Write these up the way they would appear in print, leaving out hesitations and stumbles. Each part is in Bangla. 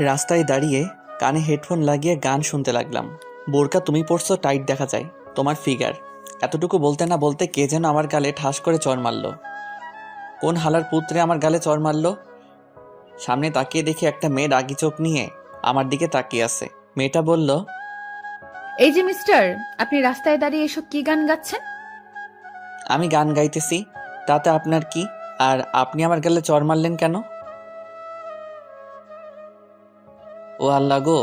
রাস্তায় দাঁড়িয়ে কানে হেডফোন লাগিয়ে গান শুনতে লাগলাম। বোরকা তুমি পড়ছো, টাইট দেখা যায় তোমার ফিগার। এতটুকু বলতে না বলতে কে যেন আমার গালে ঠাস করে চড় মারল। কোন হালার পুত্রে আমার গালে চড় মারল? সামনে তাকিয়ে দেখি একটা মেয়ে রাগি চোখ নিয়ে আমার দিকে তাকিয়ে আছে। মেয়েটা বলল, এই যে মিস্টার, আপনি রাস্তায় দাঁড়িয়ে এসব কি গান গাচ্ছেন? আমি গান গাইতেছি, তাতে আপনার কি? আর আপনি আমার গালে চড় মারলেন কেন? ও আল্লাহ গো,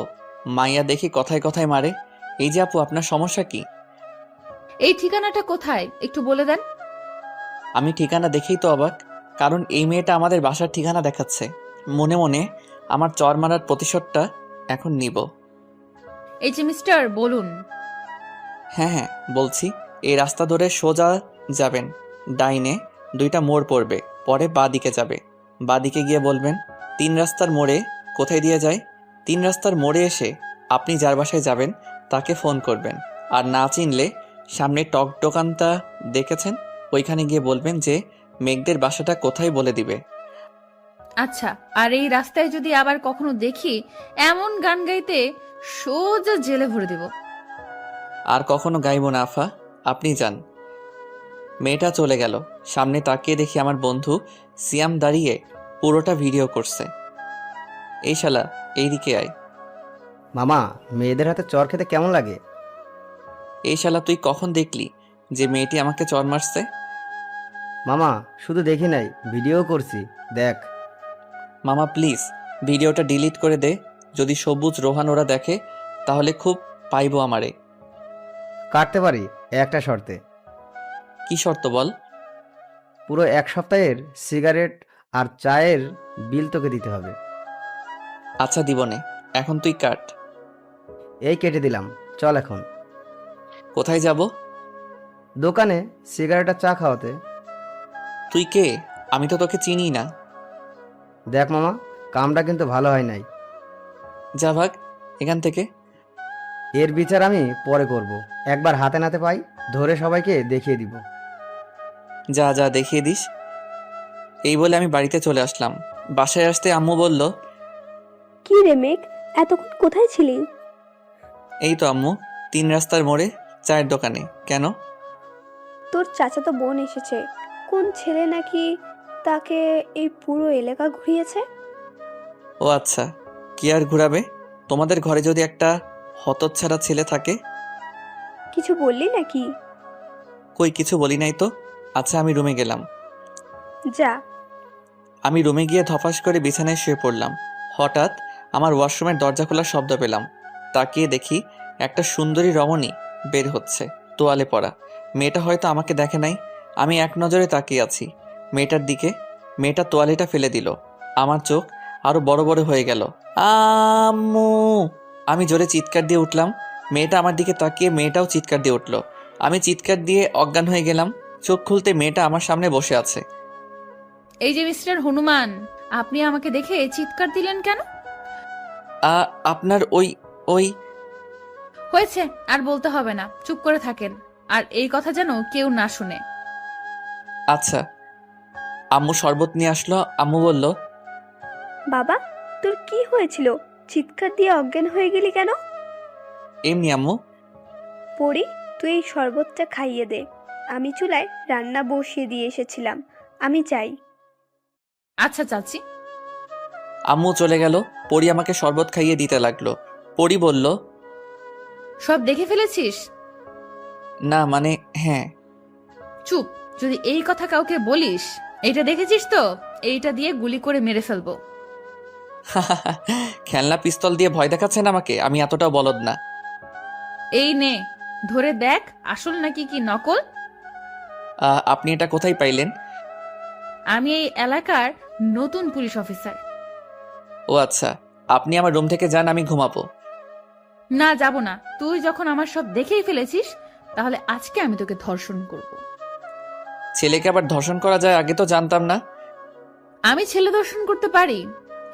মাইয়া দেখি কথায় কথায় মারে। এই যে আপু, আপনার সমস্যা কি? এই ঠিকানাটা কোথায় একটু বলে দেন। আমি ঠিকানা দেখেই তো অবাক, কারণ এই মেয়েটা আমাদের বাসার ঠিকানা দেখাচ্ছে। মনে মনে আমার চর মারার প্রতিশোধটা এখন নিব। এই যে মিস্টার, বলুন। হ্যাঁ হ্যাঁ বলছি, এই রাস্তা ধরে সোজা যাবেন, ডাইনে দুইটা মোড় পড়বে, পরে বাঁ দিকে যাবে। বাঁ দিকে গিয়ে বলবেন 3 রাস্তার মোড়ে। কোথায় দিয়ে যায়? 3 রাস্তার মোড়ে এসে আপনি যার বাসায় যাবেন তাকে ফোন করবেন। আর না চিনলে সামনে টক দোকানটা দেখেছেন, ওইখানে গিয়ে বলবেন যে মেঘদের বাসাটা কোথায় বলে দিবে। আচ্ছা, আর এই রাস্তায় যদি আবার কখনো দেখি এমন গান গাইতে, সোজা জেলে ভরে দেব। আর কখনো গাইব না আফা, আপনি যান। মেয়েটা চলে গেল। সামনে তাকিয়ে দেখি আমার বন্ধু সিয়াম দাঁড়িয়ে পুরোটা ভিডিও করছে। এই শালা, এইদিকে আয়। মামা, মেয়েদের হাতে চর খেতে কেমন লাগে? এই শালা, তুই কখন দেখলি যে মেয়েটি আমাকে চর মারছে? মামা, শুধু দেখি নাই, ভিডিও করছি, দেখ। মামা প্লিজ ভিডিওটা ডিলিট করে দে। যদি সবুজ রোহান ওরা দেখে তাহলে খুব পাইবো আমারে। কাটতে পারি একটা শর্তে। কি শর্ত বল? পুরো 1 সপ্তাহের সিগারেট আর চায়ের বিল তোকে দিতে হবে। আচ্ছা দিবনে, এখন তুই কাট। এই কেটে দিলাম, চল এখন। কোথায় যাব? দোকানে সিগারেট আর চা খাওয়াতে। তুই কে? আমি তো তোকে চিনি না। দেখ মামা, কামটা কিন্তু ভালো হয় নাই। যা ভাগ এখান থেকে। এর বিচার আমি পরে করব। একবার হাতে নাতে পাই, ধরে সবাইকে দেখিয়ে দিব। যা যা দেখিয়ে দিস। এই বলে আমি বাড়িতে চলে আসলাম। বাসায় আসতে আম্মু বলল, কি রে মেঘ, এতক্ষণ কোথায় ছিলি? এই তো আম্মু, 3 রাস্তার মোড়ে চায়ের দোকানে। কেন? তোর চাচাতো বোন এসেছে। কোন ছেলে নাকি তাকে এই পুরো এলাকা ঘুরিয়েছে। ও আচ্ছা, কি আর ঘুরাবে? তোমাদের ঘরে যদি একটা হতচ্ছাড়া ছেলে থাকে। কিছু বললি নাকি? কই কিছু বলি নাই তো। আচ্ছা আমি রুমে গেলাম। যা। আমি রুমে গিয়ে ধপাস করে বিছানায় শুয়ে পড়লাম। হঠাৎ আমার ওয়াশরুমের দরজা খোলার শব্দ পেলাম। তাকিয়ে দেখি একটা সুন্দরী রমণী বের হচ্ছে, তোয়ালে পরা। মেয়েটা হয়তো আমাকে দেখে নাই। আমি এক নজরে তাকিয়ে আছি মেয়েটার দিকে। মেয়েটা তোয়ালেটা ফেলে দিল। আমার চোখ আরো বড় বড় হয়ে গেল। আম্মু! আমি জোরে চিৎকার দিয়ে উঠলাম। মেয়েটা আমার দিকে তাকিয়ে মেয়েটাও চিৎকার দিয়ে উঠল। আমি চিৎকার দিয়ে অজ্ঞান হয়ে গেলাম। চোখ খুলতে মেয়েটা আমার সামনে বসে আছে। এই যে মিস্টার হনুমান, আপনি আমাকে দেখে চিৎকার দিলেন কেন? আপনার ওই ওই হয়েছে, আর বলতে হবে না, চুপ করে থাকেন। আর এই কথা যেন কেউ না শুনে। আচ্ছা। আম্মু শরবত নিয়ে আসলো। আম্মু বলল, বাবা, তোর কি হয়েছিল? চিৎকার দিয়ে অজ্ঞান হয়ে গেলি কেন? এমনি আম্মু। পড়ি, তুই এই শরবতটা খাইয়ে দে। আমি চুলায় রান্না বসিয়ে দিয়ে এসেছিলাম। আমি চাই। আচ্ছা চাচি। আম্মু চলে গেল। পরি আমাকে শরবত খাইয়ে দিতে লাগলো। পরি বলল, সব দেখে ফেলেছিস? না মানে হ্যাঁ। চুপ। যদি এই কথা কাউকে বলিস, এইটা দেখেছিস তো, এইটা দিয়ে গুলি করে মেরে ফেলবো। খেলনা পিস্তল দিয়ে ভয় দেখাচ্ছেন আমাকে? আমি এতটাও বলদ না। এই নে, ধরে দেখ আসল নাকি কি নকল। আপনি এটা কোথায় পাইলেন? আমি এই এলাকার নতুন পুলিশ অফিসার। ও আচ্ছা, আপনি আমার রুম থেকে যান, আমি ঘুমাবো। না, যাব না। তুই যখন আমার সব দেখেই ফেলেছিস, তাহলে আজকে আমি তোকে ধর্ষণ করব। ছেলেকে আবার ধর্ষণ করা যায়, আগে তো জানতাম না। আমি ছেলে ধর্ষণ করতে পারি।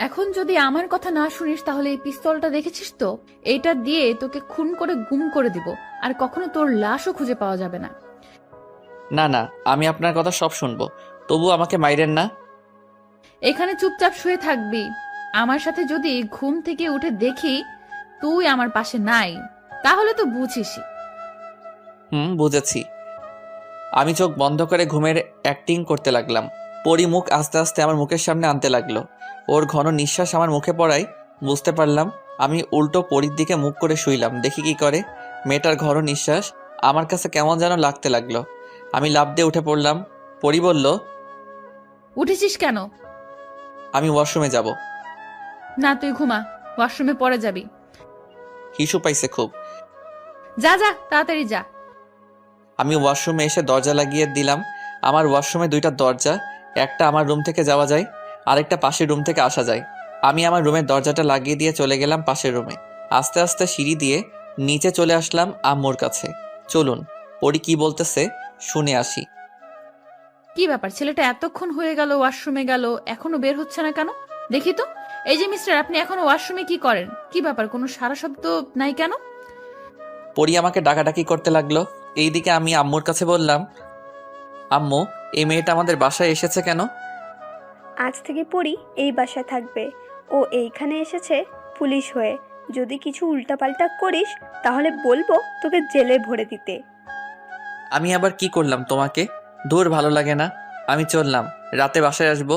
এখন যদি আমার কথা না শুনিস, তাহলে এই পিস্তলটা দেখেছিস তো, এইটা দিয়ে তোকে খুন করে গুম করে দিব। আর কখনো তোর লাশও খুঁজে পাওয়া যাবে না। না না, আমি আপনার কথা সব শুনবো, তবু আমাকে মাইরেন না। এখানে চুপচাপ শুয়ে থাকবি। আমার সাথে যদি ঘুম থেকে উঠে দেখি তুই আমার পাশে নাই, তাহলে তো বুঝিসই। বুঝেছি। আমি চোখ বন্ধ করে ঘুমের অ্যাক্টিং করতে লাগলাম। পরি মুখ আস্তে আস্তে আমার মুখের সামনে আনতে লাগলো। ওর ঘন নিঃশ্বাস আমার মুখে পড়ায় বুঝতে পারলাম। আমি উল্টো পরির দিকে মুখ করে শুইলাম। দেখি কি করে। মেয়েটার ঘন নিঃশ্বাস আমার কাছে কেমন যেন লাগতে লাগলো। আমি লাফ দিয়ে উঠে পড়লাম। পরি বলল, উঠেছিস কেন? আমি ওয়াশরুমে যাব। না, তুই ঘুমা, ওয়াশরুমে পরে যাবি। হিসু পাইছে খুব। যা যা, তাড়াতাড়ি যা। আমি ওয়াশরুমে এসে দরজা লাগিয়ে দিলাম। আমার ওয়াশরুমে দুইটা দরজা, একটা আমার রুম থেকে যাওয়া যায়, আরেকটা পাশের রুম থেকে আসা যায়। আমি আমার রুমের দরজাটা লাগিয়ে দিয়ে চলে গেলাম পাশের রুমে। আস্তে আস্তে সিঁড়ি দিয়ে নিচে চলে আসলাম আম্মুর কাছে। চলুন পরি কি বলতেছে শুনে আসি। কি ব্যাপার, ছেলেটা এতক্ষণ হয়ে গেল ওয়াশরুমে গেল, এখনো বের হচ্ছে না কেন? দেখি তো। এই যে মিস্টার, আপনি এখনো ওয়াশরুমে কি করেন? কি ব্যাপার, কোনো সারা শব্দ নাই কেন? পরি আমাকে ডাকাডাকি করতে লাগলো। এইদিকে আমি আম্মুর কাছে বললাম, আম্মু, এই মেয়েটা আমাদের বাসায় এসেছে কেন? আজ থেকে পড়ি এই বাসায় থাকবে। ও এইখানে এসেছে পুলিশ হয়ে। যদি কিছু উল্টাপাল্টা করিস তাহলে বলবো তোকে জেলে ভরে দিতে। আমি আবার কি করলাম তোমাকে? দূর, ভালো লাগে না। আমি চললাম। রাতে বাসায় আসবো।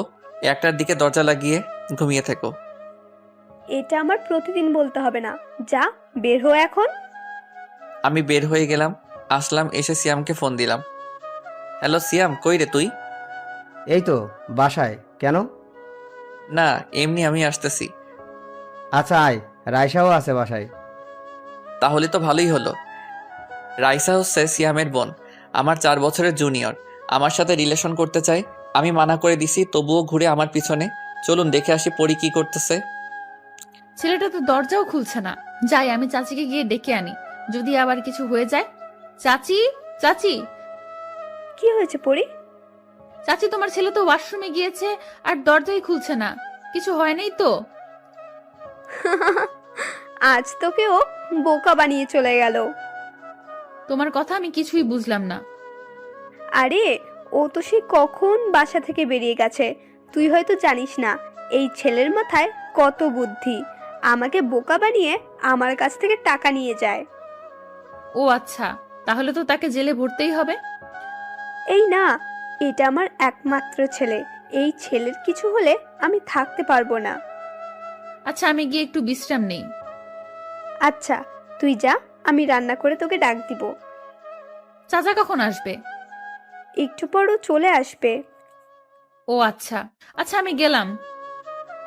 1টার দিকে দরজা লাগিয়ে ঘুমিয়ে থেকো। এটা আমার প্রতিদিন বলতে হবে না। যা, বের হো এখন। আমি বের হয়ে গেলাম। আসলাম, এসে সিয়ামকে ফোন দিলাম। হ্যালো সিয়াম, কই রে তুই? এই তো বাসায়। কেন? না, এমনি আমি আসতেছি। আচ্ছা আয়, রায়সাও আছে বাসায়। তাহলে তো ভালোই হলো। রাইসা হচ্ছে সিয়ামের বোন, আমার 4 বছরের জুনিয়র। আমার সাথে রিলেশন করতে চাই। আমি মানা করে দিছি, তবুও ঘুরে আমার পিছনে। চলুন দেখে আসি পরি কি করতেছে। ছেলেটা তো দরজাও খুলছে না। যাই, আমি চাচিকে গিয়ে ডেকে আনি, যদি আবার কিছু হয়ে যায়। চাচি, চাচি, কি হয়েছে পড়ি? চাচি, তোমার ছেলে তো ওয়াশরুমে গিয়েছে আর দরজাই খুলছে না। কিছু হয় নাই তো? আজ তোকে ও বোকা বানিয়ে চলে গেল। তোমার কথা আমি কিছুই বুঝলাম না। আরে, ও তো সে কখন বাসা থেকে বেরিয়ে গেছে। তুই হয়তো জানিস না এই ছেলের মাথায় কত বুদ্ধি। আমাকে বোকা বানিয়ে আমার কাছ থেকে টাকা নিয়ে যায়। ও আচ্ছা, তাহলে তো তাকে জেলে ভরতেই হবে। এই না, এটা আমার একমাত্র ছেলে। এই ছেলের কিছু হলে আমি থাকতে পারবো না। আচ্ছা, আমি গিয়ে একটু বিশ্রাম নেই। আচ্ছা, তুই যা, আমি রান্না করে তোকে ডাক দিব। চাচা কখন আসবে? একটু পরও চলে আসবে। ও আচ্ছা, আচ্ছা আমি গেলাম।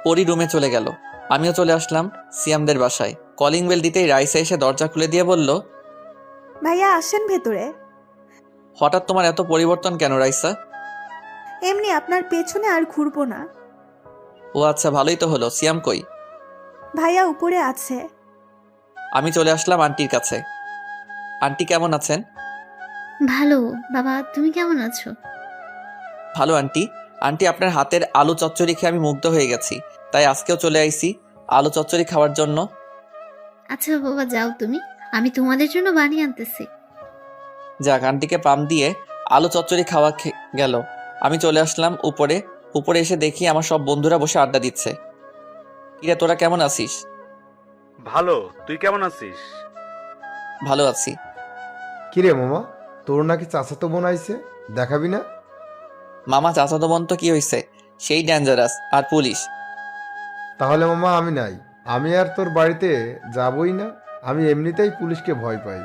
পরি রুমে চলে গেল। আমিও চলে আসলাম সিয়ামদের বাসায়। কলিং বেল দিতেই রাইসা এসে দরজা খুলে দিয়ে বলল, ভাইয়া আসেন ভেতরে। হঠাৎ তোমার এত পরিবর্তন কেন রাইসা? এমনি আপনার পেছনে আর ঘুরবো না। ও আচ্ছা, ভালোই তো হলো। সিয়াম কই? ভাইয়া উপরে আছে। আমি চলে আসলাম আন্টির কাছে। আন্টি কেমন আছেন? ভালো। বাবা, তুমি কেমন আছো? ভালো আন্টি। আন্টি, আপনার হাতের আলু চচ্চড়ি খেয়ে আমি মুগ্ধ হয়ে গেছি, তাই আজকেও চলে আইছি আলু চচ্চড়ি খাওয়ার জন্য। আচ্ছা বাবা, যাও তুমি, আমি তোমাদের জন্য বানিয়ে আনতেছি। যাক, আন্টিকে পাম দিয়ে আলু চচ্চড়ি খাওয়া গেল। আমি চলে আসলাম উপরে। উপরে এসে দেখি আমার সব বন্ধুরা বসে আড্ডা দিচ্ছে। কিরে, তোরা কেমন আছিস? ভালো, তুই কেমন আছিস? ভালো আছি। কিরে মামা, তোর নাকি চাচাতো বোন আইছে, দেখাবি না? মামা, চাচাতো বোন তো কি হয়েছে, সেই ডেঞ্জারাস আর পুলিশ। তাহলে মামা আমি নাই, আমি আর তোর বাড়িতে যাবই না। আমি এমনিতেই পুলিশকে ভয় পাই।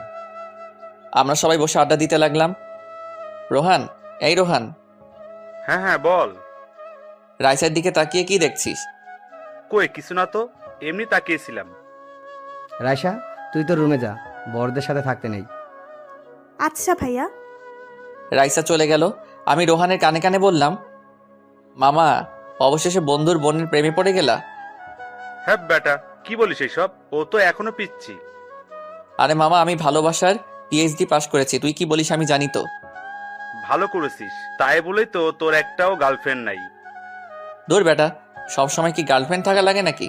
আমরা সবাই বসে আড্ডা দিতে লাগলাম। রোহান, এই রোহান, হ্যাঁ হ্যাঁ বল। রাইসার দিকে তাকিয়ে কি দেখছিস? কই কিছু না তো, এমনি তাকিয়েছিলাম। রায়সা, তুই তো রুমে যা, বড়দের সাথে থাকতে নেই। আচ্ছা ভাইয়া। রাইসা চলে গেল। আমি রোহানের কানে কানে বললাম, মামা, অবশেষে বন্ধুর বোনের প্রেমে পড়ে গেলা? হ্যাঁ বেটা, কি বলিস এইসব? ও তো এখনো পিচ্ছি। আরে মামা, আমি ভালোবাসার পিএইচডি পাশ করেছি, তুই কি বলিস আমি জানি তো। ভালো করেছিস, তাই বলেই তো তোর একটাও গার্লফ্রেন্ড নাই। দূর বেটা, সবসময় কি গার্লফ্রেন্ড থাকা লাগে নাকি?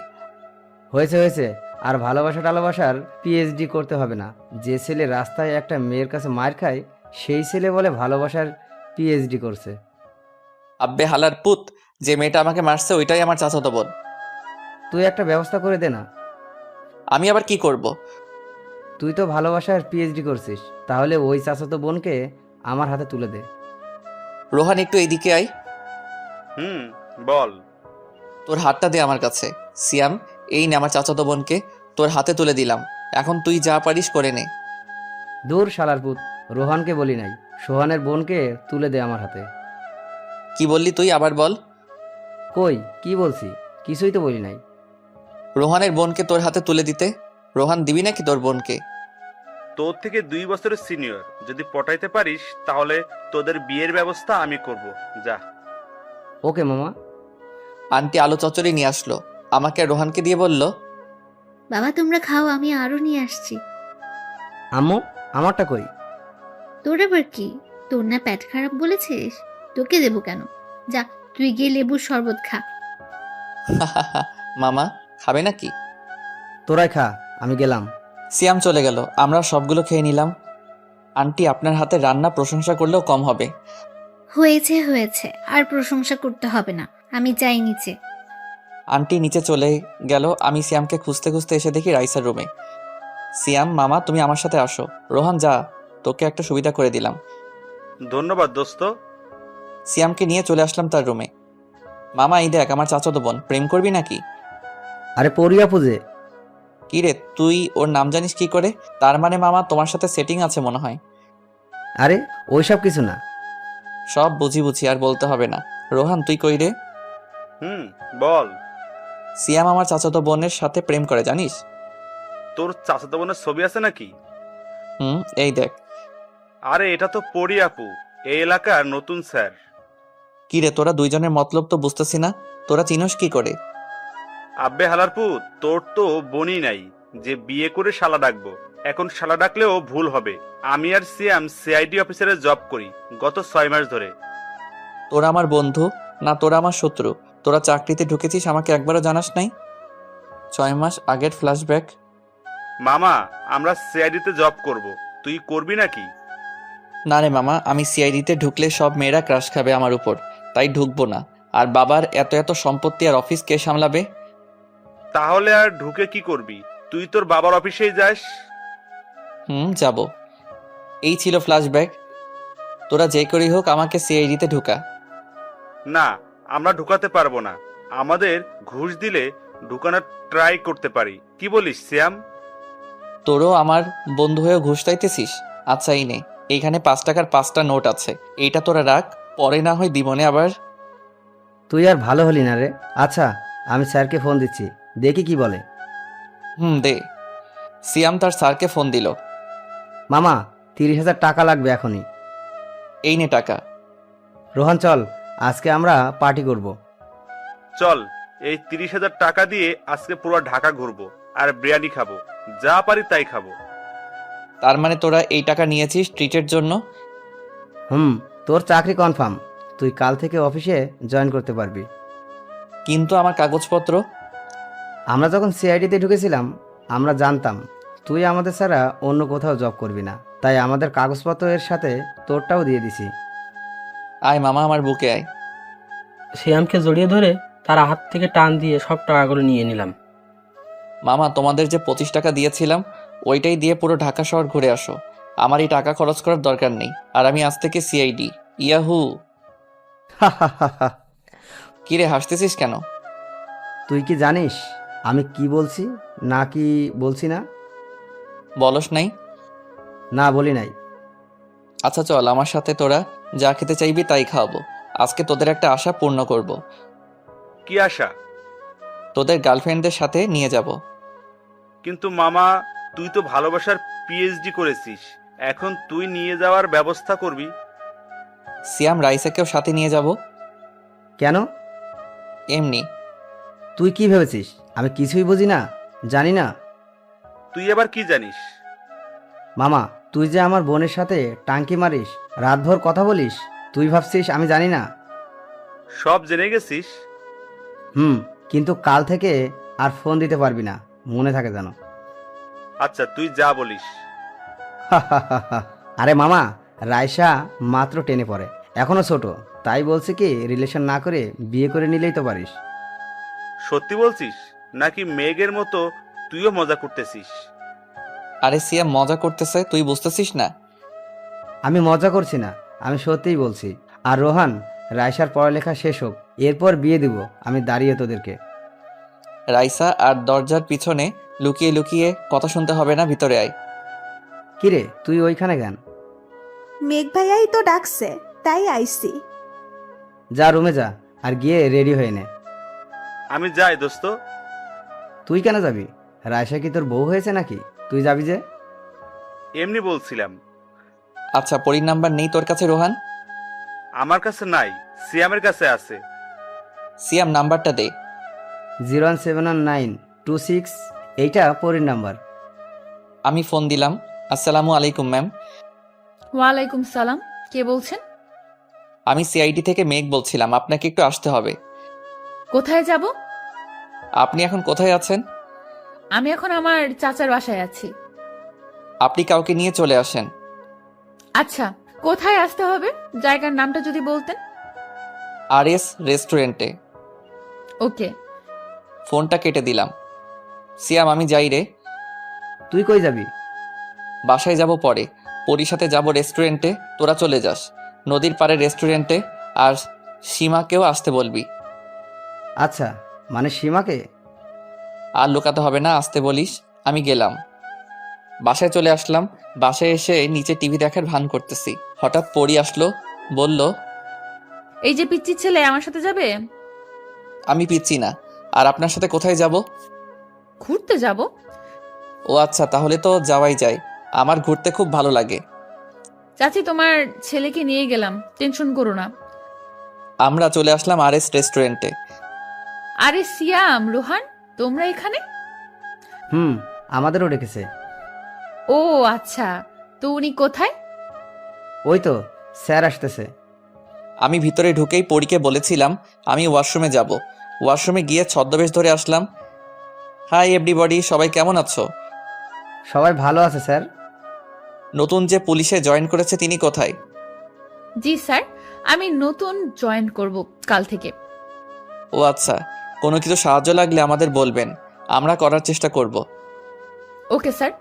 হয়েছে হয়েছে, আর ভালোবাসা টালোবাসার পিএইচডি করতে হবে না। যে ছেলে রাস্তায় একটা মেয়ের কাছে মার খায়, সেই ছেলে বলে ভালোবাসার পিএইচডি করছে। আব্বে হালার পুত, যে মেয়েটা আমাকে মারছে ওইটাই আমার চাচাতো বোন। তুই একটা ব্যবস্থা করে দে না। আমি আবার কি করব? তুই তো ভালোবাসার পিএইচডি করছিস, তাহলে ওই চাচাতো বোনকে আমার হাতে তুলে দে। রোহান একটু এইদিকে আয়। হুম, বল। তোর হাতটা দে আমার কাছে। সিয়াম, এই নে আমার চাচাতো বোনকে তোর হাতে তুলে দিলাম। এখন তুই যা পারিস করে নে। দূর শালার পুত, রোহানকে বলি নাই, সোহানের বোনকে তুলে দে আমার হাতে। কি বললি তুই? আবার বল। কই কি বলছি? কিছুই তো বলি নাই। রোহানের বোনকে তোর হাতে তুলে দিতে। রোহান, দিবি নাকি তোর বোনকে? তোর থেকে 2 বছরের সিনিয়র, যদি পটাইতে পারিস তাহলে তোদের বিয়ের ব্যবস্থা আমি করব। যা। ওকে মামা। আন্টি আলু চচ্চড়ি নিয়ে আসলো, আমাকে আর রোহানকে দিয়ে বলল, বাবা তোমরা খাও, আমি আরো নিয়ে আসছি। আম্মু, আমারটা কই? তোর আবার কি? তোর না পেট খারাপ বলেছিস? তোকে দেবো কেন? যা, তুই গিয়ে লেবুর শরবত খা। মামা খাবে নাকি? তোরাই খা, আমি গেলাম। সিয়াম চলে গেল, আমরা সবগুলো খেয়ে নিলাম। আন্টি, আপনার হাতে রান্না প্রশংসা করলেও কম হবে। হয়েছে হয়েছে, আর প্রশংসা করতে হবে না, আমি যাই নিচে। আন্টি নিচে চলে গেল। আমি সিয়ামকে খুঁজতে খুঁজতে এসে দেখি রাইসার রুমে। সিয়াম, মামা তুমি আমার সাথে আসো। রোহান যা, তোকে একটা সুবিধা করে দিলাম। ধন্যবাদ দোস্ত। সিয়ামকে নিয়ে চলে আসলাম তার রুমে। মামা এই দেখ আমার চাচাতো বোন, প্রেম করবি নাকি? আরে পরিয়া পুজে। কি রে, তুই ওর নাম জানিস কি করে? তার মানে মামা তোমার সাথে সেটিং আছে মনে হয়। আরে ওইসব কিছু না। সব বুঝি বুঝি, আর বলতে হবে না। রোহান তুই কই রে? হুম, বল। সিয়াম আমার চাচাতো বোনের সাথে প্রেম করে জানিস? তোর চাচাতো বোনের ছবি আছে নাকি? এই দেখ। আরে এটা তো পরি আপু, এই এলাকার নতুন স্যার। কি রে, তোরা দুইজনের মতলব তো বুঝতেছি না। তোরা চিনস কি করে? আব্বে হালারপু, তোর তো বোনই নাই যে বিয়ে করে শালা ডাকবো। এখন শালা ডাকলেও ভুল হবে। আমি আর সিয়াম সিআইডি অফিসারে জব করি গত 6 মাস ধরে। তোরা আমার বন্ধু না তোরা আমার শত্রু? তোরা চাকরিতে ঢুকেছিস আমাকে একবারও জানাস নাই? 6 মাস আগের ফ্ল্যাশব্যাক। মামা, আমরা সিআইডিতে জব করব, তুই করবি নাকি? না রে মামা, আমি সিআইডিতে ঢুকলে সব মেয়েরা ক্রাশ খাবে আমার উপর, তাই ঢুকবো না। আর বাবার এত এত সম্পত্তি আর অফিস কে সামলাবে? তাহলে আর ঢুকে কি করবি? তুই তোর বাবার অফিসেই যাস। যাব। এই ছিল ফ্ল্যাশব্যাক। তোরা যে করেই হোক আমাকে সিআইডিতে ঢুকা। না, আমরা ঢুকাতে পারবো না। আমাদের ঘুষ দিলে ঢুকানোর ট্রাই করতে পারি। কি বলিস সিয়াম? তোরও আমার বন্ধু হয়েও ঘুষ চাইতেছিস? আচ্ছা এই নে, এইখানে 5 টাকার 5টা নোট আছে, এইটা তোরা রাখ, পরে না হয় দিবনে আবার। তুই আর ভালো হলি না রে। আচ্ছা, আমি স্যারকে ফোন দিচ্ছি, দেখি কি বলে। দে। সিয়াম তার স্যারকে ফোন দিল। মামা, 30,000 টাকা লাগবে এখনই। এই নে টাকা। রোহান চল, আজকে আমরা পার্টি করব। চল, এই 30,000 টাকা দিয়ে আজকে পুরো ঢাকা ঘুরবো আর বিরিয়ানি খাবো, যা পারি তাই খাবো। তার মানে তোরা এই টাকা নিয়েছিস ট্রিটের জন্য? তোর চাকরি কনফার্ম, তুই কাল থেকে অফিসে জয়েন করতে পারবি। কিন্তু আমার কাগজপত্র? আমরা যখন সিআইডিতে ঢুকেছিলাম আমরা জানতাম তুই আমাদের ছাড়া অন্য কোথাও জব করবি না, তাই আমাদের কাগজপত্রের সাথে তোরটাও দিয়ে দিছি। আয় মামা, আমার বুকে আয়। শ্যামকে জড়িয়ে ধরে তার হাত থেকে টান দিয়ে সব টাকাগুলো নিয়ে নিলাম। মামা, তোমাদের যে 25 টাকা দিয়েছিলাম ওইটাই দিয়ে পুরো ঢাকা শহর ঘুরে আসো। আমার এই টাকা খরচ করার দরকার নেই। আর আমি আজ থেকে সিআইডি। ইয়াহু। কিরে হাসতেছিস কেন? তুই কি জানিস আমি কি বলছি না কি বলছি না? বলস নাই? না বলি নাই। আচ্ছা চল আমার সাথে, তোরা যা খেতে চাইবি তাই খাওয়াবো। আজকে তোদের একটা আশা পূর্ণ করব। কি আশা? তোদের গার্লফ্রেন্ডদের সাথে নিয়ে যাব। কিন্তু মামা, তুই তো ভালোবাসার পিএইচডি করেছিস, এখন তুই নিয়ে যাওয়ার ব্যবস্থা করবি। সিয়াম, রাইসাকেও সাথে নিয়ে যাব। কেন? এমনি। তুই কি ভেবেছিস আমি কিছুই বুঝি না, জানি না? তুই আবার কি জানিস? মামা, তুই যে আমার বোনের সাথে টাঙ্কি মারিস, রাতভর কথা বলিস, তুই ভাবছিস আমি জানি না? সব জেনে গেছিস? কিন্তু কাল থেকে আর ফোন দিতে পারবি না, মনে থাকে যেন। আচ্ছা তুই যা বলিস। আরে মামা, রাইসা মাত্র 10-এ পড়ে, এখনো ছোট, তাই বলছে কি রিলেশন না করে বিয়ে করে নিলেই তো পারিস। সত্যি বলছিস? নাকি মেঘের মতো তুইও মজা করতেছিস? আরে সিয়াম মজা করতেছে, তুই বুঝতেছিস না? আমি মজা করছি না, আমি সত্যিই বলছি। আর রোহান, রাইসার পড়ালেখা শেষ হোক, এরপর বিয়ে দিব আমি দাঁড়িয়ে তোদেরকে। রাইসা আর দরজার পিছনে লুকিয়ে লুকিয়ে কথা শুনতে হবে না, ভিতরে আয়। কিরে তুই ওইখানে কেন? মেঘ ভাইয়াই তো ডাকছে, তাই আইসি। যা রুমে যা, আর গিয়ে রেডি হয়ে নে। আমি যাই দোস্ত। তুই কেন যাবি? রাইসা কি তোর বউ হয়েছে নাকি তুই যাবি যে? এমনি বলছিলাম। আচ্ছা, পরীর নাম্বার নেই তোর কাছে রোহান? আমার কাছে নাই, সিয়ামের কাছে আছে। সিয়াম নাম্বারটা দে। 0171926, এইটা পরীর নাম্বার। আমি ফোন দিলাম। আসসালামু আলাইকুম ম্যাম। ওয়ালাইকুম সালাম, কে বলছেন? আমি সিআইডি থেকে মেঘ বলছিলাম, আপনাকে একটু আসতে হবে। কোথায় যাব? আপনি এখন কোথায় আছেন? আমি এখন আমার চাচার বাসায় আছি। আপনি কাউকে নিয়ে চলে আসেন। আচ্ছা, কোথায় আসতে হবে? জায়গার নামটা যদি বলতেন। RS রেস্টুরেন্টে। ওকে। ফোনটা কেটে দিলাম। সিয়াম আমি যাই রে। তুই কই যাবি? বাসায় যাব পরে, পরীর সাথে যাব রেস্টুরেন্টে, তোরা চলে যাস নদীর পাড়ে রেস্টুরেন্টে। আর সীমাকেও আসতে বলবি। আচ্ছা, মানে সীমাকে? আর লুকাতে হবে না, আসতে বলিস। আমি গেলাম। বাসায় চলে আসলাম। বাসায় এসে নিচে টিভি দেখার ভান করতেছি, হঠাৎ পরী আসলো, বলল, এই যে পিচ্চি ছেলে আমার সাথে যাবে? আমি পিচ্ছি না। আর আপনার সাথে কোথায় যাব? ঘুরতে যাব। ও আচ্ছা, তাহলে তো যাওয়াই যায়। আমার ঘুরতে খুব ভালো লাগে। চাচি, তোমার ছেলেকে নিয়ে গেলাম, টেনশন করো না। আমরা চলে আসলাম RS রেস্টুরেন্টে। আরে সিয়াম, রোহান, তোমরা এখানে? আমাদেরও রেখেছে। ও আচ্ছা, তো উনি কোথায়? ওই তো স্যার আসতেছে। আমি ভিতরে ঢুকেই পরীকে বলেছিলাম আমি ওয়াশরুমে যাব। ওয়াশরুমে গিয়ে ছদ্মবেশ ধরে আসলাম। হাই এভরিবডি, সবাই কেমন আছো? সবাই ভালো আছে স্যার। নতুন যে পুলিশে জয়েন করেছে তিনি কোথায়? জি স্যার, আমি নতুন জয়েন করব কাল থেকে। ও আচ্ছা, কোনো কিছু সাহায্য লাগলে আমাদের বলবেন, আমরা করার চেষ্টা করব। Okay sir.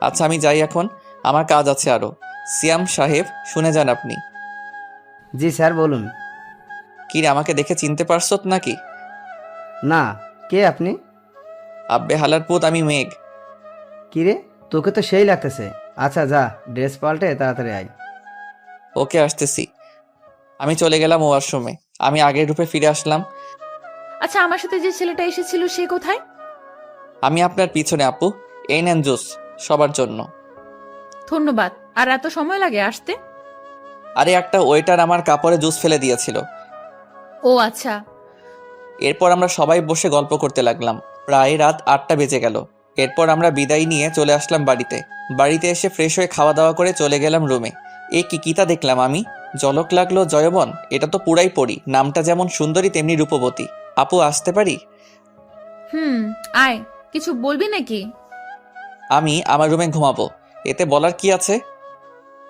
আচ্ছা আমি যাই এখন, আমার কাজ আছে আরো। সিয়াম সাহেব শুনে যান আপনি। জি স্যার বলুন। কি রে, আমাকে দেখে চিনতে পারছত নাকি? না, কে আপনি? আব্বে হালার পুত, আমি মেঘ। কিরে, তোকে তো সেই লাগতেছে। আচ্ছা যা, ড্রেস পাল্টে তাড়াতাড়ি আয়। ওকে আসতেছি। আমি চলে গেলাম ওয়াশরুমে। আমি আগের রূপে ফিরে আসলাম। আচ্ছা, আমার সাথে যে ছেলেটা এসেছিল সে কোথায়? আমি আপনার পিছনে আপু। এই নেন জুস, সবার জন্য। ধন্যবাদ। আর এত সময় লাগে আসতে? আরে একটা ওয়েটার আমার কাপড়ে জুস ফেলে দিয়েছিল। ও আচ্ছা। এরপর আমরা সবাই বসে গল্প করতে লাগলাম। প্রায় রাত 8টা বেজে গেল। এরপর আমরা বিদায় নিয়ে চলে আসলাম বাড়িতে। বাড়িতে এসে ফ্রেশ হয়ে খাওয়া দাওয়া করে চলে গেলাম রুমে। এ কিতা দেখলাম আমি, জলক লাগলো জয়বন। এটা তো পুরাই পড়ি, নামটা যেমন সুন্দরী তেমনি রূপবতী। আপু আসতে পারি? আয়, কিছু বলবি নাকি? আমি আমার রুমে ঘুমাবো, এতে বলার কি আছে?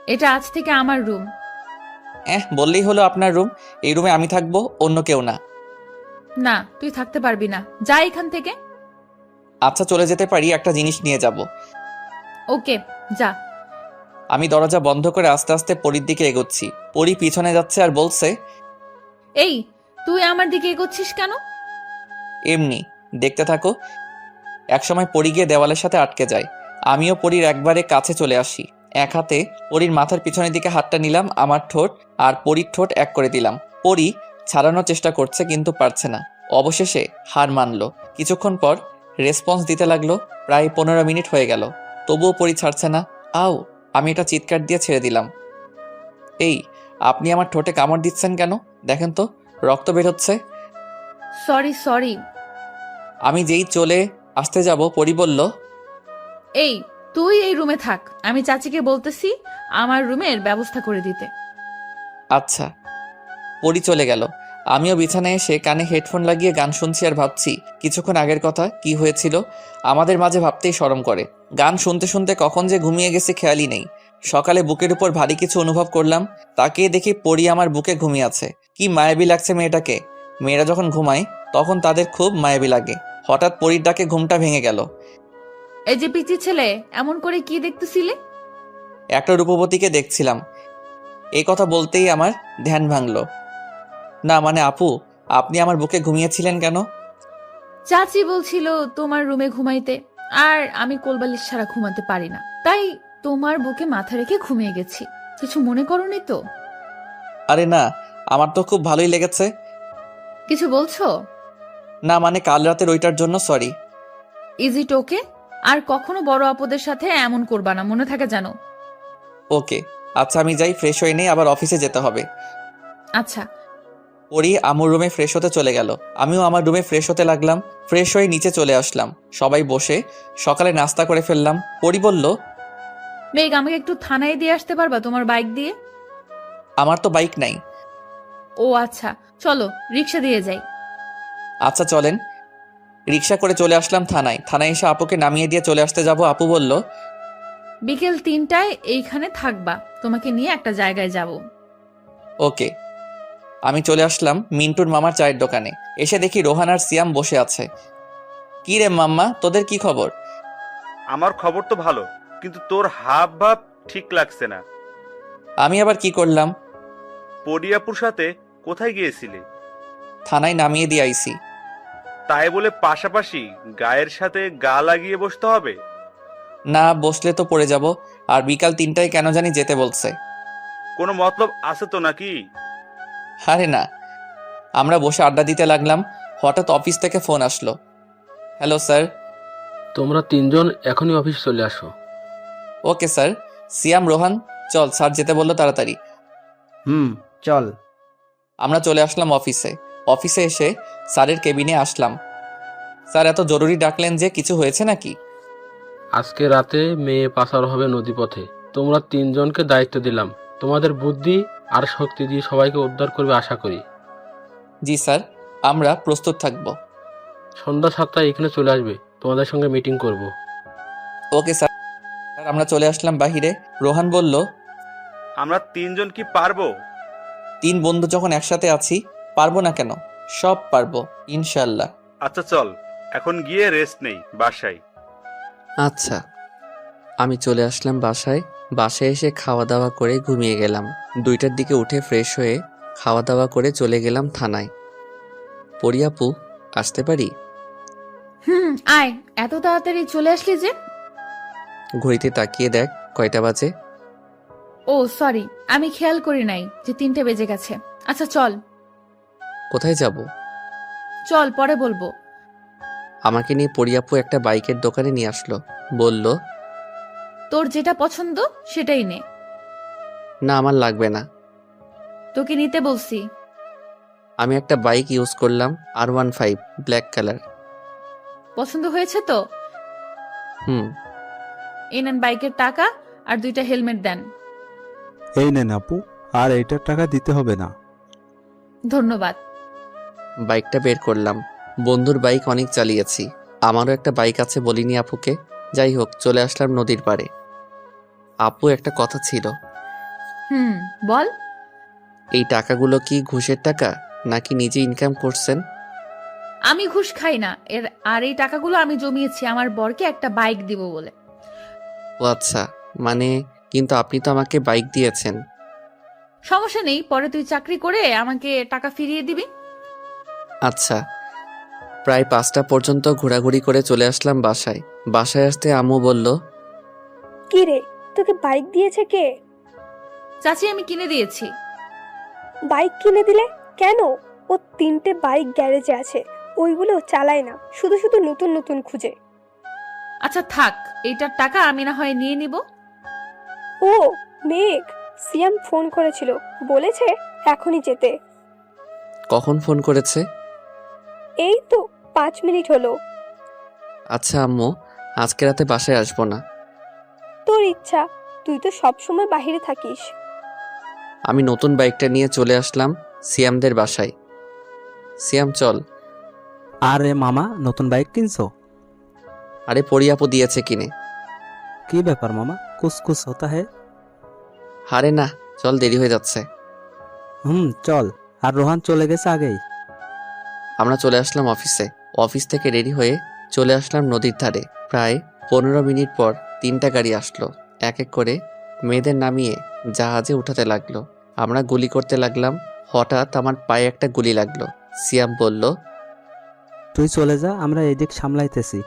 এটা আজ থেকে আমার রুম। বললেই হলো আপনার রুম। এই রুমে আমি থাকবো, অন্য কেউ না। না, তুই থাকতে পারবি না, যা এখান থেকে। আচ্ছা চলে যেতে পারি, একটা জিনিস নিয়ে যাব। ওকে, যা। আমি দরজা বন্ধ করে আস্তে আস্তে পরীর দিকে এগোচ্ছি। পরী পিছনে যাচ্ছে আর বলছে, এই, তুই আমার দিকে এগোচ্ছিস কেন? এমনি দেখতে থাকো। একসময় পরী গিয়ে দেওয়ালের সাথে আটকে যায়। আমিও পরীর একবারে কাছে চলে আসি। এক হাতে পরীর মাথার পিছনের দিকে হাতটা নিলাম, আমার ঠোঁট আর পরীর ঠোঁট এক করে দিলাম। পরী ছাড়ানোর চেষ্টা করছে কিন্তু পারছে না। অবশেষে হার মানলো। কিছুক্ষণ পর রেসপন্স দিতে লাগলো। প্রায় 15 মিনিট হয়ে গেল, তবুও পরী ছাড়ছে না। আও, আমি এটা চিৎকার দিয়ে ছেড়ে দিলাম। এই, আপনি আমার ঠোঁটে কামড় দিচ্ছেন কেন? দেখেন তো, রক্ত বের হচ্ছে। সরি। আমি যেই চলে আসতে যাব, পরী বলল, এই, তুই এই রুমে থাক, আমি চাচিকে বলতেছি আমার রুমের ব্যবস্থা করে দিতে। আচ্ছা। পরী চলে গেল। আমিও বিছানায় এসে কানে হেডফোন লাগিয়ে গান শুনছি আর ভাবছি কিছুক্ষণ আগের কথা, কি হয়েছিল আমাদের মাঝে, ভাবতেই শরম করে। গান শুনতে শুনতে কখন যে ঘুমিয়ে গেছি খেয়ালই নেই। সকালে বুকের উপর ভারী কিছু অনুভব করলাম, তাকিয়ে দেখি পরী আমার বুকে ঘুমিয়ে আছে। কি মায়াবী লাগছে মেয়েটাকে। মেয়েরা যখন ঘুমায় তখন তাদের খুব মায়াবী লাগে। হঠাৎ পরীর ডাকে ঘুমটা ভেঙে গেল। এই যে পিচি ছেলে, এমন করে কি দেখতেছিলে? একটা রূপবতীকে দেখছিলাম। এই কথা বলতেই আমার ধ্যান ভাঙলো। না মানে আপু, আপনি আমার বুকে ঘুমিয়েছিলেন কেন? চাচি বলছিল তোমার রুমে ঘুমাইতে, আর আমি কোলবালিশ ছাড়া ঘুমাতে পারি না, তাই তোমার বুকে মাথা রেখে ঘুমিয়ে গেছি। কিছু মনে করোনি তো? আরে না, আমার তো খুব ভালোই লেগেছে। কিছু বলছো? না মানে কাল রাতের ওইটার জন্য সরি। ইজ ইট ওকে? আর কখনো বড় আপদের সাথে এমন করবা না, মনে থাকে জানো। ওকে, আচ্ছা আমি যাই, ফ্রেশ হয়ে নেই, আবার অফিসে যেতে হবে। আচ্ছা। পরি আমুর রুমে ফ্রেশ হতে চলে গেল। আমিও আমার রুমে ফ্রেশ হতে লাগলাম। ফ্রেশ হয়ে নিচে চলে আসলাম। সবাই বসে সকালে নাস্তা করে ফেললাম। পরি বলল, মেঘ, আমাকে একটু থানায় দিয়ে আসতে পারবা তোমার বাইক দিয়ে? আমার তো বাইক নাই। ও আচ্ছা, চলো রিক্সা দিয়ে যাই। আচ্ছা চলেন। রিক্সা করে চলে আসলাম থানায়। থানায় এসে আপুকে নামিয়ে দিয়ে চলে আসতে যাব। আপু বলল, বিকেল 3টায় এইখানে থাকবা, তোমাকে নিয়ে একটা জায়গায় যাব। ওকে। আমি চলে আসলাম মিন্টুর মামার চায়ের দোকানে। এসে দেখি রোহান আর সিয়াম বসে আছে। কি রে মাম্মা, তোদের কি খবর? আমার খবর তো ভালো, কিন্তু তোর হাব ভাব ঠিক লাগছে না। আমি আবার কি করলাম? পরিয়াপুর সাথে কোথায় গিয়েছিলি? থানায় নামিয়ে দিয়ে আইছি। তাই বলে পাশাপাশি গায়ের সাথে গা লাগিয়ে বসতে হবে? না বসলে তো পড়ে যাব। আর বিকাল 3টায় কেন জানি যেতে বলছে। কোনো মতলব আছে তো নাকি? আরে না, আমরা বসে আড্ডা দিতে লাগলাম। হঠাৎ অফিস থেকে ফোন আসলো। Hello sir. তোমরা 3জন এখনই অফিস চলে আসো। Okay sir. সিয়াম, রোহান, চল, স্যার যেতে বললো, তাড়াতাড়ি। চল। আমরা চলে আসলাম অফিসে। অফিসে এসে স্যারের কেবিনে আসলাম। স্যার এত জরুরি ডাকলেন যে, কিছু হয়েছে নাকি? আজকে রাতে মেয়ে পাচার হবে নদীপথে। তোমরা 3জনকে দায়িত্ব দিলাম। তোমাদের বুদ্ধি আর শক্তি দিয়ে সবাইকে উদ্ধার করবে আশা করি। জি স্যার, আমরা প্রস্তুত থাকব। সন্ধ্যা 7টায় এখানে চলে আসবে, তোমাদের সঙ্গে মিটিং করব। Okay sir. আমরা চলে আসলাম বাহিরে। রোহান বলল, আমরা 3জন কি পারবো? 3 বন্ধু যখন একসাথে আছি, পারবো না কেন? সব পারবো ইনশাল্লাহ। আচ্ছা চল, এখন গিয়ে রেস্ট নেই বাসায়। আচ্ছা। আমি চলে আসলাম বাসায়। বাসায় এসে খাওয়া দাওয়া করে ঘুমিয়ে গেলাম। 2টার দিকে উঠে ফ্রেশ হয়ে খাওয়া দাওয়া করে চলে গেলাম থানায়। পরিয়াপু, আসতে পারি? আয়, এত তাড়াতাড়ি চলে আসলি যে? ঘড়িতে তাকিয়ে দেখ কয়টা বাজে। ও সরি, আমি খেয়াল করি নাই যে 3টে বেজে গেছে। আচ্ছা চল। কোথায় যাব? চল, পরে বলবো। আমাকে নিয়ে পরিয়াপু একটা বাইকের দোকানে নিয়ে আসলো। বলল, তোর যেটা পছন্দ সেটাই নে। না আমার লাগবে না। তোকে নিতে বলছি। আমি একটা বাইক ইউজ করলাম, R15 ব্ল্যাক কালার। পছন্দ হয়েছে তো? হুম। এই নেন বাইকের টাকা, আর 2টা হেলমেট দেন। এই নেন আপু, আর এইটার টাকা দিতে হবে না। ধন্যবাদ। বাইকটা বের করলাম। বন্ধুর বাইক অনেক চালিয়েছি। আমারও একটা বাইক আছে, বলিনি আপুকে। যাই হোক, চলে আসলাম নদীর পাড়ে। আপু, একটা কথা ছিল। বল। এই টাকাগুলো কি ঘুষের টাকা, নাকি নিজে ইনকাম করছেন? আমি ঘুষ খাই না। আর এই টাকাগুলো আমি জমিয়েছি আমার বরকে একটা বাইক দিব বলে। ও আচ্ছা, মানে কিন্তু আপনি তো আমাকে বাইক দিয়েছেন। সমস্যা নেই, পরে তুই চাকরি করে আমাকে টাকা ফিরিয়ে দিবি। আচ্ছা। প্রায় 5টা পর্যন্ত ঘোরাঘুরি করে চলে আসলাম বাসায়। বাসায় আসতে আম্মু বলল, কি রে, তোকে বাইক দিয়েছে কে? চাচি, আমি কিনে দিয়েছি। বাইক কিনে দিলে কেন? ও 3টে বাইক গ্যারেজে আছে, ওইগুলো চালায় না, শুধু শুধু নতুন নতুন খুঁজে। আচ্ছা থাক, এইটার টাকা আমি না হয় নিয়ে নিব। ও মেঘ, সিয়াম ফোন করেছিল, বলেছে এখনই যেতে। কখন ফোন করেছে? এই তো 5 মিনিট হলো। আচ্ছা আম্মু, আজকে রাতে বাসায় আসবো না। তোর ইচ্ছা, তুই তো সব সময় বাইরে থাকিস। আমি নতুন বাইকটা নিয়ে চলে আসলাম সিয়ামদের বাসায়। সিয়াম চল। আরে মামা, নতুন বাইক কিনছো? আরে পরিয়াপু দিয়েছে কিনে। কি ব্যাপার মামা, কুছ কুছ হতা হে? আরে না, চল, দেরি হয়ে যাচ্ছে। চল। আর রোহান চলে গেছে আগেই। আমরা চলে আসলাম অফিসে। অফিস থেকে রেডি হয়ে চলে আসলাম নদীর ধারে। প্রায় 15 মিনিট পর 3টা গাড়ি আসলো। এক এক করে মেয়েদের নামিয়ে জাহাজে উঠাতে লাগলো। আমরা গুলি করতে লাগলাম। হঠাৎ আমার পায়ে একটা গুলি লাগলো। সিয়াম বলল, তুই চলে যা, আমরা এদিক সামলাইতেছি।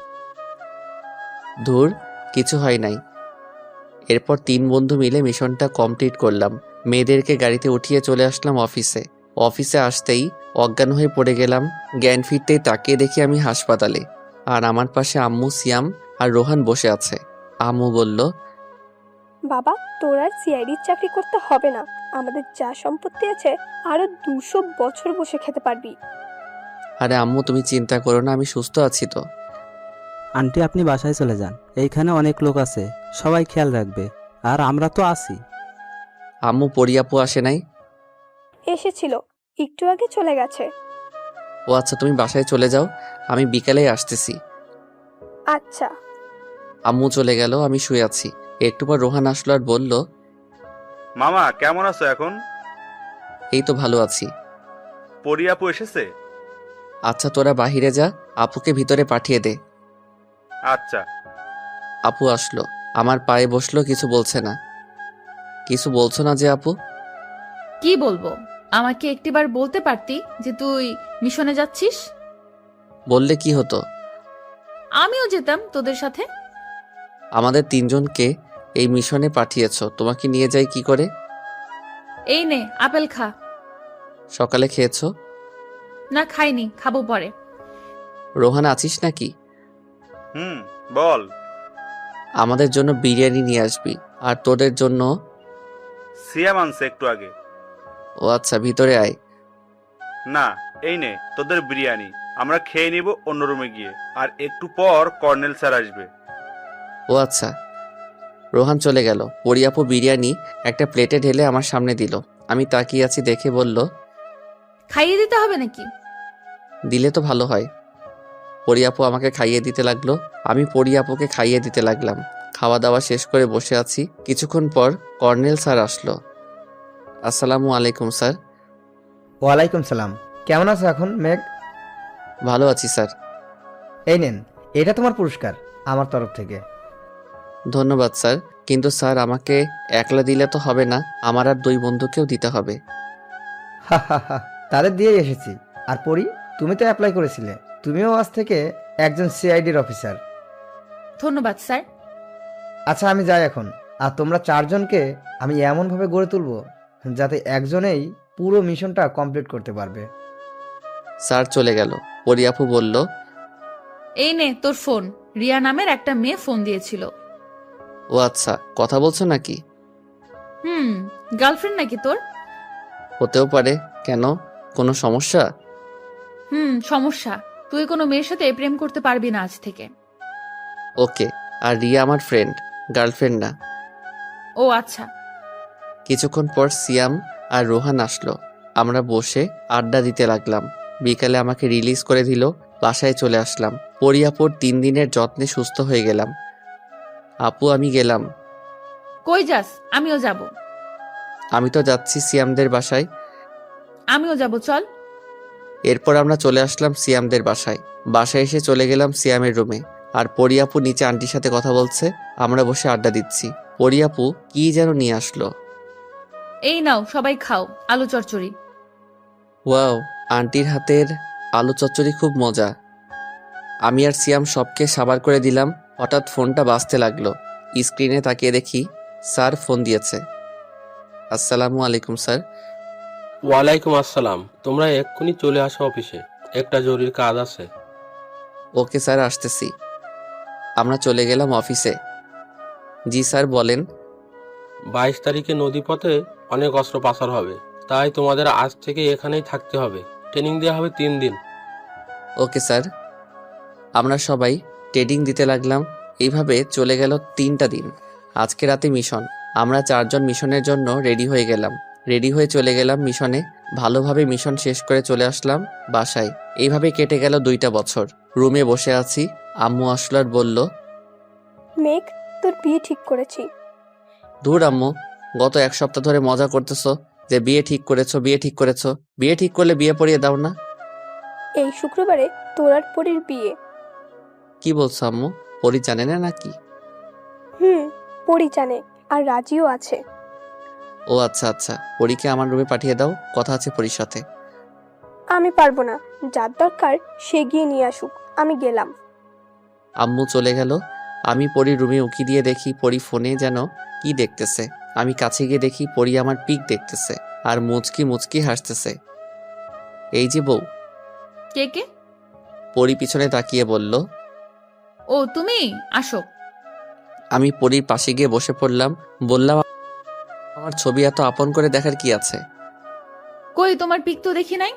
ধুর, কিছু হয় নাই। এরপর 3 বন্ধু মিলে মিশনটা কমপ্লিট করলাম। মেয়েদেরকে গাড়িতে উঠিয়ে চলে আসলাম অফিসে। অফিসে আসতেই অজ্ঞান হয়ে পড়ে গেলাম। জ্ঞান ফিরতেই তাকিয়ে দেখি আমি হাসপাতালে, আর আমার পাশে আম্মু, সিয়াম আর রোহান বসে আছে। আম্মু বলল, বাবা, তোর আর সিআইডির চাকরি করতে হবে না। আমাদের যা সম্পত্তি আছে আরো 200 বছর বসে খেতে পারবি। আরে আম্মু, তুমি চিন্তা করো না, আমি সুস্থ আছি তো। আন্টি, আপনি বাসায় চলে যান, এইখানে অনেক লোক আছে, সবাই খেয়াল রাখবে, আর আমরা তো আছি। আম্মু, পরিয়াপু আসে নাই? এসেছিল, একটু আগে চলে গেছে। ও আচ্ছা, তুমি বাসায় চলে যাও, আমি বিকালেই আসতেছি। আচ্ছা। আম্মু চলে গেল, আমি শুয়ে আছি। একটু পর রোহান আসলো আর বলল, মামা কেমন আছো এখন? এই তো ভালো আছি। পরি আপু এসেছে? আচ্ছা, তোরা বাহিরে যা, আপুকে ভিতরে পাঠিয়ে দে। আচ্ছা। আপু আসলো, আমার পায়ে বসলো, কিছু বলছে না। কিছু বলছো না যে আপু? কি বলবো? আমাকে একটিবার বলতে পারতি যে তুই মিশনে যাচ্ছিস? বললে কি হতো? আমিও যেতাম তোদের সাথে। আমাদের 3 জনকে এই মিশনে পাঠিয়েছো, তোমাকে নিয়ে যাই কি করে? এই নে, আপেল খা। সকালে খেয়েছো? না, খাইনি, খাবো পরে। রোহান আছিস নাকি? বল। আমাদের জন্য বিরিয়ানি নিয়ে আসবি, আর তোদের জন্য। সিয়াম আনছে একটু আগে। ও আচ্ছা, ভিতরে আয়। না, এই নে তোদের বিরিয়ানি, আমরা খেয়ে নিব অন্য রুমে গিয়ে, আর একটু পর কর্নেল স্যার আসবে। ও আচ্ছা। রোহান চলে গেল। পরিয়াপু বিরিয়ানি একটা প্লেটে ঢেলে আমার সামনে দিল। আমি তাকিয়ে আছি দেখে বলল, খাইয়ে দিতে হবে নাকি? দিলে তো ভালো হয়। পরিয়াপু আমাকে খাইয়ে দিতে লাগলো, আমি পরিয়াপুকে খাইয়ে দিতে লাগলাম। খাওয়া দাওয়া শেষ করে বসে আছি। কিছুক্ষণ পর কর্নেল স্যার আসলো। আসসালামু আলাইকুম স্যার। ওয়ালাইকুম সালাম। কেমন আছো এখন মেঘ? ভালো আছি স্যার। এই নেন, এটা তোমার পুরস্কার আমার তরফ থেকে। ধন্যবাদ স্যার, কিন্তু স্যার আমাকে একলা দিলে তো হবে না, আমার আর 2 বন্ধুকেও দিতে হবে। হা হা হা, তাদের দিয়েই এসেছি। আর পরি, তুমি তো অ্যাপ্লাই করেছিলে, তুমিও আজ থেকে একজন সিআইডির অফিসার। ধন্যবাদ স্যার। আচ্ছা, আমি যাই এখন। আর তোমরা 4 জনকে আমি এমনভাবে গড়ে তুলবো যাতে একজনেই পুরো মিশনটা কমপ্লিট করতে পারবে। স্যার চলে গেল। পরিয়াপু বলল, এই নে তোর ফোন, রিয়া নামের একটা মেয়ে ফোন দিয়েছিল। ও আচ্ছা, কথা বলছো নাকি? গার্লফ্রেন্ড নাকি তোর? হতেও পারে, কেন? কোনো সমস্যা? সমস্যা। তুই কোনো মেয়ের সাথে প্রেম করতে পারবি না আজ থেকে। ওকে, আর রিয়া আমার ফ্রেন্ড, গার্লফ্রেন্ড না। ও আচ্ছা। কিছুক্ষণ পর সিয়াম আর রোহান আসলো। আমরা বসে আড্ডা দিতে লাগলাম। বিকালে আমাকে রিলিজ করে দিল, বাসায় চলে আসলাম। পরিয়াপুর 3 দিনের যত্নে সুস্থ হয়ে গেলাম। আপু, আমি গেলাম। কই যাস? আমিও যাব। আমি তো যাচ্ছি সিয়ামদের বাসায়। আমিও যাব, চল। এরপর আমরা চলে আসলাম সিয়ামদের বাসায়। বাসায় এসে চলে গেলাম সিয়ামের রুমে, আর পরিয়াপু নিচে আন্টির সাথে কথা বলছে। আমরা বসে আড্ডা দিচ্ছি। পরিয়াপু কি যেন নিয়ে আসলো। এই নাও, সবাই খাও, আলু চচ্চড়ি। ওয়াও, আন্টির হাতের আলু চচ্চড়ি খুব মজা। আমি আর সিয়াম সবকে সাবার করে দিলাম। হঠাৎ ফোনটা বাজতে লাগলো। স্ক্রিনে তাকিয়ে দেখি স্যার ফোন দিয়েছে। আসসালামু আলাইকুম স্যার। ওয়ালাইকুম আসসালাম। তোমরা এক্ষুনি চলে আসো অফিসে, একটা জরুরি কাজ আছে। ওকে স্যার, আসতেছি। আমরা চলে গেলাম অফিসে। জি স্যার, বলেন। 22 তারিখে নদীপথে অনেক অস্ত্র পাচার হবে, তাই তোমাদের আজ থেকে এখানেই থাকতে হবে। ট্রেনিং দেওয়া হবে 3 দিন। Okay sir. আমরা সবাই ট্রেডিং দিতে লাগলাম। এইভাবে চলে গেল 3টা দিন। আজকে রাতে মিশন। আমরা 4 জন মিশনের জন্য রেডি হয়ে গেলাম। রেডি হয়ে চলে গেলাম মিশনে। ভালোভাবে মিশন শেষ করে চলে আসলাম বাসায়। এইভাবে কেটে গেল 2টা বছর। রুমে বসে আছি। আম্মু আসলো আর বলল, মেঘ, তোর বিয়ে ঠিক করেছি। ধুর আম্মু, গত 1 সপ্তাহ ধরে মজা করতেছো যে বিয়ে ঠিক করেছো, বিয়ে ঠিক করেছো। বিয়ে ঠিক করলে বিয়ে পড়িয়ে দাও না। এই শুক্রবারে তোর আর পরীর বিয়ে। কি বলছো আম্মু? পরি জানে না নাকি? পরী জানে, আর রাজিও আছে। ও আচ্ছা আচ্ছা, পরীকে আমার রুমে পাঠিয়ে দাও, কথা আছে পরীর সাথে। আমি পারবো না, যার দরকার সে গিয়ে নিয়ে আসুক, আমি গেলাম। আম্মু চলে গেল। আমি পরীর রুমে উকি দিয়ে দেখি পরী ফোনে যেন কি দেখতেছে। আমি কাছে গিয়ে দেখি পরী আমার পিক দেখতেছে আর মুচকি মুচকি হাসতেছে। এই যে বউ। কে কে? পরী পিছনে তাকিয়ে বলল। ও তুমি, আসো। আমি পরীর পাশে গিয়ে বসে পড়লাম। বললাম, আমার ছবি এত আপন করে দেখার কি আছে? কই তোমার পিক তো দেখি নাই।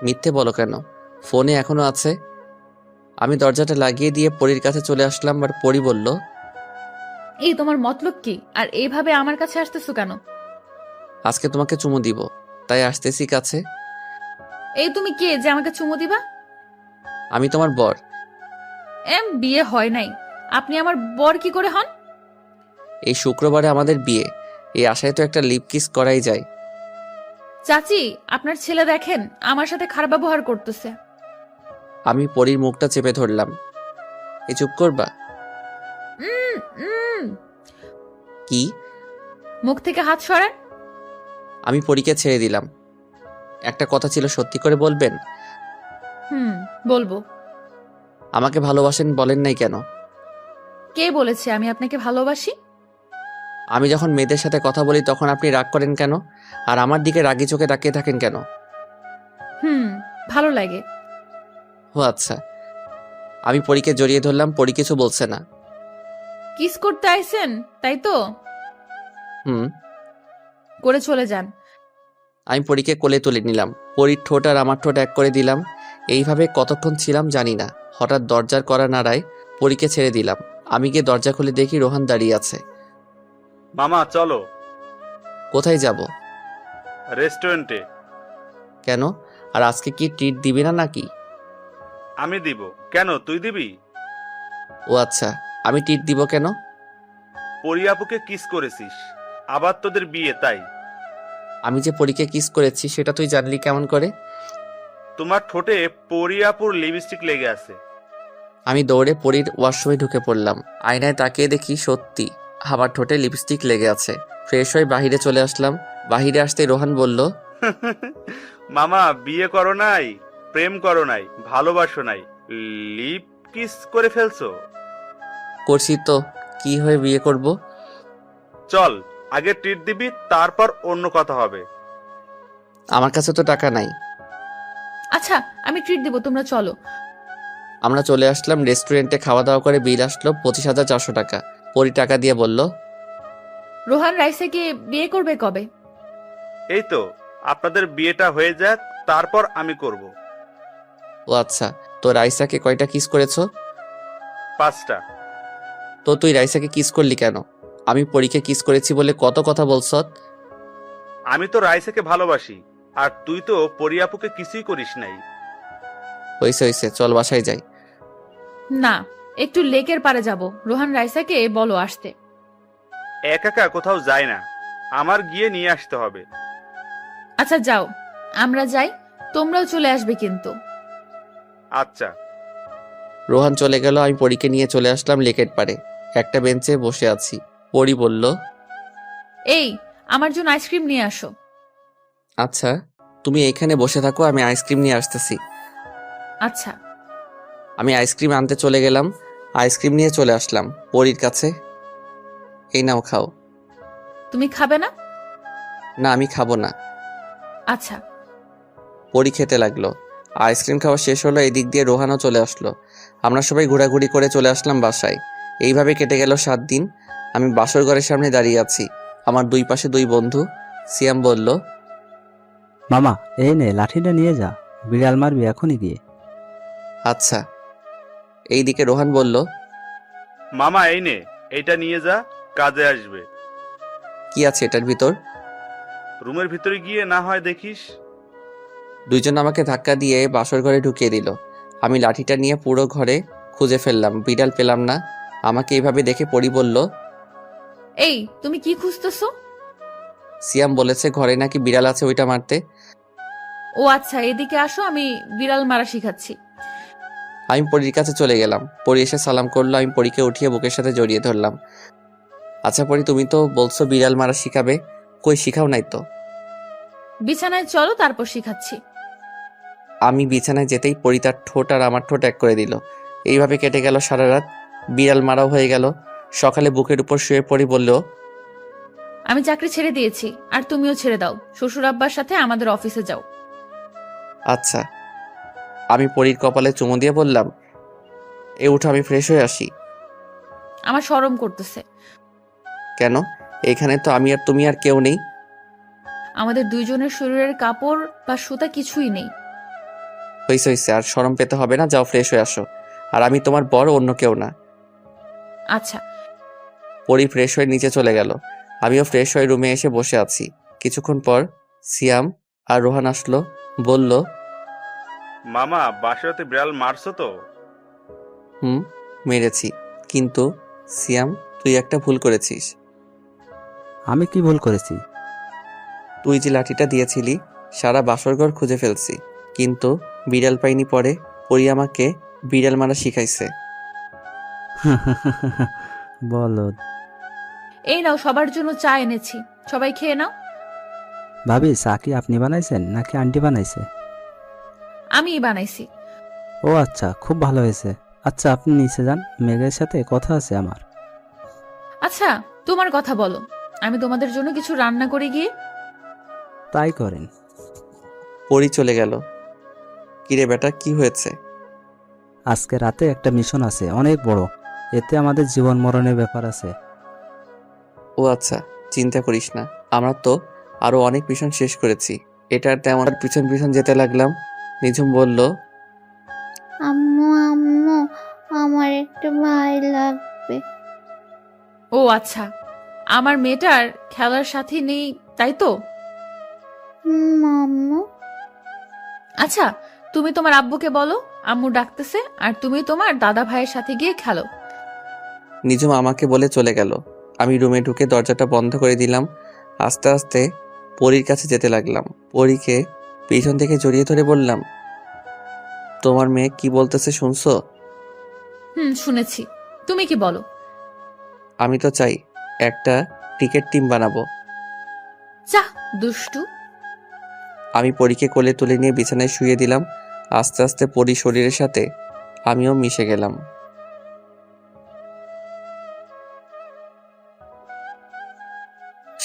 মিথ্যে বলো কেন? ফোনে এখনো আছে। আমি দরজাটা লাগিয়ে দিয়ে পরীর কাছে চলে আসলাম আর পরী বলল, এই তোমার মতলব কি? আর এইভাবে আমার কাছে আসতেছো কেন? আজকে তোমাকে চুমু দিব, তাই আসতেছি কাছে। এই তুমি কে যে আমাকে চুমু দিবা? আমি তোমার বর। বিয়ে হয় নাই, আপনি আমার বর কি করে হন? এই শুক্রবারে আমাদের বিয়ে, এই আশায় তো একটা লিপ কিস করাই যায়। চাচি, আপনার ছেলে দেখেন আমার সাথে খারাপ ব্যবহার করতেছে। আমি পরীর মুখটা চেপে ধরলাম। এই চুপ করবা? উম, উম। কি? মুখ থেকে হাত সরান। আমি পরীকে ছেড়ে দিলাম। একটা কথা ছিল, সত্যি করে বলবেন? বলবো। আমাকে ভালোবাসেন বলেন নাই কেন? কে বলেছে আমি আপনাকে ভালোবাসি? আমি যখন মেয়েদের সাথে কথা বলি তখন আপনি রাগ করেন কেন? আর আমার দিকে রাগি চোখে তাকিয়ে থাকেন কেন? ভালো লাগে। ও আচ্ছা। আমি পরীকে জড়িয়ে ধরলাম। পরী কিছু বলছে না। কিস করতে আইছেন তাই তো? হুম। করে চলে যান। আমি পরীকে কোলে তুলে নিলাম। পরীর ঠোঁট আর আমার ঠোঁট এক করে দিলাম। এইভাবে কতক্ষণ ছিলাম জানি না। হঠাৎ দরজার কড়া নাড়ায়, পরীকে ছেড়ে দিলাম। আমি গিয়ে দরজা খুলে দেখি রোহান দাঁড়িয়ে আছে। মামা চলো। কোথায় যাব? রেস্টুরেন্টে। কেন? আর আজকে কি ট্রিট দিবি না নাকি? আমি দিব কেন, তুই দিবি? ও আচ্ছা, আমি ট্রিট দিব কেন? পরী আপুকে কিস করেছিস, আবার তোদের বিয়ে, তাই। আমি যে পরীকে কিস করেছি সেটা তুই জানলি কেমন করে? তোমার ঠোঁটে পরী আপুর লিপস্টিক লেগে আছে। আমি দৌড়ে পরীর ওয়াশরুমে ঢুকে পড়লাম। আয়নায় তাকিয়ে দেখি সত্যি আমার ঠোঁটে লিপস্টিক লেগে আছে। ফ্রেশ হয়ে বাহিরে চলে আসলাম। বাহিরে আসতে রোহান বলল, মামা বিয়ে করো নাই, প্রেম করো নাই, ভালোবাসো নাই, লিপ কিস করে ফেলছো। করছি তো, কি হয়ে বিয়ে করব? চল আগে ট্রিট দিবি, তারপর অন্য কথা হবে। আমার কাছে তো টাকা নাই। আচ্ছা, আমি ট্রিট দিব, তোমরা চলো। আমরা চলে আসলাম রেস্টুরেন্টে। খাওয়া দাওয়া করে বিল আসলো 25,400 টাকা। পরী টাকা দিয়ে বলল, রোহান রাইসাকে বিয়ে করবে কবে? এই তো আপনাদের বিয়েটা হয়ে যাক, তারপর আমি করব। ও আচ্ছা। তো রাইসাকে কয়টা কিস করেছো? 5টা। তো তুই রাইসাকে কিস করলি কেন? আমি পরীকে কিস করেছি বলে কত কথা বলছ। আমি তো রাইসাকে ভালোবাসি, আর তুই তো পরী আপুকে কিছুই করিস নাই। হইছে হইছে, চল বাসায় যাই। না, একটু লেকের পারে যাব। রোহান রাইসাকে বলো আসতে। একা একা কোথাও যায় না, আমার গিয়ে নিয়ে আসতে হবে। আচ্ছা যাও, আমরা যাই, তোমরাও চলে আসবে কিন্তু। আচ্ছা। রোহান চলে গেল। আমি পরীকে নিয়ে চলে আসলাম লেকের পারে। একটা বেঞ্চে বসে আছি। পরী বলল, এই, আমার জন্য আইসক্রিম নিয়ে আসো। আচ্ছা, তুমি এইখানে বসে থাকো, আমি আইসক্রিম নিয়ে আসতেছি। আচ্ছা। আমি আইসক্রিম আনতে চলে গেলাম। আইসক্রিম নিয়ে চলে আসলাম পরীর কাছে। এই নাও, খাও। তুমি খাবে না? না, আমি খাবো না। আচ্ছা। পরী খেতে লাগলো। আইসক্রিম খাওয়া শেষ হলো। এদিক দিয়ে রোহানও চলে আসলো। আমরা সবাই ঘোরাঘুরি করে চলে আসলাম বাসায়। এইভাবে কেটে গেল 7 দিন। আমি বাসর ঘরের সামনে দাঁড়িয়ে আছি। আমার দুই পাশে 2 বন্ধু। সিয়াম বলল, মামা এই নে লাঠিটা নিয়ে যা, বিড়াল মারবি এখনই গিয়ে। আচ্ছা। এইদিকে রোহান বলল, মামা এই নে, এইটা নিয়ে যা, কাজে আসবে। কি আছে এটার ভিতর? রুমের ভিতরে গিয়ে না হয় দেখিস। দুইজন আমাকে ধাক্কা দিয়ে বাসর ঘরে ঢুকিয়ে দিল। আমি লাঠিটা নিয়ে পুরো ঘরে খুঁজে ফেললাম, বিড়াল পেলাম না। আমাকে এইভাবে দেখে পরী বলল, এই, তুমি কি খুঁজতেছো? সিয়াম বলেছে ঘরে নাকি বিড়াল আছে, ওইটা মারতে। ও আচ্ছা, এদিকে আসো, আমি বিড়াল মারা শিখাচ্ছি। আমি পরীর কাছে চলে গেলাম। পরী এসে সালাম করলো। আমি পরীকে উঠিয়ে বুকের সাথে জড়িয়ে ধরলাম। আচ্ছা পরী, তুমি তো বলছো বিড়াল মারা শিখাবে, কই শিখাও নাই তো? বিছানায় চলো, তারপর শিখাচ্ছি। আমি বিছানায় যেতেই পরী তার ঠোঁট আর আমার ঠোঁট এক করে দিল। এইভাবে কেটে গেল সারা রাত। বিড়াল মারাও হয়ে গেল। সকালে বুকের উপর শুয়ে পড়ি বলল, আমি চাকরি ছেড়ে দিয়েছি, আর তুমিও ছেড়ে দাও। শ্বশুর আব্বার সাথে আমাদের অফিসে যাও। আচ্ছা। আমি পরীর কপালে চুমু দিয়ে বললাম, এ উঠো, আমি ফ্রেশ হয়ে আসি। আমার শরম করতেছে। কেন? এখানে তো আমি আর তুমি আর কেউ নেই। আমাদের দুইজনের শরীরের কাপড় বা সুতা কিছুই নেই। হইছে হইছে, আর শরম পেতে হবে না, যাও ফ্রেশ হয়ে আসো। আর আমি তোমার বড়, অন্য কেউ না। আচ্ছা। পরী ফ্রেশ হয়ে নিচে চলে গেল। আমিও ফ্রেশ হয়ে রুমে এসে বসে আছি। কিছুক্ষণ পর সিয়াম আর রোহান আসলো। বলল, মামা বাসাতে বিড়াল মারছো তো? মেরেছি, কিন্তু সিয়াম তুই একটা ভুল করেছিস। আমি কি ভুল করেছি? তুই যে লাঠিটা দিয়েছিলি, সারা বাসরঘর খুঁজে ফেলছি, কিন্তু বিড়াল পাইনি। পরে পরী আমাকে বিড়াল মারা শিখাইছে। বলো। এই নাও, সবার জন্য চা এনেছি, সবাই খেয়ে নাও। ভাবি, চা কি আপনি বানাইছেন নাকি আন্টি বানাইছে? আমিই বানাইছি। ও আচ্ছা, খুব ভালো হয়েছে। আচ্ছা আপনি নিচে যান, মেঘের সাথে কথা আছে আমার। আচ্ছা, তোমার কথা বলো, আমি তোমাদের জন্য কিছু রান্না করে গিয়ে। তাই করেন। পরী চলে গেল। কিরে বেটা, কি হয়েছে? আজকে রাতে একটা মিশন আছে, অনেক বড়। এতে আমাদের জীবন মরণের ব্যাপার আছে। ও আচ্ছা, চিন্তা করিস না, আমরা তো আরো অনেক মিশন শেষ করেছি। এটার তেমন পিছন পিছন যেতে লাগলাম। নিঝুম বলল, আম্মু আম্মু, আমার একটা ভাই লাগবে। ও আচ্ছা, আমার মেয়েটার খেলার সাথী নেই, তাই তো? আম্মু। আচ্ছা, তুমি তোমার আব্বুকে বলো আম্মু ডাকতেছে, আর তুমি তোমার দাদা ভাইয়ের সাথে গিয়ে খেলো। নিঝুম আমাকে বলে চলে গেল। আমি রুমে ঢুকে দরজাটা বন্ধ করে দিলাম। আস্তে আস্তে পরীর কাছে যেতে লাগলাম। পরীকে পিছন থেকে জড়িয়ে ধরে বললাম, তোমার মেয়ে কি বলতেছে শুনছো? শুনেছি। তুমি কি বলো? আমি তো চাই একটা ক্রিকেট টিম বানাবো। যা দুষ্টু। আমি পরীকে কোলে তুলে নিয়ে বিছানায় শুয়ে দিলাম। আস্তে আস্তে পরী শরীরের সাথে আমিও মিশে গেলাম।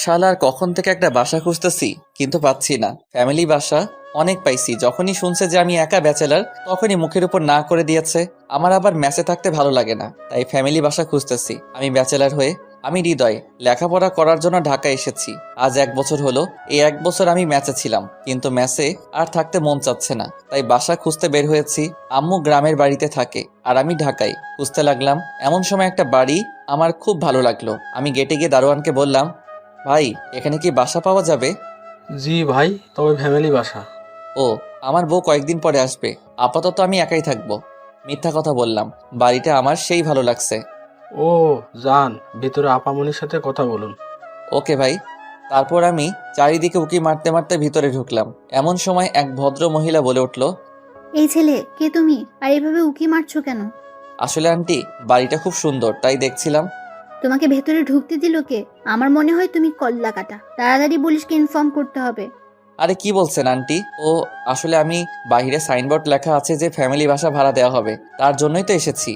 শালার কখন থেকে একটা বাসা খুঁজতেছি, কিন্তু পাচ্ছি না। ফ্যামিলি বাসা অনেক পাইছি, যখনই শুনছে যে আমি একা ব্যাচেলার তখনই মুখের উপর না করে দিয়েছে। আমার আবার ম্যাচে থাকতে ভালো লাগে না, তাই ফ্যামিলি বাসা খুঁজতেছি। আমি ব্যাচেলার হয়ে, আমি হৃদয়, লেখাপড়া করার জন্য ঢাকা এসেছি। আজ 1 বছর হলো। এই 1 বছর আমি ম্যাচে ছিলাম, কিন্তু ম্যাচে আর থাকতে মন চাচ্ছে না, তাই বাসা খুঁজতে বের হয়েছি। আম্মু গ্রামের বাড়িতে থাকে আর আমি ঢাকায়। খুঁজতে লাগলাম, এমন সময় একটা বাড়ি আমার খুব ভালো লাগলো। আমি গেটে গিয়ে দারোয়ানকে বললাম, ভাই এখানে কি বাসা পাওয়া যাবে? জি ভাই, তবে ফ্যামিলি বাসা। ও, আমার বউ কয়েকদিন পরে আসবে, আপাতত আমি একাই থাকবো। মিথ্যা কথা বললাম, বাড়িটা আমার সেই ভালো লাগছে। ও যান, ভিতরে আপামনির সাথে কথা বলুন। ওকে ভাই। তারপর আমি চারিদিকে উকি মারতে মারতে ভিতরে ঢুকলাম। এমন সময় এক ভদ্র মহিলা বলে উঠল, এই ছেলে কে তুমি, আর এভাবে উকি মারছো কেন? আসলে আন্টি, বাড়িটা খুব সুন্দর, তাই দেখছিলাম। তোমাকে ভেতরে ঢুকতে দিল কে? আমার মনে হয় তুমি কল্লা কাটা। তাড়াতাড়ি পুলিশকে ইনফর্ম করতে হবে। আরে কি বলছেন আন্টি? ও আসলে আমি বাইরে সাইনবোর্ড লেখা আছে যে ফ্যামিলি বাসা ভাড়া দেওয়া হবে, তার জন্যই তো এসেছি।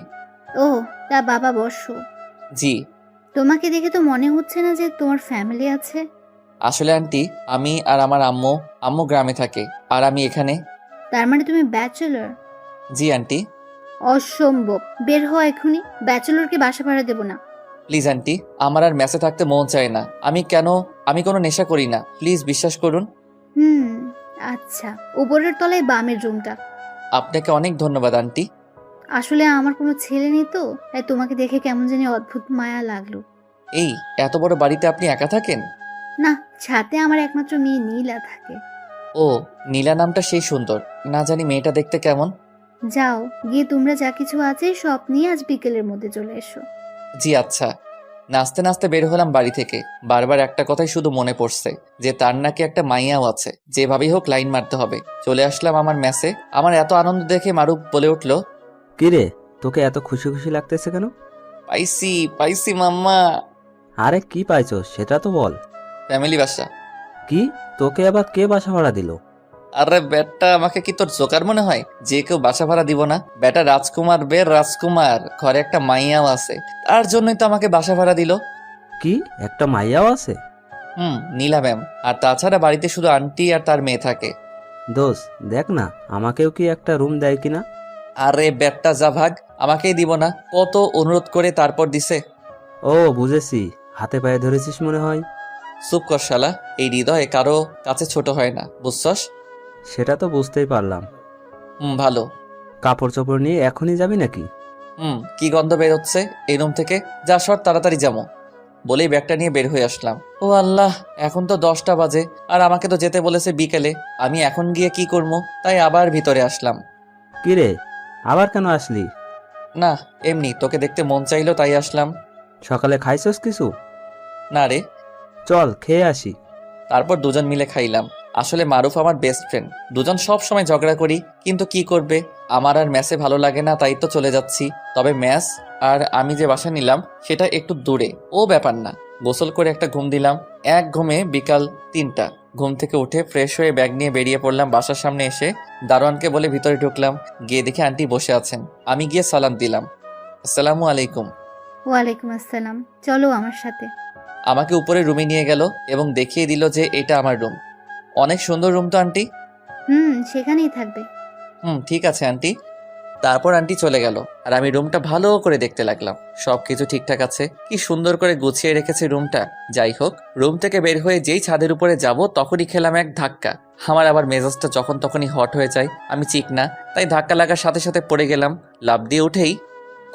ও, তা বাবা বসো। জি। তোমাকে দেখে তো মনে হচ্ছে না যে তোমার ফ্যামিলি আছে। আসলে আন্টি, আমি আর আমার আম্মু গ্রামে থাকে, আর আমি এখানে। তার মানে তুমি ব্যাচেলর? জি আন্টি। অসম্ভব, বের হও এখনই। ব্যাচেলরকে বাসা ভাড়া দেবো না। প্লিজ আন্টি, আমার আর মেসে থাকতে মন চায় না। আমি কোনো নেশা করি না, প্লিজ বিশ্বাস করুন। আচ্ছা, উপরের তলায় বামের রুমটা। আপনাকে অনেক ধন্যবাদ আন্টি। আসলে আমার কোনো ছেলে নেই তো, তাই তোমাকে দেখে কেমন জানি অদ্ভুত মায়া লাগলো। এই এত বড় বাড়িতে আপনি একা থাকেন? না, ছাদে আমার একমাত্র মেয়ে নীলা থাকে। ও, নীলা নামটা সেই সুন্দর। না জানি মেয়েটা দেখতে কেমন। যাও গিয়ে তোমরা যা কিছু আছে সব নিয়ে আজ বিকেলের মধ্যে চলে এসো। জি আচ্ছা। নাচতে নাচতে বের হলাম বাড়ি থেকে। বারবার একটা কথাই শুধু মনে পড়ছে, যে তার নাকি একটা মাইয়াও আছে, যেভাবেই হোক লাইন মারতে হবে। চলে আসলাম আমার মেসে। আমার এত আনন্দ দেখে মারুফ বলে উঠল, কিরে, তোকে এত খুশি খুশি লাগতেছে কেন? পাইছি পাইছি মাম্মা। আরে কি পাইছো সেটা তো বল। ফ্যামিলি বাসা। কি, তোকে আবার কে বাসা ভাড়া দিল? আরে বেটা, আমাকে কি তোর জোকার মনে হয় যে কেউ বাসা ভাড়া দিব না? বেটা রাজকুমার রাজকুমার, ঘরে একটা মাইয়াও আছে, তার জন্যই তো আমাকে বাসা ভাড়া দিল। কি, একটা মাইয়াও আছে? নীলা ম্যাম। আর তাছাড়া বাড়িতে শুধু আন্টি আর তার মেয়ে থাকে। দোষ, দেখ না আমাকেও কি একটা রুম দেয় কিনা। আরে বেটা যা ভাগ, আমাকেই দিব না, কত অনুরোধ করে তারপর দিছে। ও বুঝেছি, হাতে পায়ে ধরেছিস মনে হয়। চুপ কর শালা, এই হৃদয়ে কারো কাছে ছোট হয় না, বুঝছস? সেটা তো বুঝতেই পারলাম। ভালো। কাপড় চোপড় নিয়ে এখনই যাবি নাকি? কি গন্ধ বের হচ্ছে এই রুম থেকে, যা সর তাড়াতাড়ি যাবো। বলেই ব্যাগটা নিয়ে বের হয়ে আসলাম। ও আল্লাহ, এখন তো 10টা বাজে, আর আমাকে তো যেতে বলেছে বিকেলে। আমি এখন গিয়ে কি করবো, তাই আবার ভিতরে আসলাম। কিরে, আবার কেন আসলি? না, এমনি তোকে দেখতে মন চাইলো তাই আসলাম। সকালে খাইছস কিছু? না রে। চল খেয়ে আসি। তারপর দুজন মিলে খাইলাম। আসলে মারুফ আমার বেস্ট ফ্রেন্ড, দুজন সব সময় ঝগড়া করি, কিন্তু কি করবে, আমার আর ম্যাসে ভালো লাগে না, তাই তো চলে যাচ্ছি। তবে ম্যাস আর আমি যে বাসা নিলাম সেটা একটু দূরে, ও ব্যাপার না। গোসল করে একটা ঘুম দিলাম, এক ঘুমে বিকাল 3টা। ঘুম থেকে উঠে ফ্রেশ হয়ে ব্যাগ নিয়ে বেরিয়ে পড়লাম। বাসার সামনে এসে দারোয়ানকে বলে ভিতরে ঢুকলাম। গিয়ে দেখি আন্টি বসে আছেন। আমি গিয়ে সালাম দিলাম, আসসালামু আলাইকুম। ওয়ালাইকুম আসসালাম, চলো আমার সাথে। আমাকে উপরে রুমে নিয়ে গেল এবং দেখিয়ে দিল যে এটা আমার রুম। অনেক সুন্দর রুম তো আন্টি? সেখানেই থাকবে। ঠিক আছে আন্টি। তারপর আন্টি চলে গেল আর আমি রুমটা ভালো করে দেখতে লাগলাম। সবকিছু ঠিকঠাক আছে, কি সুন্দর করে গুছিয়ে রেখেছে রুমটা। যাই হোক, রুম থেকে বের হয়ে যেই ছাদের উপরে যাব তখনই খেলাম এক ধাক্কা। আমার আবার মেজাজটা যখন তখনই হট হয়ে যায়, আমি চিক না, তাই ধাক্কা লাগার সাথে সাথে পড়ে গেলাম। লাফ দিয়ে উঠেই,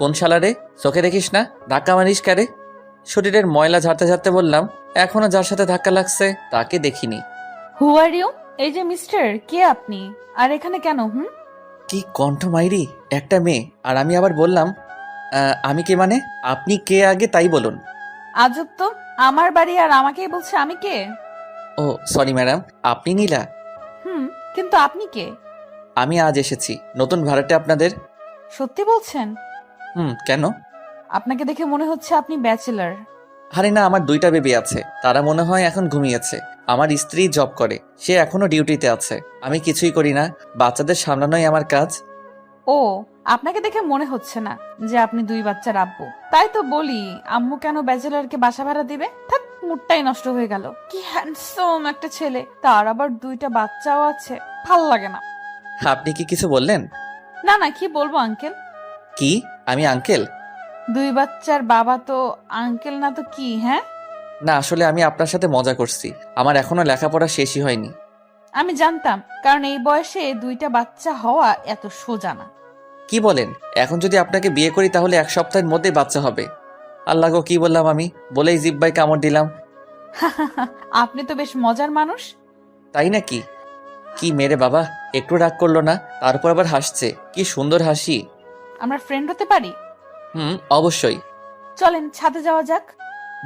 কোন শালারে, চোখে দেখিস না, ধাক্কা মারিস কারে? শরীরের ময়লা ঝাড়তে ঝাড়তে বললাম, এখনো যার সাথে ধাক্কা লাগছে তাকে দেখিনি। হু আর ইউ? এই যে মিস্টার, কে আপনি? আর এখানে কেন? কি কণ্ঠ মাইরি, একটা মেয়ে, আর আমি আবার বললাম, আমি কে মানে? আপনি কে আগে তাই বলুন। আজব তো, আমার বাড়ি আর আমাকেই বলছে আমি কে? ও সরি ম্যাডাম, আপনি নীলা? কিন্তু আপনি কে? আমি আজ এসেছি নতুন ভাড়াটে আপনাদের। সত্যি বলছেন? কেন? আপনাকে দেখে মনে হচ্ছে আপনি ব্যাচেলার। আরে না, আমার 2টা বেবি আছে, তারা মনে হয় এখন ঘুমিয়েছে। আমার স্ত্রী জব করে, সে এখনো ডিউটিতে আছে। আমি কিছুই করি না, বাচ্চাদের সামলানোই আমার কাজ। ও, আপনাকে দেখে মনে হচ্ছে না যে আপনি 2 বাচ্চার আব্বু। তাই তো বলি, আম্মু কেন ব্যাচেলারকে বাসা ভাড়া দিবে? থাক, মুডটাই নষ্ট হয়ে গেল। কি হ্যান্ডসাম একটা ছেলে, তার আবার 2টা বাচ্চাও আছে, ভাল লাগে না। আপনি কি কিছু বললেন? না না, কি বলবো আঙ্কেল। কি আমি আঙ্কেল? 2 বাচ্চার বাবা তো আঙ্কেল না তো কি? হ্যাঁ না, আসলে আমি আপনার সাথে মজা করছি, আমার এখনো লেখাপড়া শেষই হয়নি। আমি জানতাম, কারণ এই বয়সে 2টা বাচ্চা হওয়া এত সোজা না। কি বলেন? এখন যদি আপনাকে বিয়ে করি তাহলে 1 সপ্তাহের মধ্যেই বাচ্চা হবে। আল্লাহ গো, কি বললাম আমি, বলেই জিব্বাই কামড় দিলাম। আপনি তো বেশ মজার মানুষ। তাই নাকি? কি মেরে বাবা, একটু রাগ করলো না, তারপর আবার হাসছে, কি সুন্দর হাসি। আমরা ফ্রেন্ড হতে পারি? অবশ্যই। চলেন ছাদে যাওয়া যাক।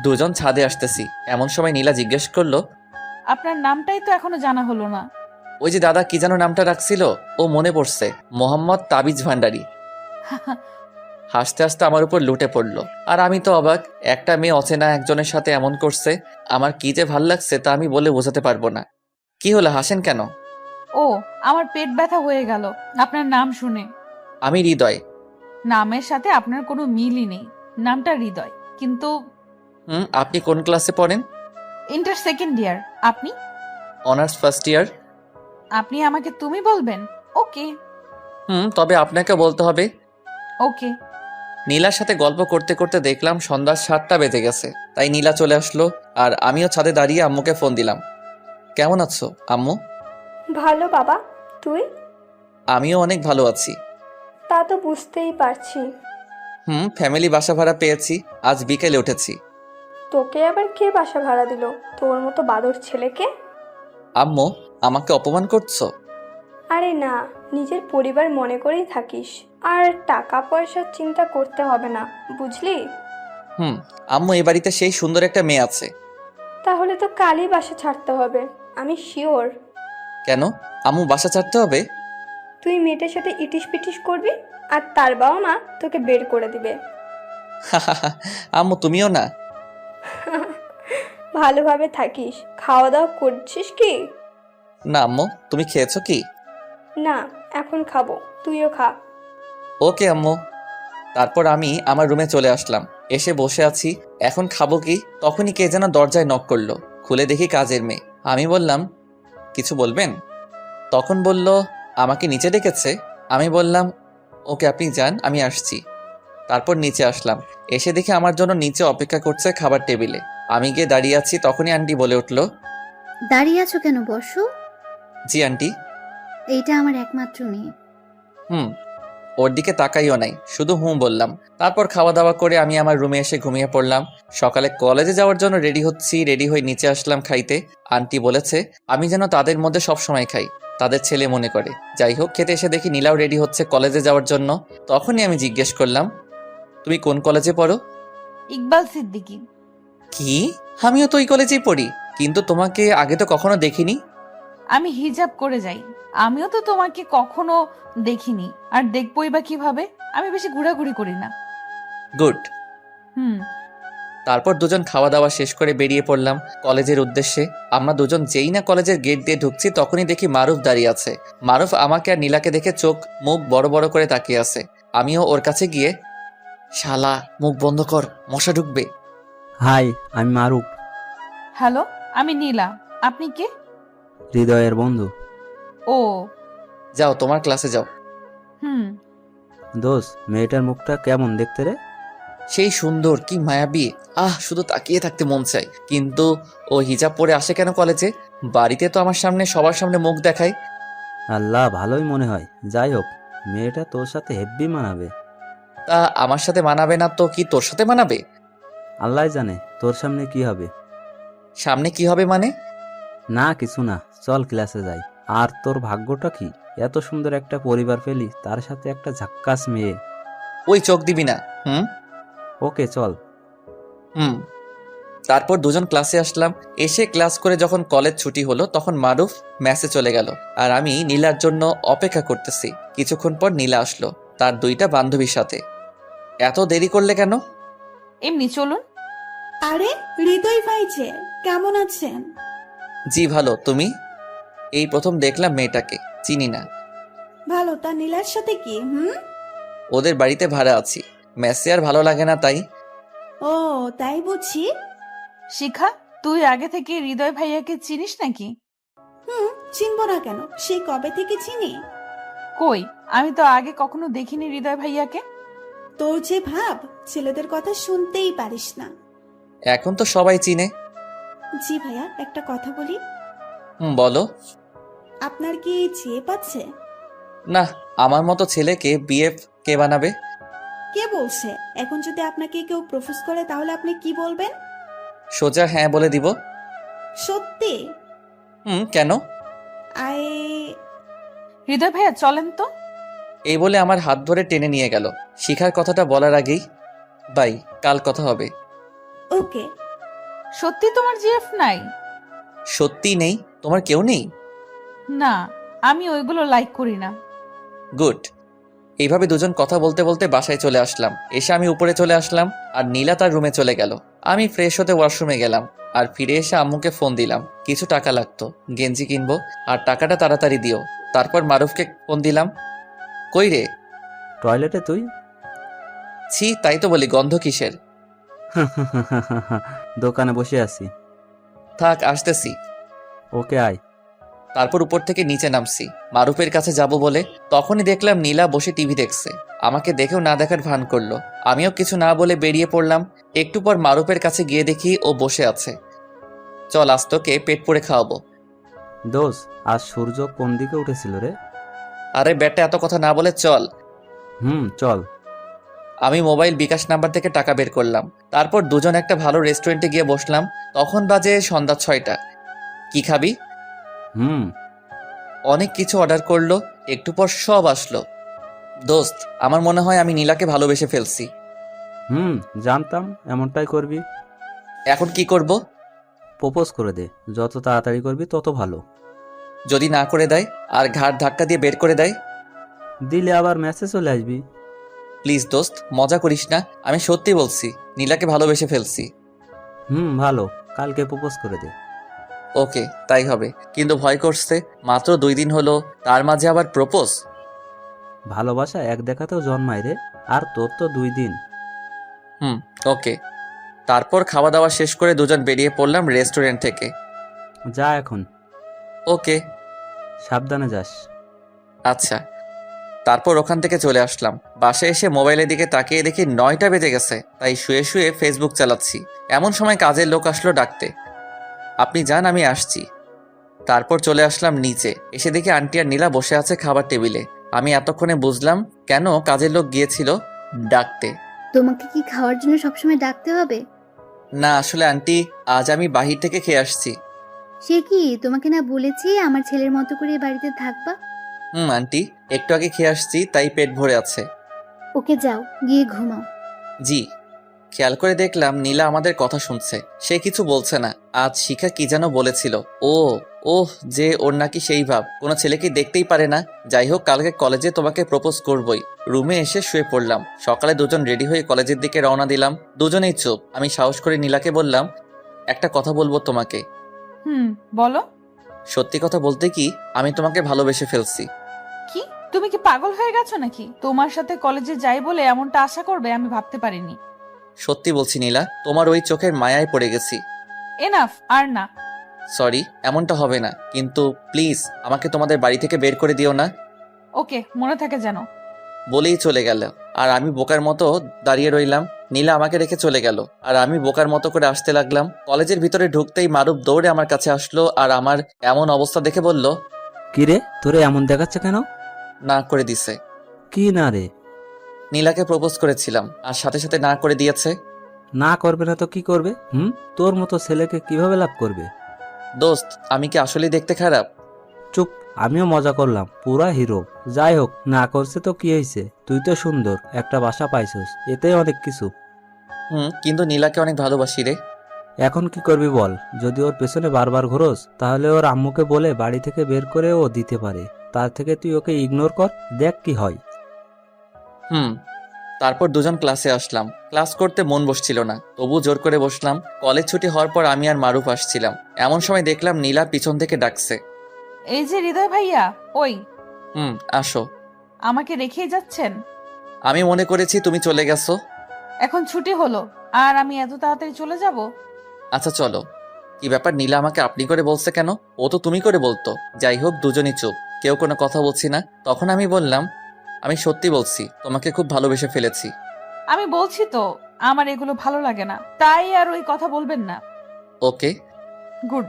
দুজন ছাদে আসতেছি, এমন সময় নীলা জিজ্ঞেস করলো, আপনার নামটাই তো এখনো জানা হলো না। ওই যে দাদা কি যেন নামটা রাখছিল, ও মনে পড়ছে, মোহাম্মদ তাবিজ ভান্ডারী। হাসতে হাসতে আমার উপর লুটে পড়লো। আর আমি তো অবাক, একটা মেয়ে অচেনা একজনের সাথে এমন করছে, আমার কি যে ভাল লাগছে তা আমি বলে বোঝাতে পারবো না। কি হলো, হাসেন কেন? ও, আমার পেট ব্যথা হয়ে গেল আপনার নাম শুনে। আমি হৃদয়। নামের সাথে আপনার কোনো মিলই নেই, নামটা হৃদয় কিন্তু। আপনি কোন ক্লাসে পড়েন? Inter second year. আপনি? Honours first year. আপনি আমাকে তুমি বলবেন? ওকে। তবে আপনাকে বলতে হবে। ওকে। নীলার সাথে গল্প করতে করতে দেখলাম সন্ধ্যা 7টা বেজে গেছে, তাই নীলা চলে আসলো আর আমিও ছাদে দাঁড়িয়ে আম্মুকে ফোন দিলাম। কেমন আছো আম্মু? ভালো বাবা, তুই? আমিও অনেক ভালো আছি। তা তো বুঝতেই পারছি। ফ্যামিলি বাসা ভাড়া পেয়েছি, আজ বিকেলে উঠেছি। তোকে আবার কে বাসা ভাড়া দিল, তোর মতো বাদর ছেলেকে? আম্মু, আমাকে অপমান করছো? আরে না, নিজের পরিবার মনে করেই থাকিস, আর টাকা পয়সার চিন্তা করতে হবে না, বুঝলি? আম্মু এই বাড়িতে সেই সুন্দর একটা মেয়ে আছে। তাহলে তো কালই বাসা ছাড়তে হবে, আমি শিওর। কেন আম্মু বাসা ছাড়তে হবে? তুই মেয়েটার সাথে ইটিস পিটিস করবি আর তার বাবা মা তোকে বের করে দিবে। আম্মু তুমিও না? ভালোভাবে থাকিস। খাওয়া দাওয়া করছিস কি? না আম্মু, তুমি খেয়েছো কি? না, এখন খাবো, তুইও খা। ওকে আম্মু। তারপর আমি আমার রুমে চলে আসলাম, এসে বসে আছি। এখন খাবো কি, তখনই কে যেন দরজায় নক করলো। খুলে দেখি কাজের মেয়ে। আমি বললাম, কিছু বলবেন? তখন বলল আমাকে নিচে ডেকেছে। আমি বললাম, ওকে আপনি যান, আমি আসছি। তারপর নিচে আসলাম, এসে দেখি আমার জন্য নিচে অপেক্ষা করছে খাবার টেবিলে। আমি গিয়ে দাঁড়িয়ে আছি, তখনই আন্টি বলে উঠলো, দাঁড়িয়ে আছো কেন, বসো। জি আন্টি। এইটা আমার একমাত্র মেয়ে। ওর দিকে তাকাইও নাই, শুধু বললাম। তারপর খাওয়া দাওয়া করে আমি আমার রুমে এসে ঘুমিয়ে পড়লাম। সকালে কলেজে যাওয়ার জন্য রেডি হচ্ছি, রেডি হয়ে নিচে আসলাম খাইতে। আন্টি বলেছে আমি যেন তাদের মধ্যে সব সময় খাই, তাদের ছেলে মনে করে। যাই হোক, খেতে এসে দেখি নীলাও রেডি হচ্ছে কলেজে যাওয়ার জন্য। তখনই আমি জিজ্ঞেস করলাম, তুমি কোন কলেজে পড়ো? ইকবাল সিদ্দিকী। কি? আমিও তো ওই কলেজেই পড়ি, কিন্তু তোমাকে আগে তো কখনো দেখিনি। আমি হিজাব করে যাই, আমিও তো তোমাকে কখনো দেখিনি, আর দেখবই বা কিভাবে? আমি বেশি ঘোরাঘুরি করি না। গুড। হুম। তারপর দুজন খাওয়া দাওয়া শেষ করে বেরিয়ে পড়লাম কলেজের উদ্দেশ্যে। আমরা দুজন যেই না কলেজের গেট দিয়ে ঢুকছি, তখনই দেখি মারুফ দাঁড়িয়ে আছে। মারুফ আমাকে আর নীলাকে দেখে চোখ মুখ বড় বড় করে তাকিয়ে আছে। আমিও ওর কাছে গিয়ে, শালা মুখ বন্ধ কর, মশা ঢুকবে। হাই, আমি মারুফ, হ্যালো, আমি নীলা। আপনি কে? হৃদয়ের বন্ধু। ও। যাও তোমার ক্লাসে যাও। হুম। দোষ, মেয়েটার মুখটা কেমন দেখতে রে? সেই সুন্দর, কি মায়াবী। শুধু তাকিয়ে থাকতে মন চাই। কিন্তু ও হিজাব পরে আসে কেন কলেজে? বাড়িতে তো আমার সামনে সবার সামনে মুখ দেখায়। আল্লাহ, ভালোই মনে হয়। যাই হোক, মেয়েটা তোর সাথে হেব্বি মানাবে। তা আমার সাথে মানাবে না তো কি তোর সাথে মানাবে? আল্লাহ জানে তোর সামনে কি হবে। সামনে কি হবে মানে? না কিছু না, চল ক্লাসে যাই। আর তোর ভাগ্যটা কি, এত সুন্দর একটা পরিবার পেলি, তার সাথে একটা ঝাক্কাস মেয়ে। ওই চোখ দিবি না। ওকে চল। তারপর দুজন ক্লাসে আসলাম। এসে ক্লাস করে যখন কলেজ ছুটি হলো, তখন মারুফ ম্যাসে চলে গেল, আর আমি নীলার জন্য অপেক্ষা করতেছি। কিছুক্ষণ পর নীলা আসলো তার দুইটা বান্ধবীর সাথে। এত দেরি করলে কেন? এমনি চলুন। আরে হৃদয় ভাই যে, কেমন আছেন? জি ভালো, তুমি? এই প্রথম দেখলাম মেয়েটাকে, চিনি না। ভালো। তা নীলার সাথে কি? ওদের বাড়িতে ভাড়া আছি, মেসে আর ভালো লাগে না তাই। ও তাই বুঝি। শিখা, তুই আগে থেকে হৃদয় ভাইয়াকে চিনিস নাকি? চিনবো না কেন, সেই কবে থেকে চিনি। কই, আমি তো আগে কখনো দেখিনি হৃদয় ভাইয়াকে। তোর যে ভাব, ছেলেদের কথা শুনতেই পারিস না। এখন তো সবাই চিনে। জি ভাইয়া, একটা কথা বলি। বলো। আপনার কি চেয়ে পাচ্ছে? না, আমার মতো ছেলেকে বিএফ কে বানাবে? কে বলছে? এখন যদি আপনাকে কেউ প্রপোজ করে তাহলে আপনি কি বলবেন? সোজা হ্যাঁ বলে দিব। সত্যি? কেন? আই হৃদয় ভাইয়া চলেন তো। এই বলে আমার হাত ধরে টেনে নিয়ে গেল। শিখার কথাটা বলার আগেই, বাই, কাল কথা হবে। ওকে। সত্যি তোমার জিএফ নাই? সত্যি নেই? তোমার কেউ নেই? না, আমি ওইগুলো লাইক করি না। গুড। এইভাবে দুজন কথা বলতে বলতে বাসায় চলে আসলাম। এসে আমি উপরে চলে আসলাম, আর নীলা তার রুমে চলে গেল। আমি ফ্রেশ হতে ওয়াশরুমে গেলাম, আর ফিরে এসে আম্মুকে ফোন দিলাম। কিছু টাকা লাগতো, গেঞ্জি কিনবো, আর টাকাটা তাড়াতাড়ি দিও। তারপর মারুফকে ফোন দিলাম। কই রে? টয়লেটে তুই? ছি, তাই তো বলি, গন্ধ কিসের? দোকানে বসে আছি। থাক, আসতেছি। ওকে আয়। তারপর উপর থেকে নিচে নামছি মারুফের কাছে যাব বলে। তখনই দেখলাম নীলা বসে টিভি দেখছে। আমাকে দেখেও না দেখার ভান করলো। আমিও কিছু না বলে বেরিয়ে পড়লাম। একটু পর মারুফের কাছে গিয়ে দেখি ও বসে আছে। চল আজ তোকে পেট পুড়ে খাওয়াবো। দোষ, আজ সূর্য কোন দিকে উঠেছিল রে? আরে বেটা, এত কথা না বলে চল। চল। আমি মোবাইল বিকাশ নাম্বার থেকে টাকা বের করলাম। তারপর দুজন একটা ভালো রেস্টুরেন্টে গিয়ে বসলাম। তখন বাজে সন্ধ্যা 6টা। কি খাবি? অনেক কিছু অর্ডার করলো। একটু পর সব আসলো। দোস্ত, আমার মনে হয় আমি নীলাকে ভালোবেসে ফেলছি। জানতাম এমনটাই করবি। এখন কি করব? প্রপোজ করে দে, যত তাড়াতাড়ি করবি তত ভালো। যদি না করে দেয় আর ঘাড় ধাক্কা দিয়ে বের করে দেয়? দিলে আবার মেসেজ চলে আসবি। প্লিজ দোস্ত, মজা করিস না, আমি সত্যি বলছি, নীলাকে ভালোবেসে ফেলছি। ভালো, কালকে প্রপোজ করে দে। ওকে, তাই হবে, কিন্তু ভয় করছে, মাত্র 2 দিন হলো, তার মাঝে আবার প্রপোজ। ভালোবাসা এক দেখাতেও জন্মায় রে, আর তোর তো 2 দিন। ওকে। তারপর খাওয়া দাওয়া শেষ করে দুজন বেরিয়ে পড়লাম রেস্টুরেন্ট থেকে। যা এখন। ওকে। সাবধানে যাস। আচ্ছা। তারপর ওখান থেকে চলে আসলাম। বাসায় এসে মোবাইলের দিকে তাকিয়ে দেখি 9টা বেজে গেছে, তাই শুয়ে শুয়ে ফেসবুক চালাচ্ছি। এমন সময় কাজের লোক আসলো ডাকতে। আপনি যান, আমি আসছি। তারপর চলে আসলাম নিচে, এসে দেখি আন্টি আর নীলা বসে আছে খাবার টেবিলে। আমি এতক্ষণে বুঝলাম কেন কাজের লোক গিয়েছিল ডাকতে। তোমাকে কি খাওয়ার জন্য সবসময় ডাকতে হবে? না আসলে আন্টি, আজ আমি বাহির থেকে খেয়ে আসছি। সে কি, তোমাকে না বলেছি আমার ছেলের মতো করে বাড়িতে থাকবা? আন্টি, একটু আগে খেয়ে আসছি, তাই পেট ভরে আছে। ওকে যাও, গিয়ে ঘুমাও। জি। খেয়াল করে দেখলাম নীলা আমাদের কথা শুনছে, সে কিছু বলছে না। আজ শিখা কি যেন বলেছিল। ওহ, যে ওর নাকি সেই ভাব, কোনো ছেলেকে দেখতেই পারে না। যাই হোক, কালকে কলেজে তোমাকে প্রপোজ করবই। রুমে এসে শুয়ে পড়লাম। সকালে দুজন রেডি হয়ে কলেজের দিকে রওনা দিলাম। দুজনেই চুপ। আমি সাহস করে নীলাকে বললাম, একটা কথা বলবো তোমাকে। বলো। সত্যি কথা বলতে কি, আমি তোমাকে ভালোবেসে ফেলছি। কি, তুমি কি পাগল হয়ে গেছো নাকি? তোমার সাথে কলেজে যাই বলে এমনটা আশা করবে আমি ভাবতে পারিনি। সত্যি বলছি নীলা, তোমার ওই চোখের মায়ায় পড়ে গেছি। এনাফ, আর না। সরি, এমনটা হবে না, কিন্তু প্লিজ আমাকে তোমাদের বাড়ি থেকে বের করে দিও না। ওকে, মনে থাকে যেন। বলেই চলে গেল, আর আমি বোকার মতো দাঁড়িয়ে রইলাম। নীলা আমাকে রেখে চলে গেল, আর আমি বোকার মতো করে আসতে লাগলাম। কলেজের ভিতরে ঢুকতেই মারুফ দৌড়ে আমার কাছে আসলো, আর আমার এমন অবস্থা দেখে বলল, কিরে, তোরে এমন দেখাচ্ছে কেন? না করে দিছে। কি না রে? নীলাকে প্রপোজ করেছিলাম, আর সাথে সাথে না করে দিয়েছে। না করবে না তো কি করবে? তোর মতো ছেলেকে কিভাবে লাভ করবে? দোস্ত, আমি কি আসলেই দেখতে খারাপ? চুপ, আমিও মজা করলাম, পুরা হিরো। যাই হোক, না করছে তো কি হয়েছে, তুই তো সুন্দর একটা বাসা পাইছস, এতেই অনেক কিছু। কিন্তু নীলাকে অনেক ভালোবাসি রে। এখন কি করবি বল? যদি ওর পেছনে বারবার ঘোরস, তাহলে ওর আম্মুকে বলে বাড়ি থেকে বের করে ও দিতে পারে। তার থেকে তুই ওকে ইগনোর কর, দেখ কি হয়। তারপর দুজন ক্লাসে আসলাম। ক্লাস করতে মন বসছিল না, তবু জোর করে বসলাম। কলেজ ছুটি হওয়ার পর আমি আর মারুফ আসছিলাম। এমন সময় দেখলাম নীলা পিছন থেকে ডাকছে, এই যে হৃদয় ভাইয়া, ওই আসো। আমাকে রেখেই যাচ্ছেন? আমি মনে করেছি তুমি চলে গেছো। এখন ছুটি হলো আর আমি এত তাড়াতাড়ি চলে যাব? আচ্ছা চলো। কি ব্যাপার, নীলা আমাকে আপনি করে বলছে কেন? ও তো তুমি করে বলতো। যাই হোক, দুজনই চুপ, কেউ কোনো কথা বলছি না। তখন আমি বললাম, আমি সত্যি বলছি, তোমাকে খুব ভালোবেসে ফেলেছি। আমি বলছি তো, আমার এগুলো ভালো লাগে না, তাই আর ওই কথা বলবেন না। ওকে। গুড।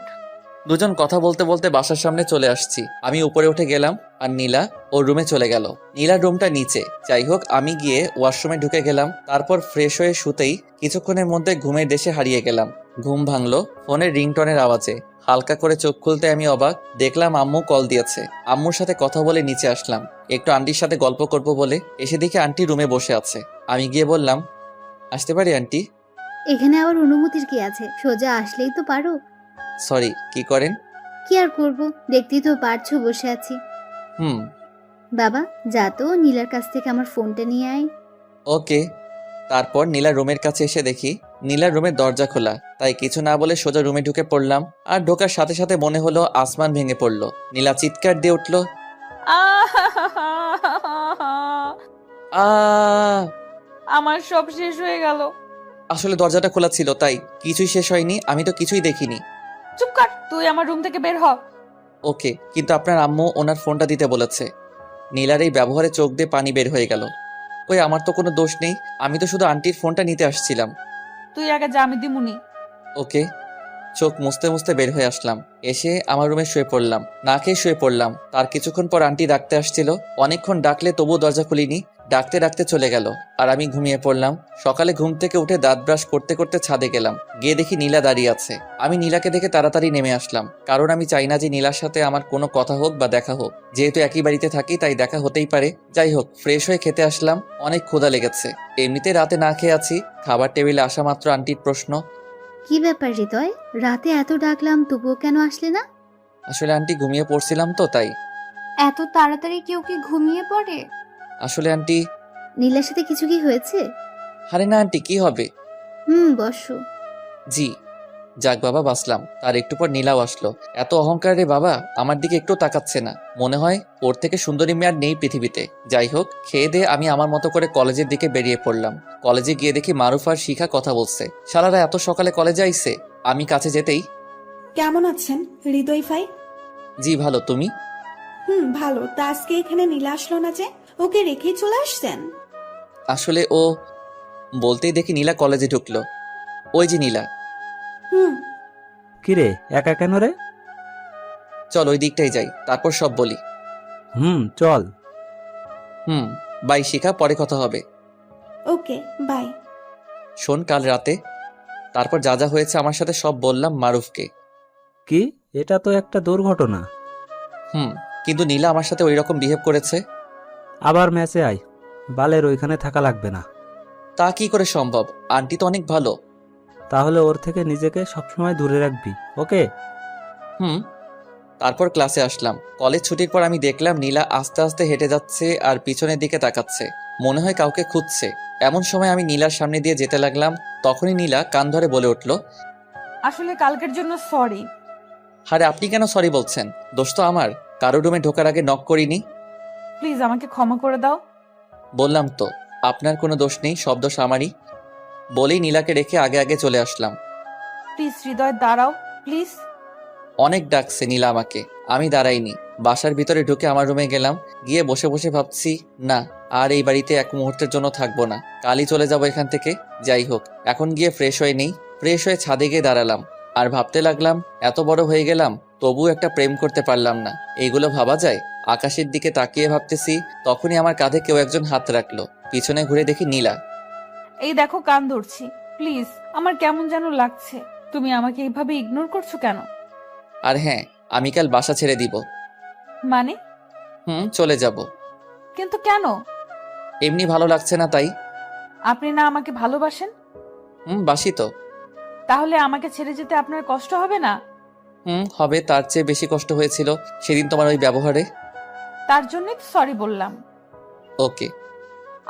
দুজন কথা বলতে বলতে বাসার সামনে চলে আসছি। আমি উপরে উঠে গেলাম, আর নীলা ওর রুমে চলে গেল। নীলার রুমটা নিচে। যাই হোক, আমি গিয়ে ওয়াশরুমে ঢুকে গেলাম। তারপর ফ্রেশ হয়ে শুতেই কিছুক্ষণের মধ্যে ঘুমের দেশে হারিয়ে গেলাম। ঘুম ভাঙলো ফোনের রিংটনের আওয়াজে। হালকা করে চোখ খুলতে আমি অবাক, দেখলাম আম্মু কল দিয়েছে। আম্মুর সাথে কথা বলে নিচে আসলাম, একটু আন্টির সাথে গল্প করব বলে। এসে দেখি আন্টি রুমে বসে আছে। আমি গিয়ে বললাম, আসতে পারি আন্টি? এখানে আবার অনুমতির কি আছে, সোজা আসলেই তো পারো। সরি, কি করেন? কি আর করব, দেখতেই তো পারছো বসে আছি। হুম। বাবা, যা তো নীলার কাছ থেকে আমার ফোনটা নিয়ে আয়। ওকে। তারপর নীলার রুমের কাছে এসে দেখি নীলার রুমের দরজা খোলা, তাই কিছু না বলে সোজা রুমে ঢুকে পড়লাম। আর ঢোকার সাথে সাথে মনে হলো আসমান ভেঙে পড়লো। নীলা চিৎকার দিয়ে উঠলো, আ আমার সব শেষ হয়ে গেল। আসলে দরজাটা খোলা ছিল, তাই কিছুই শেষ হয়নি, আমি তো কিছুই দেখিনি। চুপ কর, তুই আমার রুম থেকে বের হ। ওকে, কিন্তু আপনার আম্মু ওনার ফোনটা দিতে বলেছে। নীলার এই ব্যবহারে চোখ দিয়ে পানি বের হয়ে গেল। কই, আমার তো কোনো দোষ নেই, আমি তো শুধু আন্টির ফোনটা নিতে আসছিলাম। তুই আগে যা, আমি দিমুনি। ওকে। চোখ মুছতে মুছতে বের হয়ে আসলাম। এসে আমার রুমে শুয়ে পড়লাম। না খেয়ে শুয়ে পড়লাম। তার কিছুক্ষণ পর আন্টি ডাকতে আসছিল। অনেকক্ষণ ডাকলে তবুও দরজা খুলিনি। ডাকতে ডাকতে চলে গেল আর আমি ঘুমিয়ে পড়লাম। সকালে ঘুম থেকে উঠে দাঁত ব্রাশ করতে করতে ছাদে গেলাম। গিয়ে দেখি নীলা দাঁড়িয়ে আছে। আমি নীলাকে দেখে তাড়াতাড়ি নেমে আসলাম, কারণ আমি চাই না যে নীলার সাথে আমার কোনো কথা হোক বা দেখা হোক। যেহেতু একই বাড়িতে থাকি তাই দেখা হতেই পারে। যাই হোক, ফ্রেশ হয়ে খেতে আসলাম। অনেক ক্ষুধা লেগেছে। এমনিতে রাতে না খেয়ে আছি। খাবার টেবিলে আসা মাত্র আন্টির প্রশ্ন, কি ব্যাপার হৃদয়, রাতে এত ডাকলাম তবুও কেন আসলে না? আসলে আন্টি ঘুমিয়ে পড়ছিলাম তো তাই। এত তাড়াতাড়ি কেউ কি ঘুমিয়ে পড়ে? আসলে আন্টি, নীলার সাথে কিছু কি হয়েছে? আরে না আন্টি, কি হবে? বসো। জি। যাক বাবা, বাঁচলাম। তার একটু পর নীলাও আসলো। এত অহংকার রে বাবা, আমার দিকে একটু তাকাচ্ছে না। মনে হয় ওর থেকে সুন্দরী মেয়ে আর নেই পৃথিবীতে। যাই হোক, খেয়ে দিয়ে আমি আমার মতো করে কলেজের দিকে বেরিয়ে পড়লাম। কলেজে গিয়ে দেখি মারুফ আর শিখা কথা বলছে। শালারা এত সকালে কলেজে আইছে। আমি কাছে যেতেই, কেমন আছেন হৃদয় ভাই? জি ভালো, তুমি? ভালো। তা আজকে এখানে নীলা আসলো না যে? ওকে রেখেই চলে আসছেন? আসলে ও, বলতেই দেখি নীলা কলেজে ঢুকলো। ওই যে নীলা। হুম। কিরে, একা কেন রে? চল ওই দিকটাই যাই, তারপর সব বলি। চল। বাই শিখা, পরে কথা হবে। ওকে, বাই। শোন, কাল রাতে তারপর যা যা হয়েছে আমার সাথে সব বললাম মারুফকে। কি? এটা তো একটা দুর্ঘটনা। কিন্তু নীলা আমার সাথে ওই রকম বিহেভ করেছে। আবার ম্যাচে আয়, বালের ওইখানে থাকা লাগবে না। তা কি করে সম্ভব? আন্টি তো অনেক ভালো। তাহলে ওর থেকে নিজেকে সবসময় দূরে রাখবি, ওকে? তারপর ক্লাসে আসলাম। কলেজ ছুটির পর আমি দেখলাম নীলা আস্তে আস্তে হেঁটে যাচ্ছে আর পিছনের দিকে তাকাচ্ছে। মনে হয় কাউকে খুঁজছে। এমন সময় আমি নীলার সামনে দিয়ে যেতে লাগলাম। তখনই নীলা কান ধরে বলে উঠল, আসলে কালকের জন্য সরি। আরে আপনি কেন সরি বলছেন? দোষ তো আমার। কারো রুমে ঢোকার আগে নক করিনি। প্লিজ আমাকে ক্ষমা করে দাও। বললাম তো, আপনার কোনো দোষ নেই, সব দোষ আমারই। বলেই নীলাকে রেখে আগে আগে চলে আসলাম। প্লিজ হৃদয়, দাঁড়াও প্লিজ। অনেক ডাকছে নীলা আমাকে, আমি দাঁড়াইনি। বাসার ভিতরে ঢুকে আমার রুমে গেলাম। গিয়ে বসে বসে ভাবছি, না আর এই বাড়িতে এক মুহূর্তের জন্য থাকবো না। কালই চলে যাবো এখান থেকে। যাই হোক, এখন গিয়ে ফ্রেশ হয়ে নেই। ফ্রেশ হয়ে ছাদে গিয়ে দাঁড়ালাম আর ভাবতে লাগলাম, এত বড় হয়ে গেলাম তবু একটা প্রেম করতে পারলাম না। এইগুলো ভাবা যায়? আকাশের দিকে তাকিয়ে ভাবতেছি, তখনই আমার কাঁধে কেউ একজন হাত রাখলো। পিছনে ঘুরে দেখি নীলা। এই দেখো, কান ধরছি। প্লিজ, আমার কেমন যেন লাগছে। তুমি আমাকে এইভাবে ইগনোর করছো কেন? আর হ্যাঁ, আমি কাল বাসা ছেড়ে দিব। মানে? চলে যাব। কিন্তু কেন? এমনি ভালো লাগছে না তাই। আপনি না আমাকে ভালোবাসেন? বাসি তো। তাহলে আমাকে ছেড়ে যেতে আপনার কষ্ট হবে না? হবে, তার চেয়ে বেশি কষ্ট হয়েছিল সেদিন তোমার ওই ব্যবহারে। তার জন্যই তো সরি বললাম। ওকে।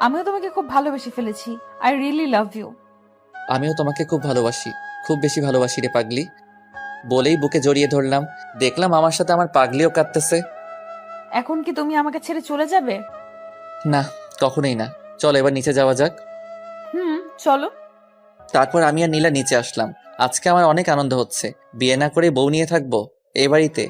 আমিও তোমাকে খুব ভালোবেসে ফেলেছি। I really love you. আমিও তোমাকে খুব ভালোবাসি, খুব বেশি ভালোবাসি রে পাগলি। বলেই বুকে জড়িয়ে ধরলাম। দেখলাম আমার সাথে আমার পাগলিও কাঁদতেছে। এখন কি তুমি আমাকে ছেড়ে চলে যাবে? না, কখনোই না। চল এবার নিচে যাওয়া যাক। চলো। তারপর আমি আর নীলা নিচে আসলাম। আজকে আমার অনেক আনন্দ হচ্ছে। বিয়ে না করে বউ নিয়ে থাকবো এ বাড়িতে।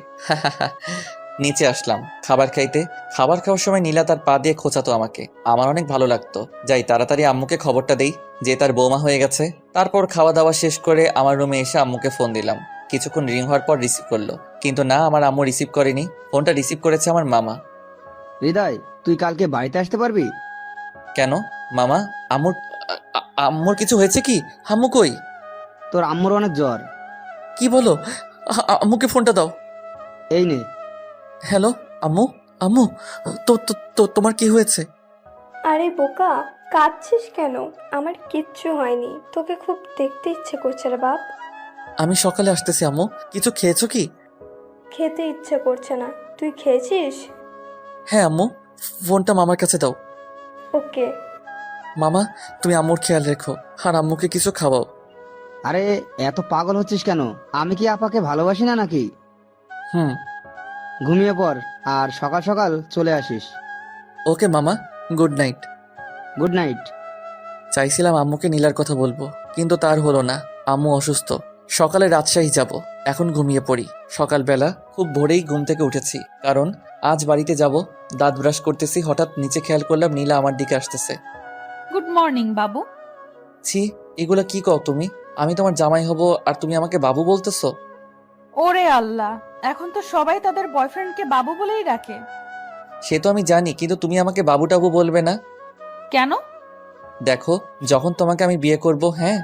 নিচে আসলাম খাবার খাইতে। খাবার খাওয়ার সময় নীলা তার পা দিয়ে খোঁচাতো আমাকে। আমার অনেক ভালো লাগতো। যাই তাড়াতাড়ি আম্মুকে খবরটা দেই যে তার বৌমা হয়ে গেছে। তারপর খাওয়া দাওয়া শেষ করে আমার রুমে এসে আম্মুকে ফোন দিলাম। কিছুক্ষণ রিং হওয়ার পর রিসিভ করলো, কিন্তু না, আমার আম্মু রিসিভ করেনি। ফোনটা রিসিভ করেছে আমার মামা। হৃদয়, তুই কালকে বাড়িতে আসতে পারবি? কেন মামা? আম্মুর আম্মুর কিছু হয়েছে কি? আম্মু কই? তোর আম্মুর অনেক জ্বর। কি বলো? আম্মুকে ফোনটা দাও। এই নে। হ্যালো আম্মু। আম্মু, তো তোমার কি হয়েছে? আরে বোকা, কাঁদছিস কেন? আমার কিচ্ছু হয়নি। তোকে খুব দেখতে ইচ্ছে করছে রে বাপ। আমি সকালে আসতেছি আম্মু। কিছু খেয়েছো কি? খেতে ইচ্ছে করছে না। তুই খেয়েছিস? হ্যাঁ আম্মু, ফোনটা মামার কাছে দাও। ওকে। মামা, তুমি আম্মুর খেয়াল রেখো আর আম্মুকে কিছু খাওয়াও। আরে এত পাগল হচ্ছিস কেন? আমি কি আপাকে ভালোবাসি না নাকি? ঘুমিয়ে পড় আর সকাল সকাল চলে আসিস। ওকে মামা, গুড নাইট। Good night. চাইছিলাম আম্মুকে নীলার কথা বলবো, কিন্তু তার হলো না। আম্মু অসুস্থ। সকালে রাজশাহী যাব। এখন ঘুমিয়ে পড়ি। সকালবেলা খুব ভোরেই ঘুম থেকে উঠেছি, কারণ আজ বাড়িতে যাব। দাঁত ব্রাশ করতেছি, হঠাৎ নিচে খেয়াল করলাম নীলা আমার দিকে আসতেছে। গুড মর্নিং বাবু। ছি, এগুলা কি কও তুমি? আমি তোমার জামাই হব আর তুমি আমাকে বাবু বলতেছো? ওরে আল্লাহ, এখন তো সবাই তাদের বয়ফ্রেন্ডকে বাবু বলেই ডাকে। সে তো আমি জানি, কিন্তু তুমি আমাকে বাবু টাবু বলবে না। কেন? দেখো, যখন তোমাকে আমি বিয়ে করব, হ্যাঁ,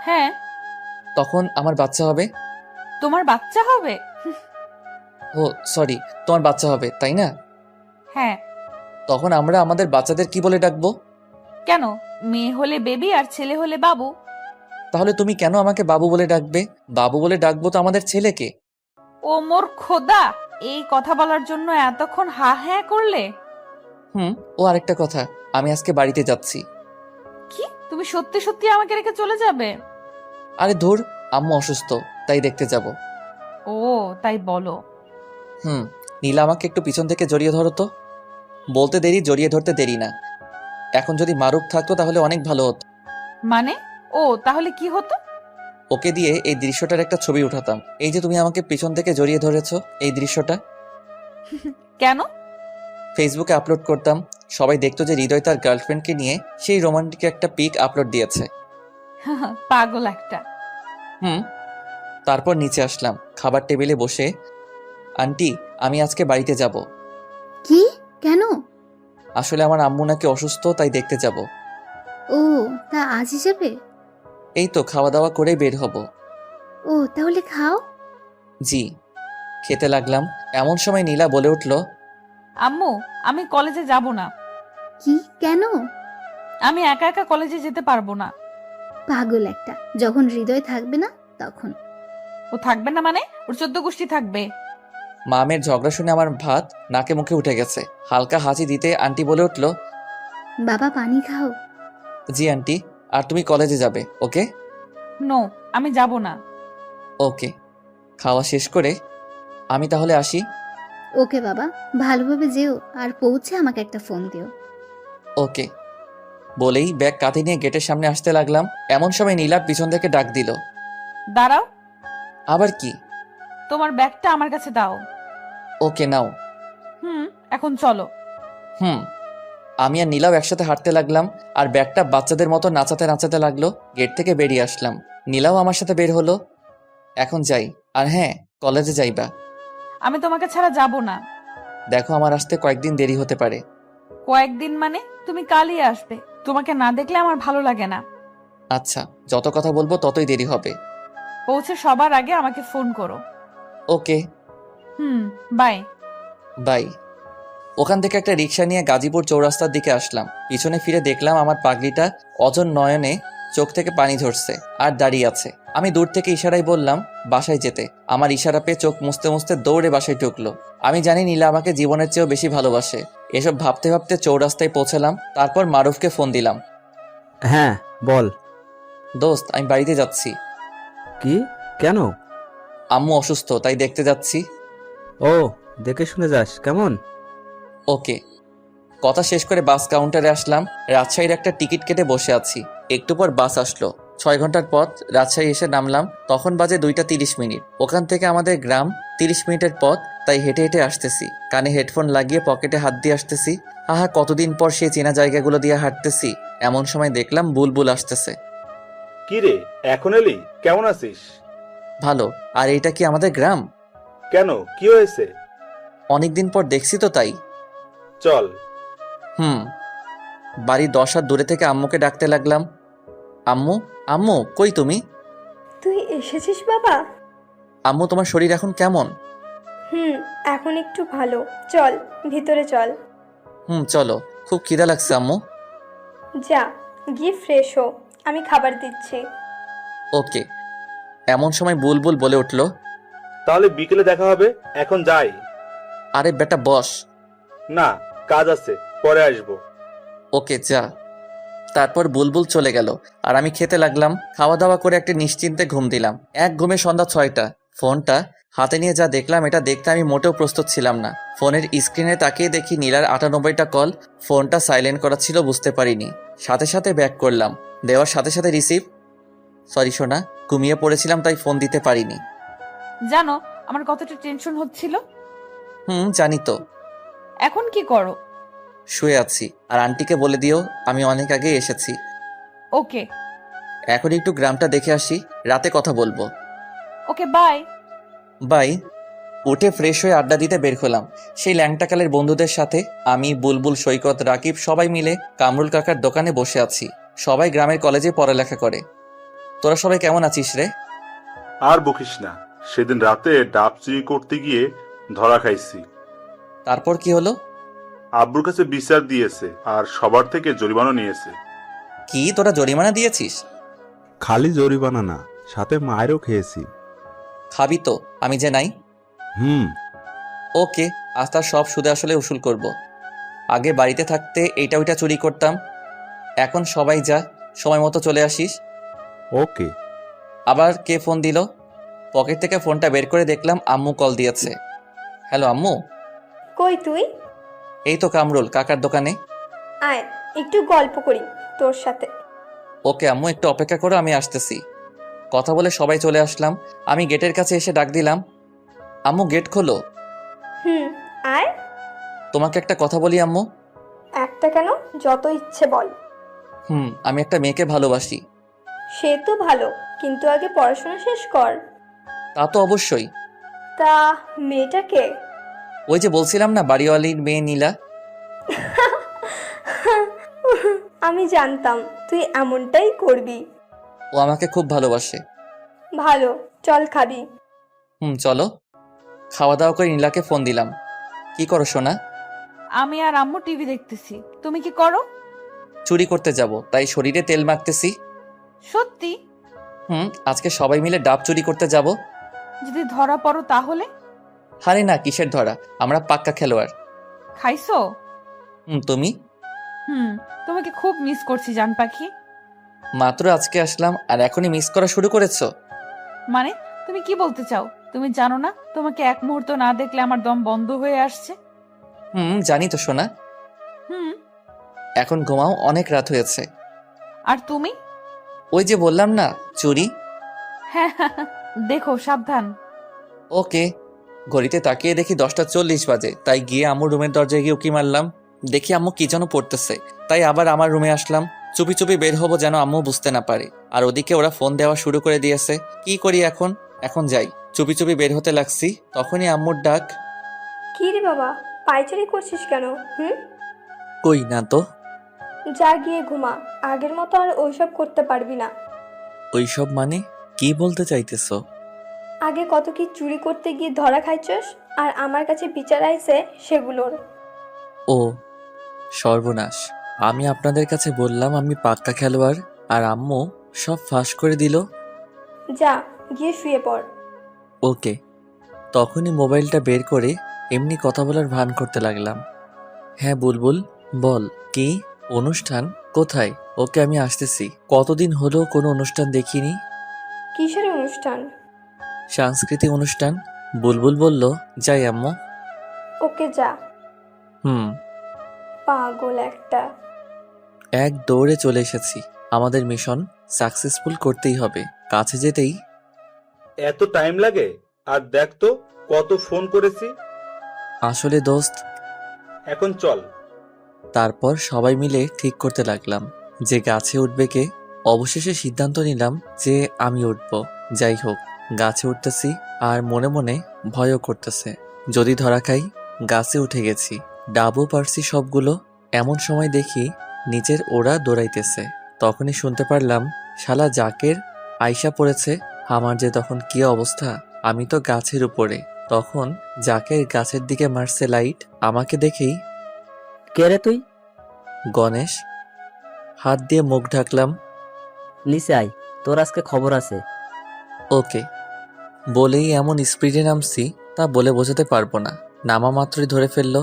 হ্যাঁ, তখন আমার বাচ্চা হবে। তোমার বাচ্চা হবে? ও সরি, তোমার বাচ্চা হবে, তাই না? হ্যাঁ। তখন আমরা আমাদের বাচ্চাদের কি বলে ডাকবো? কেন, মেয়ে হলে বেবি আর ছেলে হলে বাবু। তাহলে তুমি কেন আমাকে বাবু বলে ডাকবে? বাবু বলে ডাকবো তো আমাদের ছেলেকে। ও মোর খোদা, এই কথা বলার জন্য এতক্ষণ হা হ্যাঁ করলে? ও আরেকটা কথা, আমি আজকে বাড়িতে যাচ্ছি। কি, তুমি সত্যি সত্যি আমাকে রেখে চলে যাবে? আরে ধুর, আম্মু অসুস্থ, তাই দেখতে যাব। ও তাই বলো। নীলা আমাকে একটু পিছন থেকে জড়িয়ে ধরো তো। বলতে দেরি, জড়িয়ে ধরতে দেরি না। এখন যদি মারুফ থাকতো তাহলে অনেক ভালো হতো। মানে? ও তাহলে কি হতো? ওকে দিয়ে এই দৃশ্যটার একটা ছবি উঠাতাম। এই যে তুমি আমাকে পিছন থেকে জড়িয়ে ধরেছো, এই দৃশ্যটা কেন? ফেসবুকে আপলোড করতাম। সবাই দেখতো যে হৃদয় তার গার্লফ্রেন্ডকে নিয়ে সেই রোমান্টিক একটা পিক আপলোড দিয়েছে। পাগল একটা। তারপর নিচে আসলাম, খাবার টেবিলে বসে, আন্টি আমি আজকে বাড়িতে যাব। কি? কেন? আসলে আমার আম্মু নাকি অসুস্থ, তাই দেখতে যাব। ও, তা আজই যাবে? এই তো খাওয়া দাওয়া করে বের হব। ও তাহলে খাও। জি। খেতে লাগলাম, এমন সময় নীলা বলে উঠল, আম্মু, আমি কলেজে যাব না। কি? কেন? আমি একা একা কলেজে যেতে পারবো না। পাগল একটা, যখন হৃদয় থাকবে না তখন। ও থাকবে না মানে? ওর 14 গোষ্ঠী থাকবে। মামের ঝগড়া শুনে আমার ভাত নাকে মুখে উঠে গেছে। হালকা হাসি দিতে আন্টি বলে উঠল, বাবা পানি খাও। জি আন্টি। আর তুমি কলেজে যাবে, ওকে? নো, আমি যাব না। ওকে। খাওয়া শেষ করে আমি তাহলে আসি। ওকে বাবা, ভালোভাবে যেও, আর পৌঁছে আমাকে একটা ফোন দিও। ওকে। বলেই ব্যাগ কাঁধে নিয়ে গেটের সামনে আসতে লাগলাম। এমন সময় নীলা পিছন থেকে ডাক দিল, দাঁড়াও, আবার কি? তোমার ব্যাগটা আমার কাছে দাও। ওকে নাও। এখন চলো। আমি আর নীলাও একসাথে হাঁটতে লাগলাম, আর ব্যাগটা বাচ্চাদের মতো নাচাতে নাচাতে লাগলো। গেট থেকে বেরিয়ে আসলাম, নীলাও আমার সাথে বের হলো। এখন যাই। আর হ্যাঁ, কলেজে যাইবা। আমি তোমাকে ছাড়া যাব না। দেখো, আমার আসতে কয়েকদিন দেরি হতে পারে। কয়েকদিন মানে? তুমি কালই আসবে। তোমাকে না দেখলে আমার ভালো লাগে না। আচ্ছা, যত কথা বলবো ততই দেরি হবে। পৌঁছে সবার আগে আমাকে ফোন করো। ওকে। বাই। বাই। ওখান থেকে একটা রিক্সা নিয়ে গাজীপুর চৌরাস্তার দিকে আসলাম। পিছনে ফিরে দেখলাম আমার পাগলিটা অজন নয়নে চোখ থেকে পানি ঝরছে আর দাঁড়িয়ে আছে। আমি দূর থেকে ইশারায় বললাম বাসায় যেতে। আমার ইশারা পেয়ে চোখ মুছতে মুছতে দৌড়ে বাসায় ঢুকলো। আমি জানি নীলা আমাকে জীবনের চেয়েও বেশি ভালোবাসে। এসব ভাবতে ভাবতে চৌরাস্তায় পৌঁছলাম। তারপর মারুফকে ফোন দিলাম। হ্যাঁ বল। দোস্ত, আমি বাড়িতে যাচ্ছি। কি? কেন? আম্মু অসুস্থ, তাই দেখতে যাচ্ছি। ও, দেখে শুনে যাস, কেমন? ওকে। কথা শেষ করে বাস কাউন্টারে আসলাম। রাজশাহীর একটা টিকিট কেটে বসে আছি। একটু পর বাস আসলো। 6 ঘন্টার পথ। রাজশাহী এসে নামলাম, তখন বাজে 2টা 30 মিনিট। ওখান থেকে আমাদের গ্রাম 30 মিনিটের পথ, তাই হেঁটে হেঁটে আসতেছি। কানে হেডফোন লাগিয়ে পকেটে হাত দিয়ে আসতেছি। আহা, কতদিন পর সেই চেনা জায়গাগুলো দিয়ে হাঁটতেছি। এমন সময় দেখলাম বুলবুল আসতেছে। কি রে, এখন এলি? কেমন আছিস? ভালো। আর এইটা কি আমাদের গ্রাম? কেন, কি হয়েছে? অনেকদিন পর দেখছি তো, তাই। চল। বাড়ির 10 হাত দূরে থেকে আম্মুকে ডাকতে লাগলাম। আম্মু, আম্মু, কই তুমি? তুই এসেছিস বাবা? আম্মু, তোমার শরীর এখন কেমন? এখন একটু ভালো। চল ভিতরে চল। চলো। খুব খিদা লাগছে আম্মু। যা, গিয়ে ফ্রেশ হো, আমি খাবার দিচ্ছি। ওকে। এমন সময় বুলবুল বলে উঠল, তাহলে বিকেলে দেখা হবে, এখন যাই। আরে বেটা বস। না, কাজ আছে, পরে আসবো। ওকে, যা। তারপর বুলবুল চলে গেল আর আমি খেতে লাগলাম। খাওয়া দাওয়া করে একটা নিশ্চিন্তে ঘুম দিলাম। এক ঘুমে সন্ধ্যা 6টা। ফোনটা হাতে নিয়ে যা দেখলাম, এটা দেখতে আমি মোটেও প্রস্তুত ছিলাম না। ফোনের স্ক্রিনে তাকিয়ে দেখি নীলার 98টা কল। ফোনটা সাইলেন্ট করা ছিল, বুঝতে পারিনি। সাথে সাথে ব্যাক করলাম, দেওয়ার সাথে সাথে রিসিভ। সরি সোনা, ঘুমিয়ে পড়েছিলাম, তাই ফোন দিতে পারিনি। জানো আমার কতটা টেনশন হচ্ছিল? জানি তো। এখন কি করো? শুয়ে আছি। আর আন্টিকে বলে দিও আমি অনেক আগে এসেছি। ওকে। এখন একটু গ্রামটা দেখে আসি, রাতে কথা বলবো। Okay bye. বাই। উঠে ফ্রেশ হয়ে আড্ডা দিতে বের হলাম সেই ল্যাংটাকালের বন্ধুদের সাথে। আমি, বুলবুল, সৈকত, রাকিব সবাই মিলে কামরুল কাকার দোকানে বসে আছি। সবাই গ্রামের কলেজে পড়ালেখা করে। তোরা সবাই কেমন আছিস রে? আর বকিস না, সেদিন রাতে ডাব চুরি করতে গিয়ে ধরা খাইছি। তারপর কি হলো? আব্বুর কাছে বিচার দিয়েছে আর সবার থেকে জরিমানা নিয়েছে। কি তোরা জরিমানা দিয়েছিস? খালি জরিমানা না, সাথে মায়েরও খেয়েছি। খাবি তো, আমি যে নাই। হুম। ওকে, আজ তার সব সুদে আসলে উসুল করব। আগে বাড়িতে থাকতে এইটা ওইটা চুরি করতাম, এখন সবাই যা, সময় মতো চলে আসিস। ওকে। আবার কে ফোন দিল? পকেট থেকে ফোনটা বের করে দেখলাম আম্মু কল দিয়েছে। হ্যালো আম্মু। কই তুই? এই তো কামরুল কাকার দোকানে। আয় একটু গল্প করি তোর সাথে। ওকে আম্মু, একটু অপেক্ষা করো, আমি আসতেছি। কথা বলে সবাই চলে আসলাম। আমি গেটের কাছে এসে ডাক দিলাম, আম্মু গেট খোলো। আয়। তোমাকে একটা কথা বলি আম্মু। একটা কেন, যত ইচ্ছে বল। আমি একটা মেয়েকে ভালোবাসি। সে তো ভালো, কিন্তু আগে পড়াশোনা শেষ কর। তা তো অবশ্যই। তা মেয়েটাকে? ওই যে বলছিলাম না, বাড়িওয়ালির মেয়ে নীলা। আমি জানতাম তুই এমনটাই করবি। ও আমাকে খুব ভালোবাসে। ভালো, চল খাবি। চলো। খাওয়া দাওয়া করে নীলাকে ফোন দিলাম। কি করো সোনা? আমি আর আম্মু টিভি দেখতেছি। তুমি কি করো? চুরি করতে যাব, তাই শরীরে তেল মাখতেছি। সত্যি? আজকে সবাই মিলে ডাব চুরি করতে যাব। যদি ধরা পড়ো তাহলে? আরে না, কিসের ধরা, আমরা পাক্কা খেলোয়াড়। খাইছো? তুমি? তোমাকে খুব মিস করছি জান পাখি। মাত্র আজকে আসলাম আর এখনই মিস করা শুরু করেছো? মানে তুমি কি বলতে চাও? তুমি জানো না তোমাকে এক মুহূর্ত না দেখলে আমার দম বন্ধ হয়ে আসছে। জানি তো সোনা। এখন ঘুমাও, অনেক রাত হয়েছে। আর তুমি? ওই যে বললাম না, চুরি। হ্যাঁ, দেখো সাবধান। ওকে। ঘড়িতে তাকিয়ে দেখি 10:40 বাজে, তাই গিয়ে আম্মুর রুমের দরজায় গিয়ে উকি মারলাম। দেখি আম্মু কি যেন পড়তেছে, তাই আবার আমার রুমে আসলাম। চুপি চুপি বের হবো যেন আম্মু বুঝতে না পারে। আর ওদিকে ওরা ফোন দেওয়া শুরু করে দিয়েছে। কি করি এখন? এখন যাই। চুপি চুপি বের হতে লাগছি, তখনই আম্মুর ডাক। কি রে বাবা, পায়চারি করছিস কেন? কই না তো। যা গিয়ে ঘুমা, আগের মতো আর ওইসব করতে পারবি না। ওইসব মানে কি বলতে চাইতেছো? আগে কত কি চুরি করতে গিয়ে ধরা খাইছস, আর আমার কাছে বিচার আইছে সেগুলোর। ও সর্বনাশ, আমি আপনাদের কাছে বললাম আমি পাক্কা খেলোয়াড়, আর আম্মু সব ফাঁস করে দিল। যা গিয়ে শুয়ে পড়। ওকে। তখনই মোবাইলটা বের করে এমনি কথা বলার ভান করতে লাগলাম। হ্যাঁ বুলবুল বল। কি অনুষ্ঠান? কোথায়? ওকে আমি আসতেছি। কতদিন হলো কোনো অনুষ্ঠান দেখিনি। কিসের অনুষ্ঠান? সাংস্কৃতিক অনুষ্ঠান। বুলবুল বলল, যাই আম্মু। ওকে যা। পাগল একটা। এক দৌড়ে চলে এসেছি। আমাদের মিশন সাকসেসফুল করতেই হবে। কাছে যেতেই, এত টাইম লাগে? আর দেখ তো কত ফোন করেছি। আসলে দোস্ত। এখন চল। তারপর সবাই মিলে ঠিক করতে লাগলাম যে গাছে উঠবে কে। অবশেষে সিদ্ধান্ত নিলাম যে আমি উঠব। যাই হোক, গাছে উঠতেছি আর মনে মনে ভয়ও করতেছে, যদি ধরা খাই। গাছে উঠে গেছি, ডাবও পারছি সবগুলো। এমন সময় দেখি নিচের ওরা দৌড়াইতেছে। তখনই শুনতে পারলাম শালা জাকের আইসা পড়েছে। আমার যে তখন কি অবস্থা! আমি তো গাছের উপরে। তখন জাকের গাছের দিকে মারছে লাইট। আমাকে দেখেই, কে রে তুই? গণেশ। হাত দিয়ে মুখ ঢাকলাম। নিচে আয়, তোর আজকে খবর আছে। ওকে। বলেই এমন স্পিডে নামছি তা বলে বোঝাতে পারবো না। নামা মাত্রই ধরে ফেললো।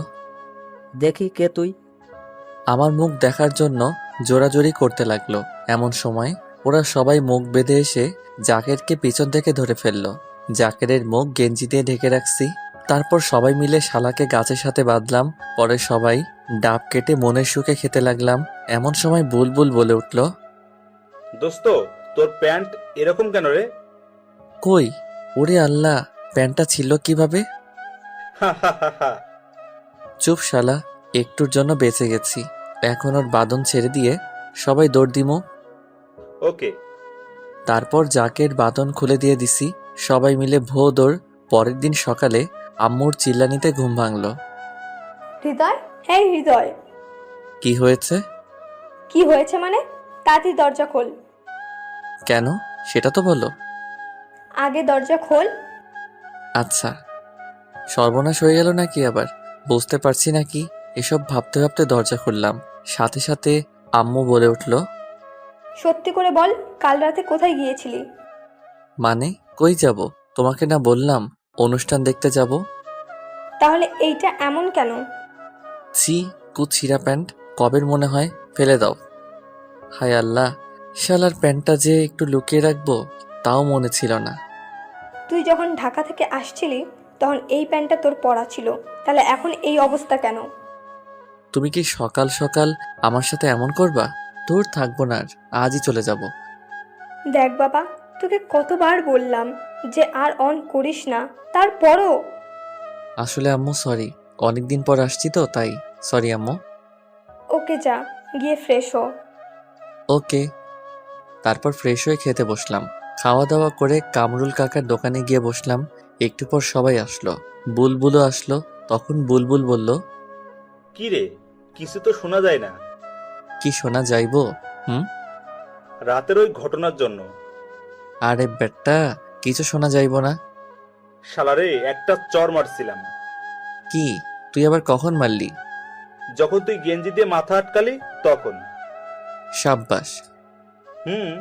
দেখি কে তুই। আমার মুখ দেখার জন্য জোরাজোরি করতে লাগলো। এমন সময় ওরা সবাই মুখ বেঁধে এসে জাকেরকে পিছন থেকে ধরে ফেললো। জাকেরের মুখ গেঞ্জি দিয়ে ঢেকে রাখছি। তারপর সবাই মিলে শালাকে গাছের সাথে বাঁধলাম। পরে সবাই ডাব কেটে মনের সুখে খেতে লাগলাম। এমন সময় বুলবুল বলে উঠল, দোস্ত তোর প্যান্ট এরকম কেন রে? কই? ওরে আল্লাহ, প্যান্টটা ছিল কিভাবে? চুপ শালা, একটুর জন্য বেঁচে গেছি। এখন ওর বাঁধন ছেড়ে দিয়ে সবাই দৌড় দিমো। ওকে। তারপর জাকের বাঁধন খুলে দিয়ে দিছি। সবাই মিলে ভো দৌড়। পরের দিন সকালে আম্মুর চিল্লানিতে ঘুম ভাঙল। হৃদয়, হ্যাঁ হৃদয়। কি হয়েছে? কি হয়েছে মানে? তাড়াতাড়ি দরজা খোল। কেন সেটা তো বলো। আগে দরজা খোল। আচ্ছা। সর্বনাশ হয়ে গেল নাকি আবার? বুঝতে পারছি না কি। এসব ভাবতে ভাবতে দরজা খুললাম। সাথে সাথে আম্মু বলে উঠল, সত্যি করে বল, কাল রাতে কোথায় গিয়েছিলি? মানে কই যাব? তোমাকে না বললাম অনুষ্ঠান দেখতে যাব? তাহলে এইটা এমন কেন? ছি, কুছিরা প্যান্ট, কবের মনে হয়, ফেলে দাও। হায় আল্লাহ, শালার প্যান্টটা যে একটু লুকিয়ে রাখবো তাও মনে ছিল না। তুই যখন ঢাকা থেকে আসছিলি তখন এই প্যান্টটা তোর পরা ছিল, তাহলে এখন এই অবস্থা কেন? তুমি কি সকাল সকাল আমার সাথে এমন করবা? দূর থাকবো না আর, আজই চলে যাব। দেখ বাবা, তোকে কতবার বললাম যে আর অন করিস না, তারপরও। আসলে আম্মু সরি, অনেকদিন পর আসছি তো তাই। সরি আম্মু। ওকে যা, গিয়ে ফ্রেশ হ। ওকে। তারপর ফ্রেশ হয়ে খেতে বসলাম। খাওয়া দাওয়া করে কামরুল কাকার দোকানে গিয়ে বসলাম। একটু পর সবাই আসলো। বুলবুলও আসলো। তখন বুলবুল বলল, কি রে, কিছু তো শোনা যায় না। কি শোনা যাইবো? রাতের ওই ঘটনার জন্য। আরে বেটা, কিছু শোনা যাইবো না। শালারে একটা চর মারছিলাম। কি? তুই আবার কখন মারলি? যখন তুই গেঞ্জি দিয়ে মাথা আটকালি তখন। সাব্বাস। হুম।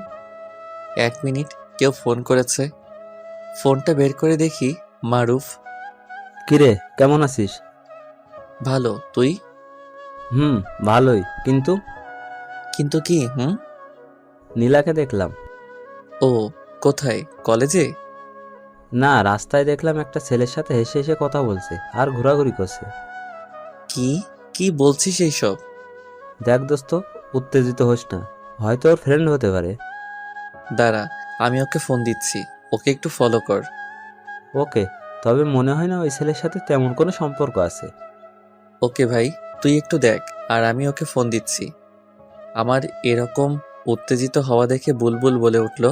1 মিনিট, কেউ ফোন করেছে। ফোনটা বের করে দেখি মারুফ। কিরে, কেমন আছিস? ভালো, তুই? ভালোই, কিন্তু কিন্তু কি? নীলাকে দেখলাম। ও, কোথায়? কলেজে? না, রাস্তায় দেখলাম একটা ছেলের সাথে হেসে হেসে কথা বলছে আর ঘোরাঘুরি করছে। কি কি বলছিস এইসব? দেখ দোস্ত, উত্তেজিত হোস না, হয়তো ওর ফ্রেন্ড হতে পারে। দাঁড়া, আমি ওকে ফোন দিচ্ছি। ওকে একটু ফলো কর। ওকে, তবে মনে হয় না ওই ছেলের সাথে তেমন কোনো সম্পর্ক আছে। ওকে ভাই, তুই একটু দেখ, আর আমি ওকে ফোন দিচ্ছি। আমার এরকম উত্তেজিত হওয়া দেখে বুলবুল বলে উঠল,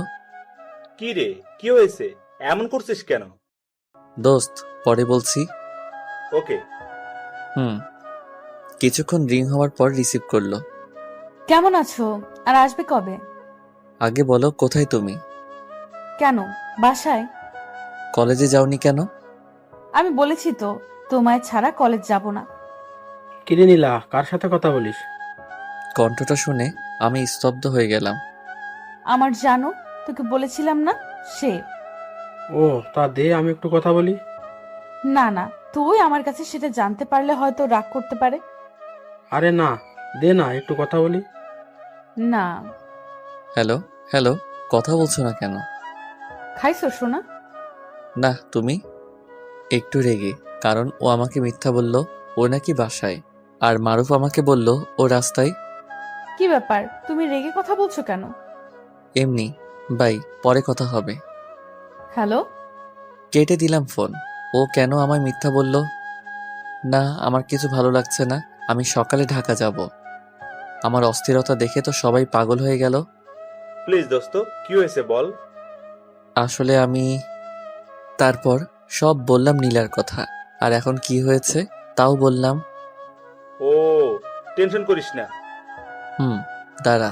কি রে, কি হয়েছে? এমন করছিস কেন? দোস্ত, পরে বলছি। ওকে। কিছুক্ষণ রিং হওয়ার পর রিসিভ করলো। কেমন আছো? আর আসবে কবে? আগে বলো, কোথায় তুমি? কেন, বাসায়। কলেজে যাওনি কেন? আমি বলেছি তো, তোমায় ছাড়া কলেজ যাব না। কিরে নীলা, কার সাথে কথা বলিস? কণ্ঠটা শুনে আমি স্তব্ধ হয়ে গেলাম। আমার জানো, তোকে বলেছিলাম না, সে। ও, তা দে আমি একটু কথা বলি। না না, তুই আমার কাছে সেটা জানতে পারলে হয়তো রাগ করতে পারে। আরে না, দে না একটু কথা বলি। না। হ্যালো হ্যালো, কথা বলছো না কেন? খাইছো সোনা? না, তুমি? একটু রেগে, কারণ ও আমাকে মিথ্যা বলল ও নাকি বাসায়, আর মারুফ আমাকে বলল ও রাস্তায়। কি ব্যাপার, তুমি রেগে কথা বলছো কেন? এমনি, বাই, পরে কথা হবে। হ্যালো। কেটে দিলাম ফোন। ও কেন আমায় মিথ্যা বলল? না, আমার কিছু ভালো লাগছে না। আমি সকালে ঢাকা যাব। আমার অস্থিরতা দেখে তো সবাই পাগল হয়ে গেল। প্লিজ দোস্ত, কি হয়েছে বল। আসলে আমি তারপর সব বললাম নীলার কথা, আর এখন কি হয়েছে তাও বললাম। ও, টেনশন করিস না। দাঁড়া।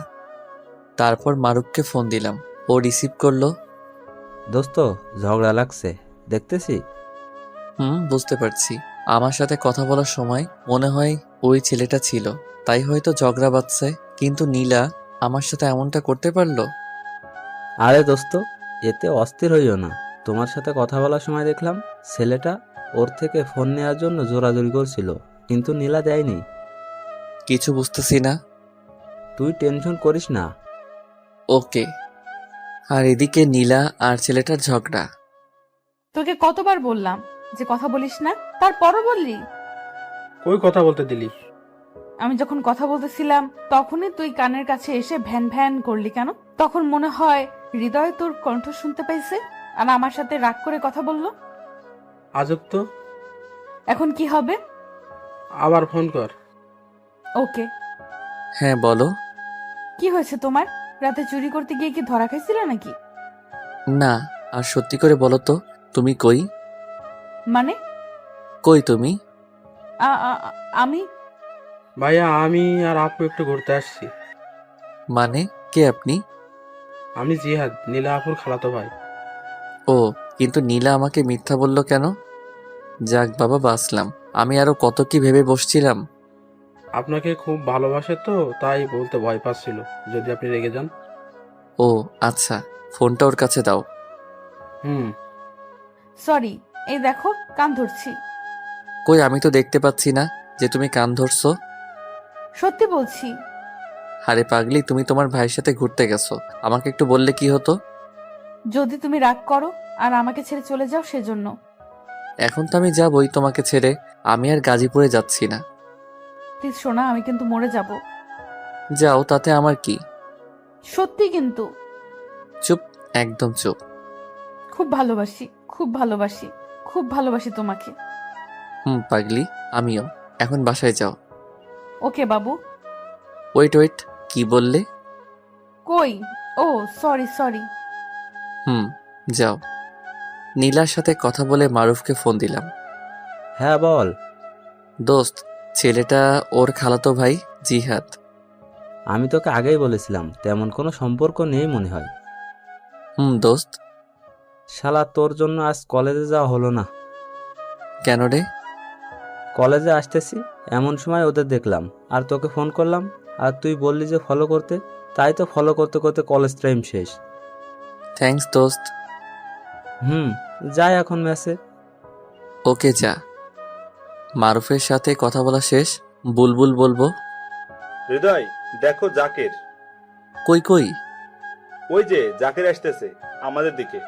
তারপর মারুফকে ফোন দিলাম। ও রিসিভ করলো। দোস্ত, ঝগড়া লাগছে দেখতেছি। বুঝতে পারছি। আমার সাথে কথা বলার সময় মনে হয় ওই ছেলেটা ছিল, তাই হয়তো ঝগড়া বাঁধছে। কিন্তু নীলা আমার সাথে এমনটা করতে পারলো? আরে দোস্ত, এতে অস্থির হইও না। তোমার সাথে কথা বলার সময় দেখলাম ছেলেটা ওর থেকে ফোন নেওয়ার জন্য জোরাজোরি করছিল, কিন্তু নীলা দেয়নি। কিছু বুঝতেছি না। তুই টেনশন করিস না। ওকে। আর এদিকে নীলা আর ছেলেটার ঝগড়া। তোকে কতবার বললাম যে কথা বলিস না, তারপরও বললি। কই কথা বলতে দিলি? আমি যখন কথা বলতেছিলাম তখনই তুই কানের কাছে এসে ভ্যান ভ্যান করলি কেন? তখন মনে হয় হৃদয় তোর কণ্ঠ শুনতে পাইছে আর আমার সাথে রাগ করে কথা বললো। আজব তো। এখন কি হবে? আবার ফোন কর। ওকে। হ্যাঁ বলো। কি হয়েছে তোমার? রাতে চুরি করতে গিয়ে কি ধরা খাইছিলে নাকি? না, আর সত্যি করে বলো তো, তুমি কই? মানে কই তুমি? আমি ভাইয়া আমি আর আপু একটু ঘুরতে আসছি। মানে কে আপনি? আমি জিহাদ, নীলা আপুর খালাতো ভাই। ও, কিন্তু নীলা আমাকে মিথ্যা বললো কেন? যাক বাবা, বাঁচলাম। আমি আরো কত কি ভেবে বসছিলাম। আপনাকে খুব ভালোবাসে তো তাই বলতে ভয় পাচ্ছিল যদি আপনি রেগে যান। ও আচ্ছা, ফোনটা ওর কাছে দাও। হুম। সরি, এই দেখো কান ধরছি। কই, আমি তো দেখতে পাচ্ছি না যে তুমি কান ধরছো। সত্যি বলছি। আরে পাগলি, তুমি তোমার ভাইয়ের সাথে ঘুরতে গেছো, আমাকে একটু বললে কি হতো? যদি তুমি রাগ করো আর আমাকে ছেড়ে চলে যাও সেজন্য। এখন তো আমি যাবই তোমাকে ছেড়ে। আমি আর গাজীপুরে যাচ্ছি না। প্লিজ শোনা, আমি কিন্তু মরে যাব। যাও, তাতে আমার কি। সত্যি কিন্তু। চুপ, একদম চুপ। খুব ভালোবাসি, খুব ভালোবাসি, খুব ভালোবাসি তোমাকে। পাগলি, আমিও। এখন বাসায় যাও। ওকে বাবু। ওয়েট ওয়েট, কি বললে? কই? ও সরি সরি। যাও। নীলার সাথে কথা বলে মারুফকে ফোন দিলাম। হ্যাঁ বল। দোস্ত, ছেলেটা ওর খালাতো ভাই জিহাদ। আমি তোকে আগেই বলেছিলাম তেমন কোনো সম্পর্ক নেই মনে হয়। দোস্ত। শালা তোর জন্য আজ কলেজে যাওয়া হলো না। কেন রে? কলেজে আসতেছি এমন সময় ওদের দেখলাম আর তোকে ফোন করলাম, আর তুই বললি যে ফলো করতে, তাই তো ফলো করতে করতে কলেজ টাইম শেষ। থ্যাঙ্কস দোস্ত। যাই এখন ম্যাচে। ওকে যা। মারুফের সাথে কথা বলা শেষ। বুলবুল বলবো। হৃদয়, দেখো জাকের। কই কই? ওই যে জাকের আসতেছে আমাদের দিকে।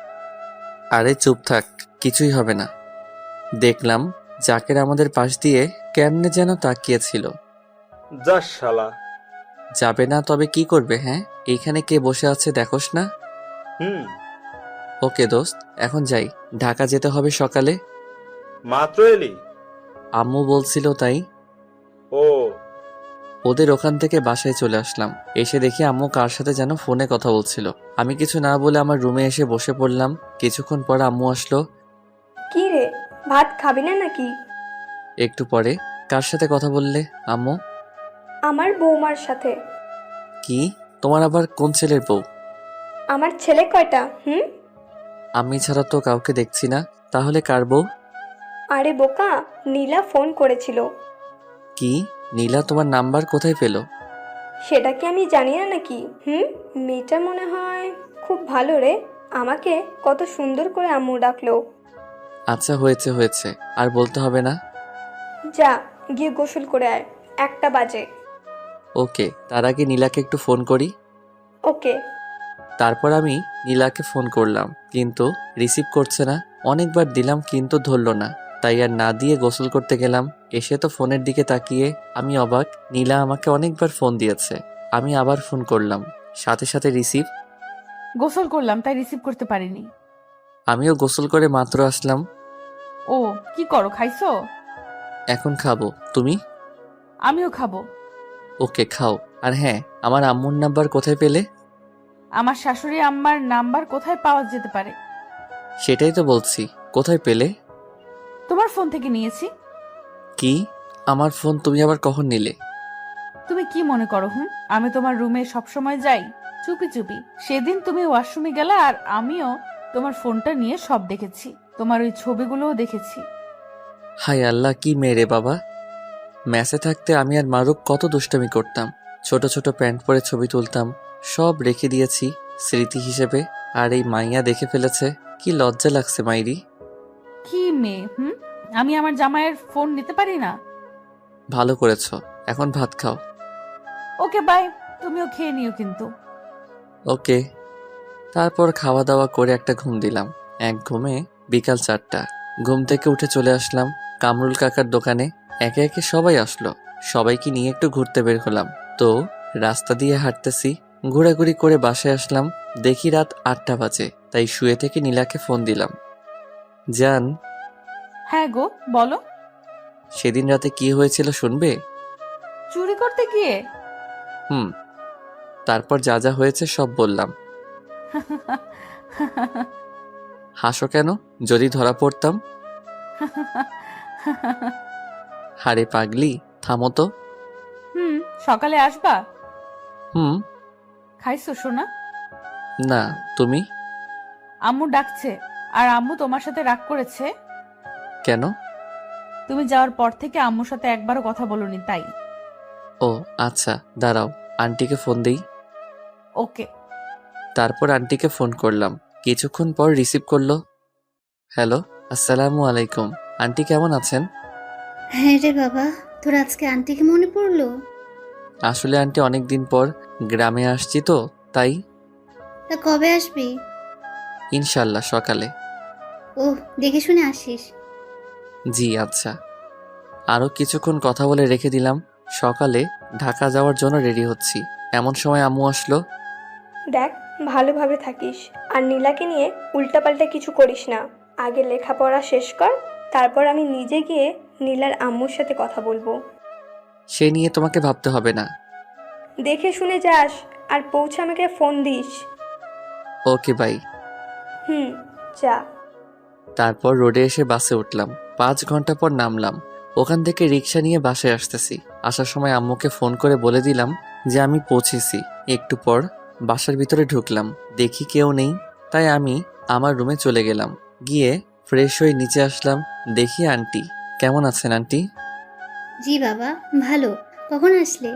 আরে চুপ থাক, কিছুই হবে না। দেখলাম জাকের আমাদের পাশ দিয়ে কেমনে যেন তাকিয়েছিল। যা শালা। যাবে না তবে কি করবে? হ্যাঁ, এইখানে কে বসে আছে দেখোস না? ওকে দোস্ত, এখন যাই। ঢাকা যেতে হবে সকালে। মাত্র এলি? আম্মু বলছিল তাই। ও। ওদের ওখান থেকে বাসায় চলে আসলাম। এসে দেখি আম্মু কার সাথে যেন ফোনে কথা বলছিল। আমি কিছু না বলে আমার রুমে এসে বসে পড়লাম। কিছুক্ষণ পর আম্মু আসলো। কি রে, ভাত খাবি না নাকি? একটু পরে। কার সাথে কথা বললে আম্মু? আমার বৌমার সাথে। কি? তোমার আবার কোন ছেলের বউ? আমার ছেলে কয়টা? আমি ছাড়া তো কাউকে দেখছি না, তাহলে কার বউ? আরে বোকা, নীলা ফোন করেছিল। কি? নীলা তোমার নাম্বার কোথায় পেলো? সেটা কি আমি জানি না নাকি? মেয়েটা মনে হয় খুব ভালো রে, আমাকে কত সুন্দর করে আম্মু ডাকলো। আচ্ছা হয়েছে হয়েছে, আর বলতে হবে না। যা গিয়ে গোসল করে আয়, 1টা বাজে। ওকে, তার আগে নীলাকে একটু ফোন করি। ওকে। তারপর আমি নীলাকে ফোন করলাম, কিন্তু রিসিভ করছে না। অনেকবার দিলাম কিন্তু ধরলো না, তাই আর না দিয়ে গোসল করতে গেলাম। এসে তো ফোনের দিকে তাকিয়ে আমি অবাক। নীলা আমাকে অনেকবার ফোন দিয়েছে। আমি আবার ফোন করলাম, সাথে সাথে রিসিভ। গোসল করলাম তাই রিসিভ করতে পারিনি। আমিও গোসল করে মাত্র আসলাম। ও, কি করো, খাইছো? এখন খাবো, তুমি? আমিও খাবো। ওকে খাও। আর হ্যাঁ, আমার আম্মুর নাম্বার কোথায় পেলে? আমার শাশুড়ি আম্মার নাম্বার কোথায় পাওয়া যেতে পারে? সেটাই তো বলছি, কোথায় পেলে? তোমার ফোন থেকে নিয়েছি। কি? আমার ফোন তুমি আবার কখন নিলে? তুমি কি মনে করো আমি তোমার রুমে সবসময় যাই চুপি চুপি? সেদিন তুমি ওয়াশরুমে গেলা আর আমিও তোমার ফোনটা নিয়ে সব দেখেছি, তোমার ওই ছবিগুলোও দেখেছি। হায় আল্লাহ, কি মেরে বাবা! ম্যাচে থাকতে আমি আর মারুফ কত দুষ্টামি করতাম। ছোট ছোট প্যান্ট পরে ছবি তুলতাম, সব রেখে দিয়েছি স্মৃতি হিসেবে। আর এই মাইয়া দেখে ফেলেছে, কি লজ্জা লাগছে মাইরি। কি মেয়ে আমি আমার জামাইয়ের ফোন নিতে পারি না? ভালো করেছো, এখন ভাত খাও। ওকে বাই, তুমিও খেয়ে নিও কিন্তু। ওকে। তারপর খাওয়া দাওয়া করে একটা ঘুম দিলাম। এক ঘুমে বিকাল 4টা। ঘুম থেকে উঠে চলে আসলাম কামরুল কাকার দোকানে। একে একে সবাই আসলো, সবাইকে নিয়ে একটু ঘুরতে বের হলাম। তো রাস্তা দিয়ে হাঁটতেছি, ঘোরাঘুরি করে বাসায় আসলাম। দেখি রাত 8টা বাজে, তাই শুয়ে থেকে নীলাকে ফোন দিলাম। জান। হ্যাঁ গো, বলো। সেদিন রাতে কি হয়েছিল শুনবে? চুরি করতে গিয়ে? তারপর যা যা হয়েছে সব বললাম। হাসো কেন? যদি ধরা পড়তাম? হারে পাগলি, থামো তো। সকালে আসবা? হুম। খাইছো সোনা? না, তুমি? আম্মু ডাকছে। আর আম্মু তোমার সাথে রাগ করেছে। কেন? তুমি যাওয়ার পর থেকে আম্মুর সাথে একবারও কথা বলনি, তাই। ও আচ্ছা, দাঁড়াও, আন্টিকে ফোন দেই। ওকে। তারপর আন্টিকে ফোন করলাম। কিছুক্ষণ পর রিসিভ করলো। হ্যালো, আসসালামু আলাইকুম। আন্টি কেমন আছেন? হ্যাঁ রে বাবা, তোর আজকে আন্টিকে মনে পড়লো? আসলে আন্টি অনেকদিন পর গ্রামে আসছি তো, তাই। তা কবে আসবি? ইনশাল্লাহ সকালে। ওহ, দেখে শুনে আসিস। জি আচ্ছা। আরও কিছুক্ষণ কথা বলে রেখে দিলাম। সকালে ঢাকা যাওয়ার জন্য রেডি হচ্ছি, এমন সময় আম্মু আসলো। দেখ, ভালোভাবে থাকিস আর নীলাকে নিয়ে উল্টাপাল্টা কিছু করিস না। আগে লেখাপড়া শেষ কর, তারপর আমি নিজে গিয়ে নীলার আম্মুর সাথে কথা বলবো। সে নিয়ে তোমাকে ভাবতে হবে না। দেখে শুনে যাস আর পৌঁছে আমাকে ফোন দিস। Okay bye. যা। তারপর রোডে এসে বাসে উঠলাম। 5 ঘন্টা পর নামলাম। ওখান থেকে রিক্সা নিয়ে বাসায় আসতেছি। আসার সময় আম্মুকে ফোন করে বলে দিলাম যে আমি পৌঁছেছি। একটু পর বাসার ভিতরে ঢুকলাম, দেখি কেউ নেই, তাই আমি আমার রুমে চলে গেলাম। গিয়ে ফ্রেশ হয়ে নিচে আসলাম, দেখি আন্টি। কেমন আছেন আন্টি? জি বাবা, ভালো। কখন আসলে?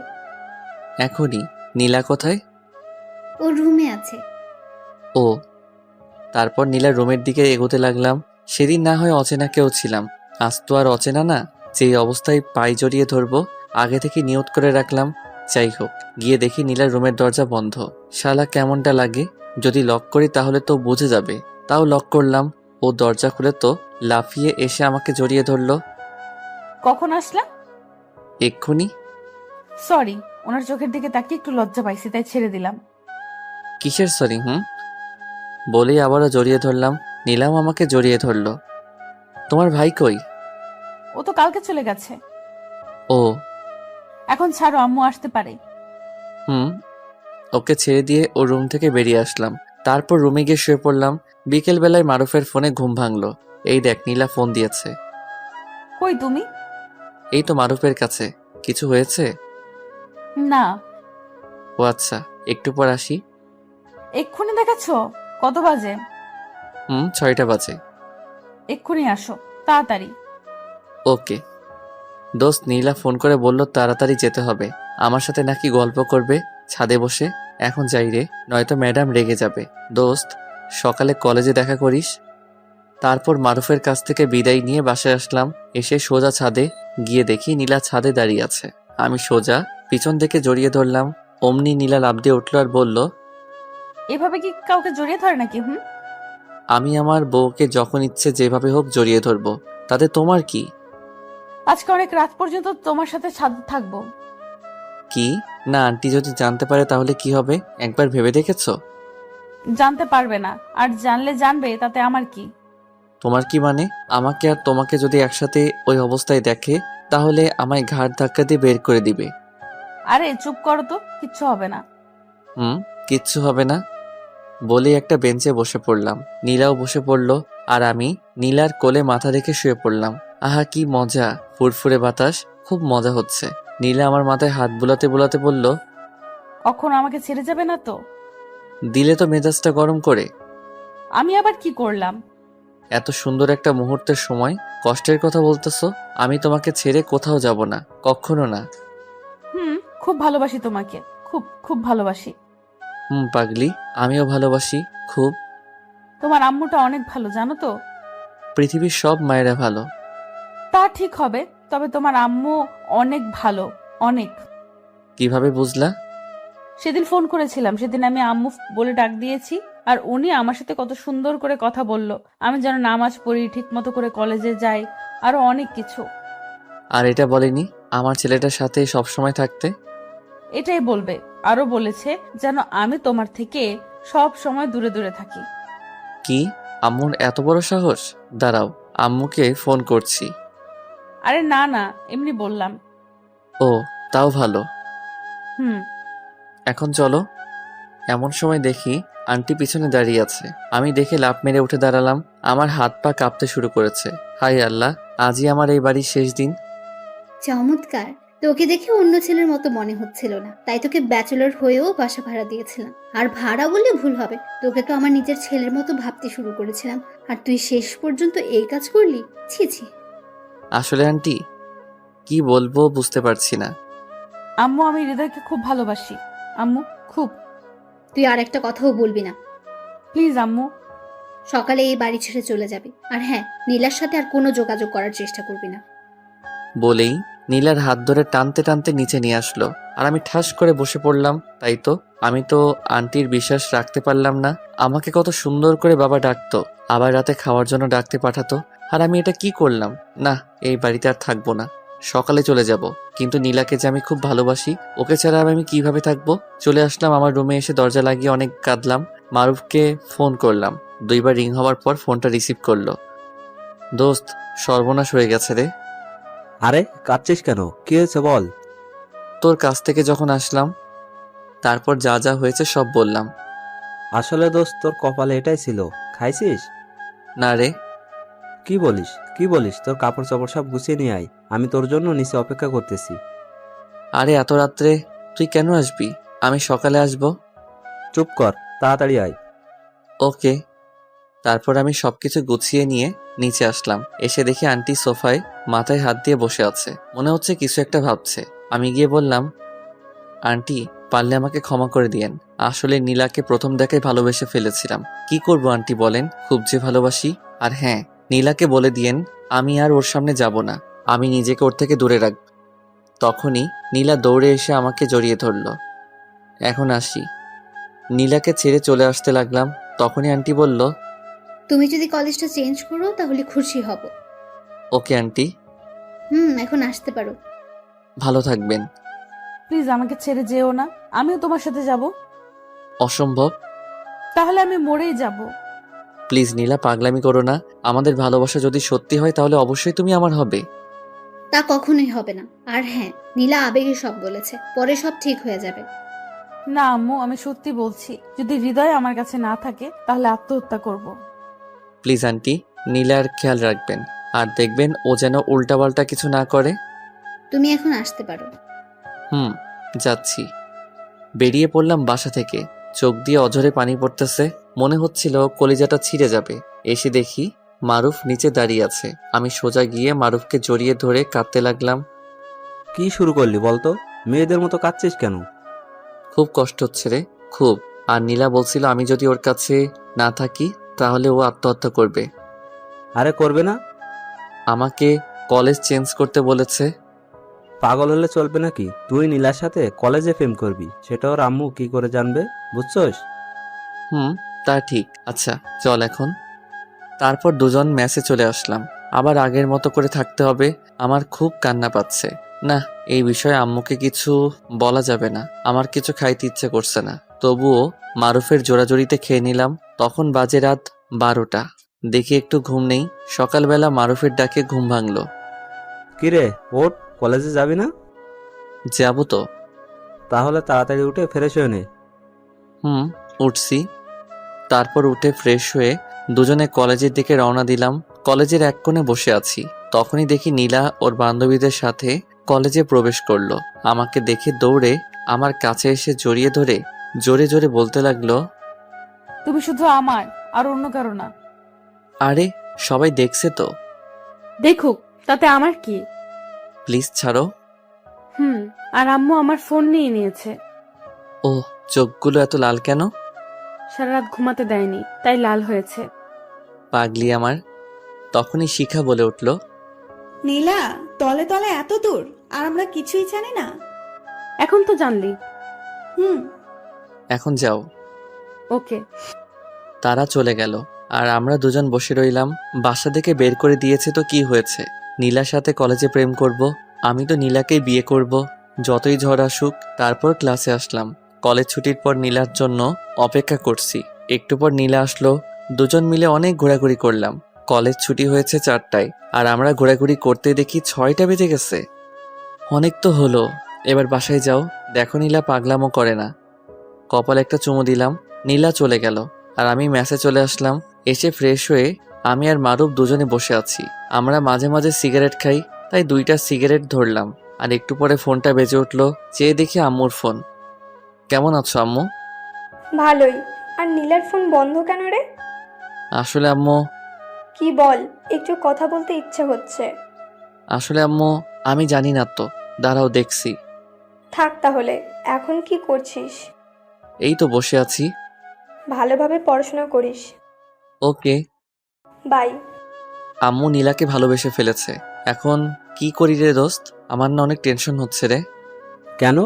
এখনই। নীলা কোথায়? ও রুমে আছে। ও। তারপর নীলার রুমের দিকে এগোতে লাগলাম। সেদিন না হয় অচেনা কেউ ছিলাম, আজ তো আর অচেনা না। যেই অবস্থায় পাই জড়িয়ে ধরবো আগে থেকে নিয়ত করে রাখলাম। যাই হোক, গিয়ে দেখি নীলার রুমের দরজা বন্ধ। শালা কেমনটা লাগে। যদি লক করি তাহলে তো বুঝে যাবে। তাও লক করলাম। ও দরজা খুলে তো লাফিয়ে এসে আমাকে জড়িয়ে ধরলো। কখন আসলা? এক্ষুনি। সরি, ওনার চোখের দিকে তাকিয়ে একটু লজ্জা পাইছি, তাই ছেড়ে দিলাম। কিসের সরি? বলেই আবারও জড়িয়ে ধরলাম। নীলাও আমাকে জড়িয়ে ধরলো। তোমার ভাই কই? ও তো কালকে চলে গেছে। ও। এখন ছাড়ো, আম্মু আসতে পারে। ওকে ছেড়ে দিয়ে ও রুম থেকে বেরিয়ে আসলাম। তারপর রুমে গিয়ে শুয়ে পড়লাম। বিকেল বেলায় মারুফের ফোনে ঘুম ভাঙলো। এই দেখ, নীলা ফোন দিয়েছে। কই তুমি? এই তো মারুফের কাছে। কিছু হয়েছে? না। ও আচ্ছা, একটু পর আসি। এক্ষুনি দেখাচ্ছ? কত বাজে? 6টা বাজে। এক্ষুনি আসো, তাড়াতাড়ি। ওকে। দোস্ত, নীলা ফোন করে বলল তাড়াতাড়ি যেতে হবে। আমার সাথে নাকি গল্প করবে ছাদে বসে। এখন যাই রে, নয়তো ম্যাডাম রেগে যাবে। দোস্ত, সকালে কলেজে দেখা করিস। তারপর মারুফের কাছ থেকে বিদায় নিয়ে বাসায় আসলাম। এসে সোজা ছাদে গিয়ে দেখি নীলা ছাদে দাঁড়িয়ে আছে। আমি সোজা পিছন থেকে জড়িয়ে ধরলাম। অমনি নীলা লাফ দিয়ে উঠল আর বলল, এভাবে কি কাউকে জড়িয়ে ধরে নাকি? আমি আমার বউকে যখন ইচ্ছে যেভাবে হোক জড়িয়ে ধরবো, তাতে তোমার কি? আজকে অনেক রাত পর্যন্ত তোমার সাথে ছাদে থাকবো। কি? না, আন্টি যদি জানতে পারে তাহলে কি হবে? একবার ভেবে দেখেছো? জানতে পারবে না, আর জানলে জানবে, তাতে আমার কি? তোমার কি মানে? আমাকে আর তোমাকে যদি একসাথে ওই অবস্থায় দেখে তাহলে আমায় ঘাড় ধাক্কা দিয়ে বের করে দিবে। আরে চুপ করো তো, কিচ্ছু হবে না। কিচ্ছু হবে না বলে একটা বেঞ্চে বসে পড়লাম। নীলাও বসে পড়লো আর আমি নীলার কোলে মাথা রেখে শুয়ে পড়লাম। আহা কি মজা, ফুরফুরে বাতাস, খুব মজা হচ্ছে। নীলা আমার মাথায় হাত বুলাতে বুলাতে বলল, কখনো আমাকে ছেড়ে যাবে না তো? দিলে তো মেজাজটা গরম করে। আমি আবার কি করলাম? এত সুন্দর একটা মুহূর্তের সময় কষ্টের কথা বলতেছো? আমি তোমাকে ছেড়ে কোথাও যাব না, কখনো না। খুব ভালোবাসি তোমাকে, খুব খুব ভালোবাসি। পাগলি, আমিও ভালোবাসি খুব। তোমার আম্মুটা অনেক ভালো, জানো তো? পৃথিবীর সব মায়েরা ভালো। তা ঠিক হবে, তবে তোমার আম্মু অনেক ভালো, অনেক। কিভাবে বুঝলা? সেদিন ফোন করেছিলাম, সেদিন আমি আম্মু বলে ডাক দিয়েছি, আর উনি আমার সাথে কত সুন্দর করে কথা বলল। আমি যেন নামাজ পড়ি, ঠিক মতো করে কলেজে যাই, আরো অনেক কিছু। আর এটা বলেনি আমার ছেলেটার সাথে সবসময় থাকতে? এটাই বলবে। আরো বলেছে যেন আমি তোমার থেকে সব সময় দূরে দূরে থাকি। কি? আম্মুর এত বড় সাহস? দাঁড়াও, আম্মুকে ফোন করছি। আরে না না, এমনি বললাম। ও, তাও ভালো। হুম। এখন চলো। এমন সময় দেখি আন্টি পিছনে দাঁড়িয়ে আছে। আমি দেখে লাফ মেরে উঠে দাঁড়ালাম। আমার হাত পা কাঁপতে শুরু করেছে। হায় আল্লাহ, আজই আমার এই বাড়ির শেষ দিন। চমৎকার। তোকে দেখে অন্য ছেলের মতো মনে হচ্ছিল না, তাই তোকে ব্যাচেলর হয়েও বাসা ভাড়া দিয়েছিলাম। আর ভাড়া বললে ভুল হবে, তোকে তো আমার নিজের ছেলের মতো ভাবতে শুরু করেছিলাম, আর তুই শেষ পর্যন্ত এই কাজ করলি। ছি ছি। আসলে আন্টি, কি বলবো বুঝতে পারছি না। আম্মু, আমি হৃদয়কে খুব ভালোবাসি আম্মু, খুব। তুই আর একটা কথাও বলবি না। প্লিজ আম্মু। সকালে এই বাড়ি ছেড়ে চলে যাবি, আর হ্যাঁ, নীলার সাথে আর কোনো যোগাযোগ করার চেষ্টা করবি না। বলেই নীলার হাত ধরে টানতে টানতে নিচে নিয়ে আসলো, আর আমি ঠাস করে বসে পড়লাম। তাই তো, আমি তো আন্টির বিশ্বাস রাখতে পারলাম না। আমাকে কত সুন্দর করে বাবা ডাকতো, আবার রাতে খাওয়ার জন্য ডাকতে পাঠাতো, আর আমি এটা কি করলাম? না, এই বাড়িতে আর থাকবো না, সকালে চলে যাব। কিন্তু নীলাকে যে আমি খুব ভালোবাসি, ওকে ছাড়া আমি কিভাবে থাকবো? চলে আসলাম আমার রুমে, এসে দরজা লাগিয়ে অনেক কাঁদলাম। মারুফকে ফোন করলাম, 2 বার রিং হওয়ার পর ফোনটা রিসিভ করলো। দোস্ত, সর্বনাশ হয়ে গেছে রে। আরে কাঁদছিস কেন? কি হয়েছে বল। তোর কাছ থেকে যখন আসলাম, তারপর যা যা হয়েছে সব বললাম। আসলে দোস্ত, তোর কপালে এটাই ছিল। খাইছিস? না রে। কি বলিস, কি বলিস? তোর কাপড় চাপড় সব গুছিয়ে নিয়ে আয়, আমি তোর জন্য নিচে অপেক্ষা করতেছি। আরে এত রাত্রে তুই কেন আসবি? আমি সকালে আসবো। চুপ কর, তাড়াতাড়ি আয়। ওকে। তারপর আমি সবকিছু গুছিয়ে নিয়ে নিচে আসলাম। এসে দেখি আন্টি সোফায় মাথায় হাত দিয়ে বসে আছে, মনে হচ্ছে কিছু একটা ভাবছে। আমি গিয়ে বললাম, আন্টি, পারলে আমাকে ক্ষমা করে দিয়েন। আসলে নীলাকে প্রথম দেখায় ভালোবেসে ফেলেছিলাম। কি করব আন্টি বলেন, খুব যে ভালোবাসি। আর হ্যাঁ, নীলাকে বলে দিয়েন আমি আর ওর সামনে যাব না, আমি নিজেকে ওর থেকে দূরে রাখব। তখনই নীলা দৌড়ে এসে আমাকে জড়িয়ে ধরল। এখন আসি। নীলাকে ছেড়ে চলে আসতে লাগলাম, তখনই আন্টি বলল, তুমি যদি কলেজটা চেঞ্জ করো তাহলে খুশি হব। ওকে আন্টি, এখন আসতে পারো। ভালো থাকবেন। প্লিজ আমাকে ছেড়ে যেও না, আমিও তোমার সাথে যাব। অসম্ভব। তাহলে আমি মরেই যাব। প্লিজ নীলা, পাগলামি করো না। আমাদের ভালোবাসা যদি সত্যি হয় তাহলে অবশ্যই তুমি আমার হবে। তা কখনোই হবে না। আর হ্যাঁ, নীলা আবেগে সব বলেছে, পরে সব ঠিক হয়ে যাবে। না আম্মু, আমি সত্যি বলছি, যদি হৃদয় আমার কাছে না থাকে তাহলে আত্মহত্যা করব। প্লিজ আন্টি, নীলার খেয়াল রাখবেন, আর দেখবেন ও যেন উল্টাপাল্টা কিছু না করে। তুমি এখন আসতে পারো। যাচ্ছি। বেরিয়ে পড়লাম বাসা থেকে। চোখ দিয়ে অঝরে পানি পড়তেছে, মনে হচ্ছিল কলিজাটা ছিঁড়ে যাবে। এসে দেখি মারুফ নিচে দাঁড়িয়ে আছে। আমি সোজা গিয়ে মারুফকে জড়িয়ে ধরে কাঁদতে লাগলাম। কি শুরু করলি বলতো? মেয়েদের মতো কাঁদছিস কেন? খুব কষ্ট হচ্ছে রে, খুব। আর নীলা বলছিল আমি যদি ওর কাছে না থাকি তাহলে ও আত্মহত্যা করবে। আরে করবে না। আমাকে কলেজ চেঞ্জ করতে বলেছে। পাগল হলে চলবে নাকি? তুই নীলার সাথে কলেজে প্রেম করবি, সেটা ওর আম্মু কি করে জানবে? বুঝছস? তা ঠিক। আচ্ছা চল এখন। তারপর দুজন মেসে চলে আসলাম। আবার আগের মতো করে থাকতে হবে। আমার খুব কান্না পাচ্ছে। না, এই বিষয়ে আম্মুকে কিছু বলা যাবে না। আমার কিছু খাইতে ইচ্ছে করছে না। তবুও মারুফের জোড়াজড়িতে খেয়ে নিলাম। তখন বাজে রাত 12টা। দেখি একটু ঘুম নেই। সকালবেলা মারুফের ডাকে ঘুম ভাঙলো। কিরে, ওঠ, কলেজে যাবি না? যাবো তো। তাহলে তাড়াতাড়ি উঠে ফ্রেশ হয়ে নে। উঠছি। তারপর উঠে ফ্রেশ হয়ে দুজনে কলেজের দিকে রওনা দিলাম। কলেজের এক কোণে বসে আছি, তখনই দেখি নীলা ওর বান্ধবীদের সাথে কলেজে প্রবেশ করলো। আমাকে দেখে দৌড়ে আমার কাছে এসে জড়িয়ে ধরে জোরে জোরে বলতে লাগলো, তুমি শুধু আমার, আর অন্য কারো না। আরে সবাই দেখছে তো। দেখুক, তাতে আমার কি? প্লিজ ছাড়ো। আর আম্মু আমার ফোন নিয়ে নিয়েছে। ও, চোখগুলো এত লাল কেন? সারা রাত ঘুমাতে দেয়নি, তাই লাল হয়েছে। পাগলি আমার। তখনই শিখা বলে উঠল, নীলা, তলে তলে এত দূর আর আমরা কিছুই জানি না। এখন তো জানলি। এখন যাও। ওকে। তারা চলে গেল, আর আমরা দুজন বসে রইলাম। বাসা থেকে বের করে দিয়েছে তো কি হয়েছে? নীলার সাথে কলেজে প্রেম করব, আমি তো নীলাকেই বিয়ে করব, যতই ঝড় আসুক। তারপর ক্লাসে আসলাম। কলেজ ছুটির পর নীলার জন্য অপেক্ষা করছি। একটু পর নীলা আসলো। দুজন মিলে অনেক ঘোরাঘুরি করলাম। কলেজ ছুটি হয়েছে 4টায়, আর আমরা ঘোরাঘুরি করতে দেখি 6টা বেজে গেছে। অনেক তো হলো, এবার বাসায় যাও। দেখো নীলা পাগলামো করে না। কপালে একটা চুমু দিলাম। নীলা চলে গেল আর আমি ম্যাসে চলে আসলাম। এসে ফ্রেশ হয়ে আমি আর মারুফ দুজনে বসে আছি। আমরা মাঝে মাঝে সিগারেট খাই, তাই 2টা সিগারেট ধরলাম। আর একটু পরে ফোনটা বেজে উঠলো। চেয়ে দেখি আম্মুর ফোন। কেমন আছো আম্মু? ভালোই। আর নীলার ফোন বন্ধ কেন রে? আসলে আম্মু কি বল, একটু কথা বলতে ইচ্ছে হচ্ছে। আসলে আম্মু আমি জানি না তো, দাঁড়াও দেখছি। থাক তাহলে, এখন কি করছিস? এই তো বসে আছি। ভালোভাবে পড়াশোনা করিস। ওকে। বাই। আম্মু নীলাকে ভালোবেসে ফেলেছে। এখন কি করি রে দোস্ত? আমার না অনেক টেনশন হচ্ছে রে। কেন?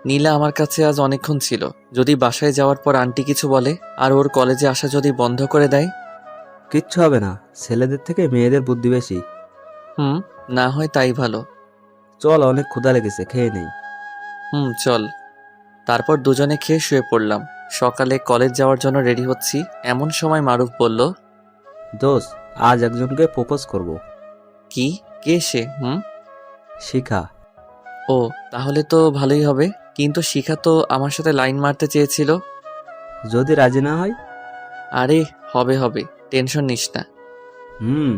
নীলা আমার কাছে আজ অনেকক্ষণ ছিল। যদি বাসায় যাওয়ার পর আন্টি কিছু বলে আর ওর কলেজে আসা যদি বন্ধ করে দেয়? কিচ্ছু হবে না, ছেলেদের থেকে মেয়েদের বুদ্ধি বেশি। না হয় তাই ভালো। চল, অনেক ক্ষুধা লেগেছে, খেয়ে নেই। চল। তারপর দুজনে খেয়ে শুয়ে পড়লাম। সকালে কলেজ যাওয়ার জন্য রেডি হচ্ছি, এমন সময় মারুফ বলল, দোস্ত, আজ একজনকে প্রপোজ করব। কি? কে সে? শিখা। ও, তাহলে তো ভালোই হবে। কিন্তু শিখা তো আমার সাথে লাইন মারতে চেয়েছিল। যদি রাজি না হয়? আরে হবে হবে, টেনশন নিস না। হুম।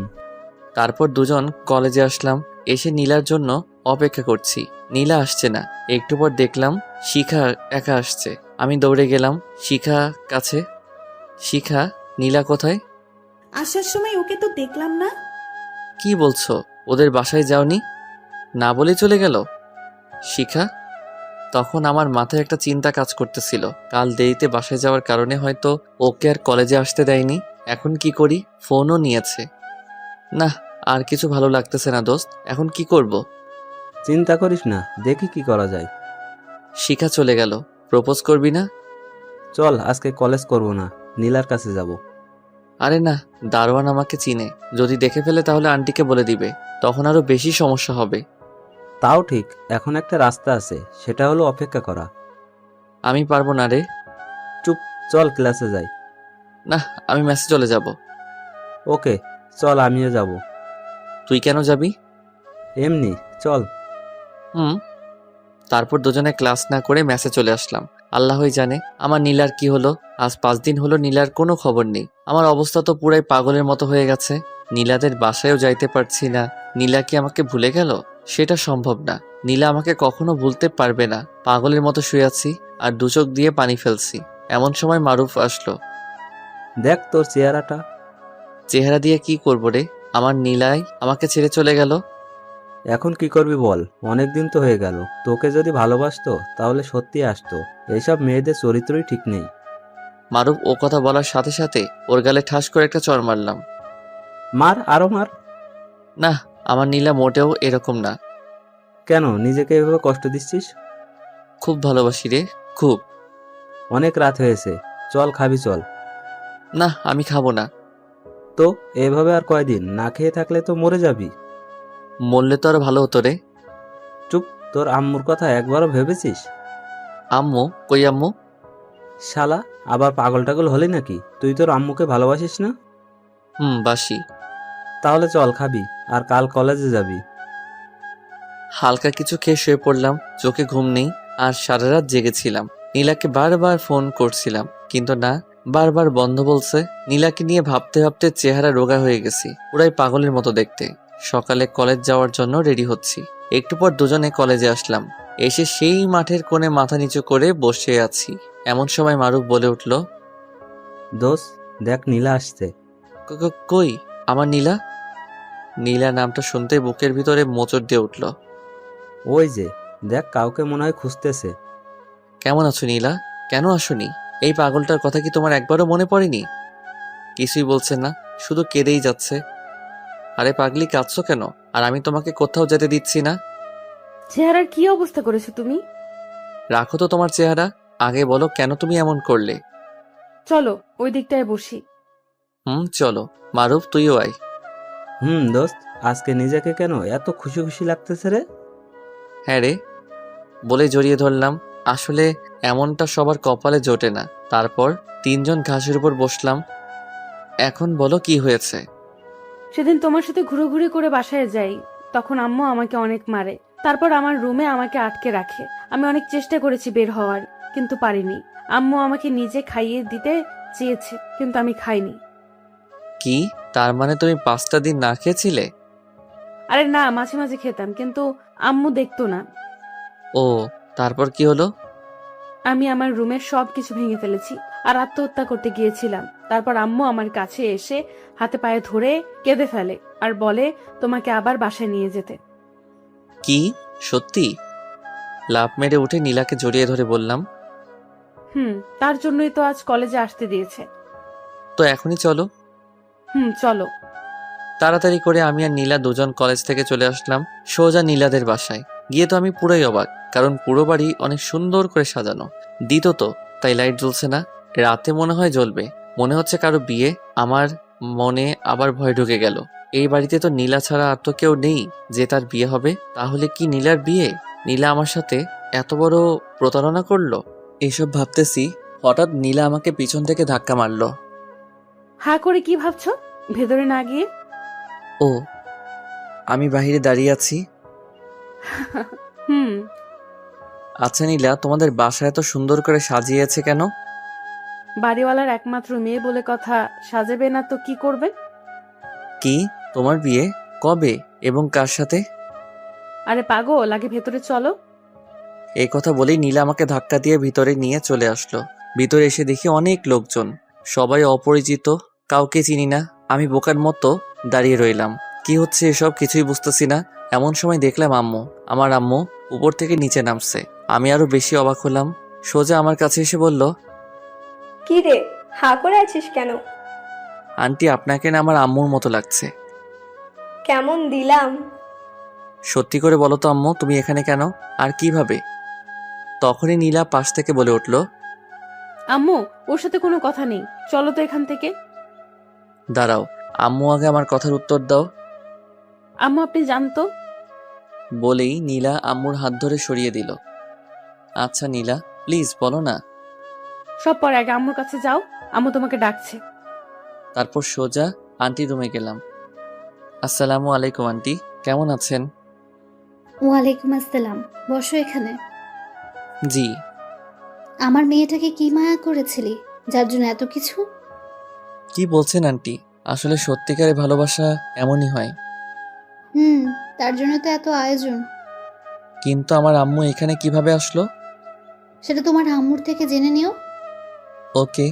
তারপর দুজন কলেজে আসলাম। এসে নীলার জন্য অপেক্ষা করছি। নীলা আসছে না। একটু পর দেখলাম শিখা একা আসছে। আমি দৌড়ে গেলাম শিখা কাছে। শিখা, নীলা কোথায়? আসার সময় ওকে তো দেখলাম না। কি বলছো? ওদের বাসায় যাওনি? না বলে চলে গেল শিখা? তখন আমার মাথায় একটা চিন্তা কাজ করতেছিল। কাল দেরিতে বাসায় যাওয়ার কারণে হয়তো ওকে আর কলেজে আসতে দেয়নি। এখন কি করি? ফোনও নিয়েছে। না, আর কিছু ভালো লাগতেছে না দোস্ত। এখন কি করব? চিন্তা করিস না, দেখি কি করা যায়। শিখা চলে গেল। প্রপোজ করবি না? চল, আজকে কলেজ করব না, নীলার কাছে যাব। আরে না, দারোয়ান আমাকে চিনে। যদি দেখে ফেলে তাহলে আন্টিকে বলে দিবে। তখন আরো বেশি সমস্যা হবে। তাও ঠিক, এখন একটা রাস্তা আছে, সেটা হলো অপেক্ষা করা। আমি পারবো না রে। চুপ, চল ক্লাসে যাই। না, আমি মেসে চলে যাব। ওকে, চল, আমিও যাব। তুই কেন যাবি? এমনি, চল। তারপর দুজনে ক্লাস না করে মেসে চলে আসলাম। আল্লাহই জানে আমার নীলার কি হলো। আজ 5 দিন হলো নীলার কোনো খবর নেই। আমার অবস্থা তো পুরাই পাগলের মতো হয়ে গেছে। নীলাদের বাসায়ও যাইতে পারছি না। নীলা কি আমাকে ভুলে গেল? সেটা সম্ভব না। নীলা আমাকে কখনো ভুলতে পারবে না। পাগলের মতো শুয়ে আছি আর 2 চোখ দিয়ে পানি ফেলছি। এমন সময় মারুফ আসলো। দেখ তোর চেহারাটা। চেহারা দিয়ে কি করব রে? আমার নীলাই আমাকে ছেড়ে চলে গেল। এখন কি করবি বল? অনেক দিন তো হয়ে গেল। তোকে যদি ভালোবাসতো তাহলে সত্যি আসতো। এইসব মেয়েদের চরিত্রই ঠিক নেই। মারুফ ও কথা বলার সাথে সাথে ওর গালে ঠাস করে একটা চড় মারলাম। মার, আরো মার। না, আমার নীলা মোটেও এরকম না। কেন নিজেকে এভাবে কষ্ট দিচ্ছিস? খুব ভালোবাসি রে, খুব। অনেক রাত হয়েছে, চল খাবি, চল। না, আমি খাবো না। তো এভাবে আর কয়দিন না খেয়ে থাকলে তো মরে যাবি। মরলে তো আরো ভালো হতো রে। চুপ, তোর আম্মুর কথা একবারও ভেবেছিস? আম্মু? কই আম্মু? শালা, আবার পাগল টাগল হলি নাকি? তুই তোর আম্মুকে ভালোবাসিস না? বাসি। তাহলে চল খাবি, আর কাল কলেজে যাবি। হালকা কিছু খেয়ে শুয়ে পড়লাম। চোখে ঘুম নেই আর সারা রাত জেগেছিলাম। নীলাকে বারবার ফোন করছিলাম, কিন্তু না, বারবার বন্ধ বলছে। নীলাকে নিয়ে ভাবতে ভাবতে চেহারা রোগা হয়ে গেছি, পুরাই পাগলের মতো দেখতে। সকালে কলেজ যাওয়ার জন্য রেডি হচ্ছি। একটু পর দুজনে কলেজে আসলাম। এসে সেই মাঠের কোণে মাথা নিচু করে বসে আছি। এমন সময় মারুফ বলে উঠল, দোষ, দেখ নীলা আসছে। কই আমার নীলা? নীলা নামটা শুনতে বুকের ভিতরে মোচড় দিয়ে উঠল। ওই যে দেখ, কাউকে মনে হয় খুঁজতেছে। কেমন আছো নীলা? কেন আসোনি? এই পাগলটার কথা কি তোমার একবারও মনে পড়েনি? কিছুই বলছে না, শুধু কেঁদেই যাচ্ছে। আরে পাগলি, কাঁদছো কেন? আর আমি তোমাকে কোথাও যেতে দিচ্ছি না। চেহারার কি অবস্থা করেছো তুমি? রাখো তো তোমার চেহারা। আগে বলো কেন তুমি এমন করলে? চলো ওই দিকটায় বসি। চলো। মারুফ, তুইও আয়। দোস্ত, আজকে নিজেকে কেন এত খুশি খুশি লাগতেছে রে? হ্যাঁ রে, বলে জড়িয়ে ধরলাম। আসলে এমনটা সবার কপালে জোটে না। তারপর 3 জন ঘাসের উপর বসলাম। এখন বলো কি হয়েছে? সেদিন তোমার সাথে ঘুরোঘুরি করে বাসায় যাই, তখন আম্মু আমাকে অনেক মারে। তারপর আমার রুমে আমাকে আটকে রাখে। আমি অনেক চেষ্টা করেছি বের হওয়ার, কিন্তু পারিনি। আম্মু আমাকে নিজে খাইয়ে দিতে চেয়েছে, কিন্তু আমি খাইনি। কি, তার মানে তুমি 5টা দিন না খেয়েছিলে? আরে না, মাঝে মাঝে খেতাম, কিন্তু আম্মু দেখতো না। ও, তারপর কি হলো? আমি আমার রুমের সবকিছু ভেঙে ফেলেছি আর আত্মহত্যা করতে গিয়েছিলাম। তারপর আম্মু আমার কাছে এসে হাতে পায়ে ধরে কেঁদে ফেলে আর বলে তোমাকে আবার বাসায় নিয়ে যেতে। কি, সত্যি? লাফ মেরে উঠে নীলাকে জড়িয়ে ধরে বললাম, তার জন্যই তো আজ কলেজে আসতে দিয়েছে। তো এখনই চলো। চলো। তাড়াতাড়ি করে আমি আর নীলা দুজন কলেজ থেকে চলে আসলাম সোজা নীলাদের বাসায়। গিয়ে তো আমি পুরোই অবাক, কারণ পুরো বাড়ি অনেক সুন্দর করে সাজানো। দিত তো, তাই লাইট জ্বলছে না। রাতে মনে হয় জ্বলবে, মনে হচ্ছে কারো বিয়ে। আমার মনে আবার ভয় ঢুকে গেল। এই বাড়িতে তো নীলা ছাড়া আর তো কেউ নেই যে তার বিয়ে হবে। তাহলে কি নীলার বিয়ে? নীলা আমার সাথে এত বড় প্রতারণা করলো? এইসব ভাবতেছি, হঠাৎ নীলা আমাকে পিছন থেকে ধাক্কা মারলো। হা করে কি ভাবছো ভেতরে না গিয়ে? ও, আমি বাইরে দাঁড়িয়ে আছি। আচ্ছা নীলা, তোমাদের বাসা এত সুন্দর করে সাজিয়েছে কেন? বাড়িওয়ালার একমাত্র মেয়ে বলে কথা, সাজাবে না তো কি করবে? কি, তোমার বিয়ে কবে এবং কার সাথে? আরে পাগল, আগে ভেতরে চলো। এই কথা বলেই নীলা আমাকে ধাক্কা দিয়ে ভিতরে নিয়ে চলে আসলো। ভিতরে এসে দেখি অনেক লোকজন, সবাই অপরিচিত, কাউকে চিনি না। আমি বোকার মতো দাঁড়িয়ে রইলাম। কি হচ্ছে এসব কিছুই বুঝতেছি না। এমন সময় দেখলাম আমার আম্মু উপর থেকে নিচে নামছে। আমি আরো বেশি অবাক হলাম। সোজা আমার কাছে এসে বলল, কি রে, হা করে আছিস কেন? আন্টি, আপনাকে না আমার আম্মুর মতো লাগছে। কেমন দিলাম? সত্যি করে বলো তো আম্মু, তুমি এখানে কেন আর কিভাবে? তখনই নীলা পাশ থেকে বলে উঠল, আম্মু, ওর সাথে কোনো কথা নেই, চলো তো এখান থেকে। দাঁড়াও, আম্মু আগে আমার কথার উত্তর দাও। আম্মু আপনি জানতো। বলেই নীলা আম্মুর হাত ধরে সরিয়ে দিল। আচ্ছা নীলা, প্লিজ বলো না। সব পরে, আগে আম্মুর কাছে যাও, আম্মু তোমাকে ডাকছে। তারপর সোজা আন্টির রুমে গেলাম। আসসালামু আলাইকুম আন্টি, কেমন আছেন? ওয়ালাইকুম আসসালাম, বসো এখানে। জি। আমার মেয়েটাকে কি মায়া করেছিলি যার জন্য এত কিছু? কি বলছেন আন্টি? আসলে সত্যিকারে ভালোবাসা এমনই হয়। তার জন্য তো এত আয়োজন। কিন্তু আমার আম্মু এখানে কিভাবে আসলো? সেটা তোমার আম্মুর থেকে জেনে নিও। ওকে।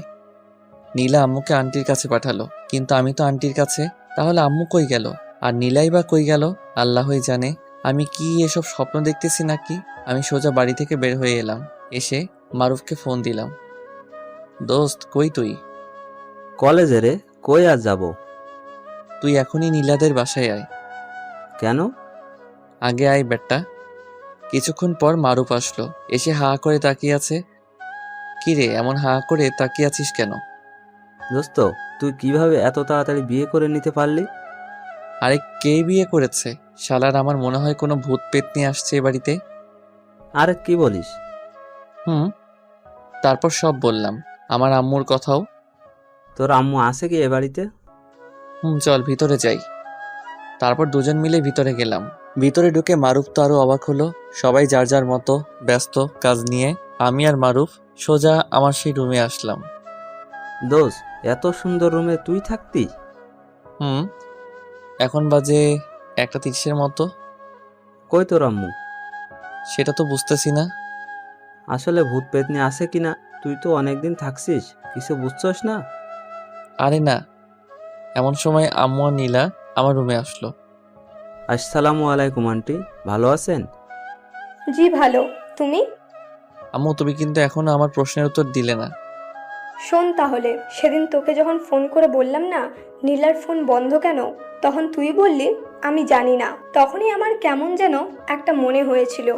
নীলা আম্মুকে আন্টির কাছে পাঠালো, কিন্তু আমি তো আন্টির কাছে। তাহলে আম্মু কই গেল? আর নীলাই বা কই গেল? আল্লাহই জানে। আমি কি এসব স্বপ্ন দেখতেছি নাকি? আমি সোজা বাড়ি থেকে বের হয়ে এলাম। এসে মারুফকে ফোন দিলাম। দোস্ত, কই তুই? কলেজে রে, কই আর যাব? তুই এখনই নীলাদের বাসায় আয়। কেন? আগে আয় বেটা। কিছুক্ষণ পর মারুফ আসলো, এসে হা করে তাকিয়ে আছে। কি রে, এমন হা করে তাকিয়ে আছিস কেন? দোস্ত, তুই কিভাবে এত তাড়াতাড়ি বিয়ে করে নিতে পারলি? আরে কে বিয়ে করেছে? শালার, আমার মনে হয় কোনো ভূত পেত নিয়ে আসছে এ বাড়িতে। আরে কি বলিস? তারপর সব বললাম, আমার আম্মুর কথাও। তোর আম্মু আছে কি এ বাড়িতে? চল ভিতরে যাই। তারপর দুজন মিলে ভিতরে গেলাম। ভিতরে ঢুকে মারুফ তো আরো অবাক হলো। সবাই যার যার মতো ব্যস্ত কাজ নিয়ে। আমি আর মারুফ সোজা আমার সেই রুমে আসলাম। দোস্ত, এত সুন্দর রুমে তুই থাকতি? এখন বাজে 1:30 মতো। কই তোর আম্মু? সেটা তো বুঝতেছি না। আসলে ভূত পেতনি আছে কিনা, তুই তো অনেকদিন থাকছিস, কিছু বুঝছস না? আরে না। এমন সময় আম্মু আর নীলা আমার রুমে আসলো। আসসালামু আলাইকুম আন্টি, ভালো আছেন? জি ভালো, তুমি? আম্মু, তুমি কিন্তু এখনো আমার প্রশ্নের উত্তর দিলে না। শোন তাহলে, সেদিন তোকে যখন ফোন করে বললাম না নীলার ফোন বন্ধ কেন, তখন তুই বললি আমি জানি না। তখনই আমার কেমন যেন একটা মনে হয়েছিল।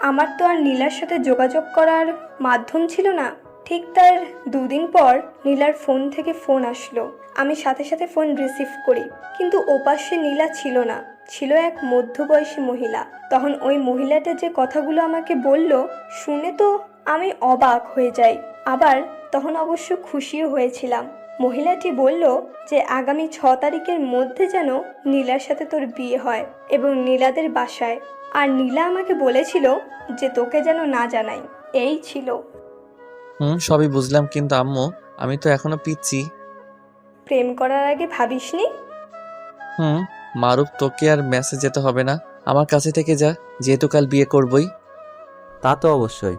আমার তো আর নীলার সাথে যোগাযোগ করার মাধ্যম ছিল না। ঠিক তার 2 দিন পর নীলার ফোন থেকে ফোন আসলো। আমি সাথে সাথে ফোন রিসিভ করি, কিন্তু ওপাশে নীলা ছিল না, ছিল এক মধ্যবয়সী মহিলা। তখন ওই মহিলাটা যে কথাগুলো আমাকে বলল, শুনে তো আমি অবাক হয়ে যাই। আবার তখন অবশ্য খুশিও হয়েছিলাম। মহিলাটি বলল যে আগামী 6 তারিখের মধ্যে যেন নীলার সাথে তোর বিয়ে হয় এবং নীলাদের বাসায়। আর নীলা আমাকে বলেছিল যে তোকে যেন না জানাই। এই ছিল। সবই বুঝলাম, কিন্তু আম্মু আমি তো এখনো পিচ্ছি। প্রেম করার আগে ভাবিসনি? মারুফ, তোকে আর মেসেজ যেতে হবে না, আমার কাছে থেকে যা, যেহেতু কাল বিয়ে করবই। তা তো অবশ্যই।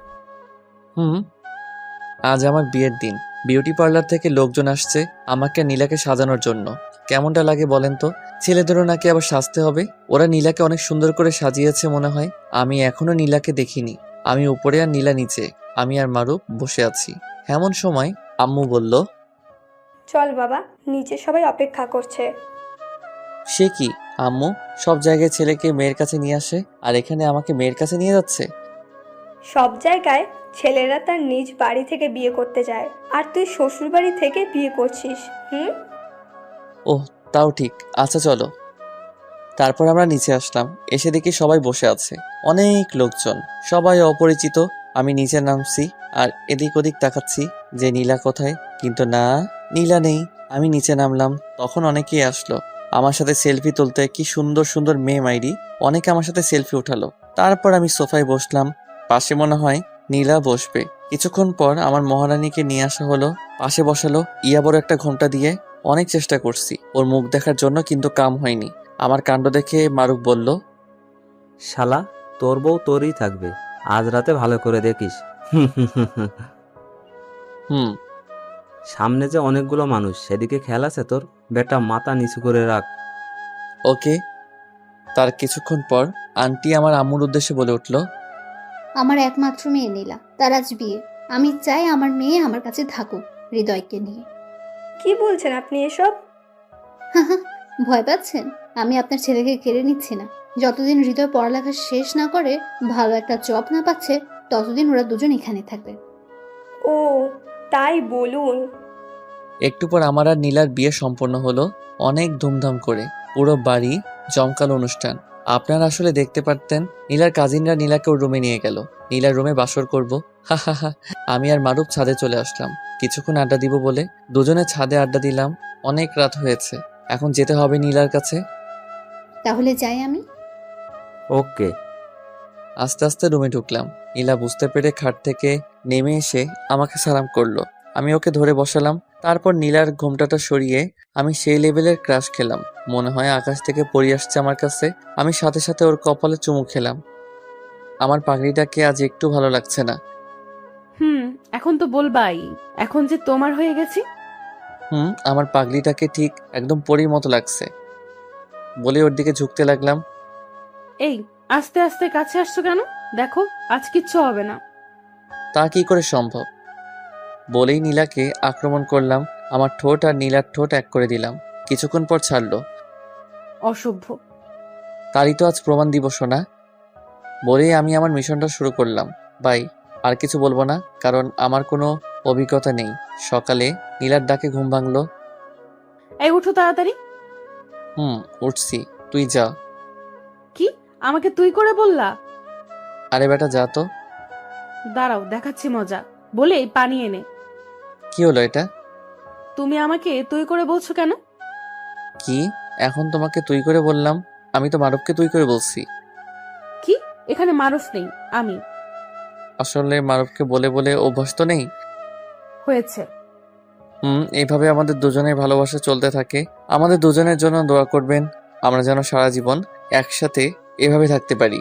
আজ আমার বিয়ের দিন। বিউটি পার্লার থেকে লোকজন আসছে আমাকে আর নীলাকে সাজানোর জন্য। কেমনটা লাগে বলেন তো? ছেলেদেরও নাকি আবার সাজতে হবে। ওরা নীলাকে অনেক সুন্দর করে সাজিয়েছে মনে হয়। আমি এখনো নীলাকে দেখিনি। আমি উপরে আর নীলা নিচে, আমি আর মারুফ বসে আছি। এমন সময় আম্মু বলল, চল বাবা, নিচে সবাই অপেক্ষা করছে। সে কি আম্মু, সব জায়গায় ছেলেকে মেয়ের কাছে নিয়ে আসে আর এখানে আমাকে মেয়ের কাছে নিয়ে যাচ্ছে? সব জায়গায় ছেলেরা তার নিজ বাড়ি থেকে বিয়ে করতে যায়, আর তুই শ্বশুর বাড়ি থেকে বিয়ে করছিস। ওহ, তাও ঠিক, আচ্ছা চলো। তারপর আমরা নিচে আসলাম, এসে দেখি সবাই বসে আছে, অনেক লোকজন, সবাই অপরিচিত। আমি নিচে নামছি আর এদিক ওদিক তাকাচ্ছি যে নীলা কোথায়, কিন্তু না, নীলা নেই। আমি নিচে নামলাম, তখন অনেকেই আসলো আমার সাথে সেলফি তুলতে। কি সুন্দর সুন্দর মেয়ে মাইরি, অনেকে আমার সাথে সেলফি উঠালো। তারপর আমি সোফায় বসলাম, পাশে মনে হয় নীলা বসবে। কিছুক্ষণ পর আমার মহারানীকে নিয়ে আসা হলো, পাশে বসালো। ইয়া বড় একটা ঘোমটা দিয়ে অনেক চেষ্টা করছি ওর মুখ দেখার জন্য, কিন্তু কাম হয়নি। আমার কাণ্ড দেখে মারুফ বলল, শালা, তোর বউ তোরই থাকবে, আজ রাতে ভালো করে দেখিস। হুম সামনে যে অনেকগুলো মানুষ, সেদিকে খেয়াল আছে তোর? বেটা, মাথা নিচু করে রাখ। ওকে। তার কিছুক্ষণ পর আন্টি আমার আম্মুর উদ্দেশ্যে বলে উঠল, আমার একমাত্র মেয়ে নীলা, তার আজ বিয়ে। আমি চাই আমার মেয়ে আমার কাছে থাকুক হৃদয়কে নিয়ে। কি বলছেন আপনি এসব? ভয় পাচ্ছেন? আমি আপনার ছেলেকে কেড়ে নিচ্ছি না। যতদিন হৃদয় পড়ালেখা শেষ না করে, ভালো একটা জব না পাচ্ছে, ততদিন ওরা দুজন এখানে থাকবে। ও, তাই বলুন। একটু পর আমার আর নীলার বিয়ে সম্পন্ন হলো, অনেক ধুমধাম করে, পুরো বাড়ি জমকালো অনুষ্ঠান। আপনারা আসলে দেখতে পারতেন। নীলার কাজিনরা নীলাকে ওর রুমে নিয়ে গেল, নীলার রুমে বাসর করব। হা হা হা। আমি আর মারুফ ছাদে চলে আসলাম কিছুক্ষণ আড্ডা দিব বলে। দুজনে ছাদে আড্ডা দিলাম, অনেক রাত হয়েছে, এখন যেতে হবে নীলার কাছে। তাহলে যাই আমি। ওকে। আস্তে আস্তে রুমে ঢুকলাম। নীলা বুঝতে পেরে খাট থেকে নেমে এসে আমাকে সালাম করলো। আমি ওকে ধরে বসালাম। তারপর নীলার ঘোমটাটা সরিয়ে আমি সেই লেভেলের ক্রাশ খেলাম, মনে হয় আকাশ থেকে পড়ে আসছে আমার কাছে। আমি সাথে সাথে ওর কপালে চুমু খেলাম। আমার পাগড়িটাকে আজ একটু ভালো লাগছে না। এখন তো বলবাই, এখন যে তোমার হয়ে গেছি। আমার পাগড়িটাকে ঠিক একদম পরীর মতো লাগছে বলে ওর দিকে ঝুঁকতে লাগলাম। এই, আস্তে আস্তে কাছে আসছো কেন? দেখো, আজ কিচ্ছু হবে না। তা কি করে সম্ভব? বলেই নীলাকে আক্রমণ করলাম, আমার ঠোঁট আর নীলার ঠোঁট এক করে দিলাম। কিছুক্ষণ পর ছাড়লো। অসভ্য। তারই তো আজ প্রমাণ দিব শোনা। বলেই আমি আমার মিশনটা শুরু করলাম। বাই, আর কিছু বলবো না, কারণ আমার কোনো অভিজ্ঞতা নেই। সকালে নীলার ডাকে ঘুম ভাঙলো। এই, উঠো তাড়াতাড়ি। উঠছি, তুই যা। কি, আমাকে তুই করে বললা? আরে বেটা যা তো। দাঁড়াও, দেখাচ্ছি মজা। বলে এই পানি এনে। কি হলো এটা? তুমি আমাকে তুই করে বলছো কেন? কি, এখন তোমাকে তুই করে বললাম? আমি তো মারুফকে তুই করে বলছি। কি, এখানে মারুফ নেই, আমি। আসলে মারুফকে বলে বলে অভ্যাস তো নেই। হয়েছে। এইভাবে আমাদের দুজনের ভালোবাসা চলতে থাকে। আমাদের দুজনের জন্য দোয়া করবেন, আমরা যেন সারা জীবন একসাথে এভাবে থাকতে পারি।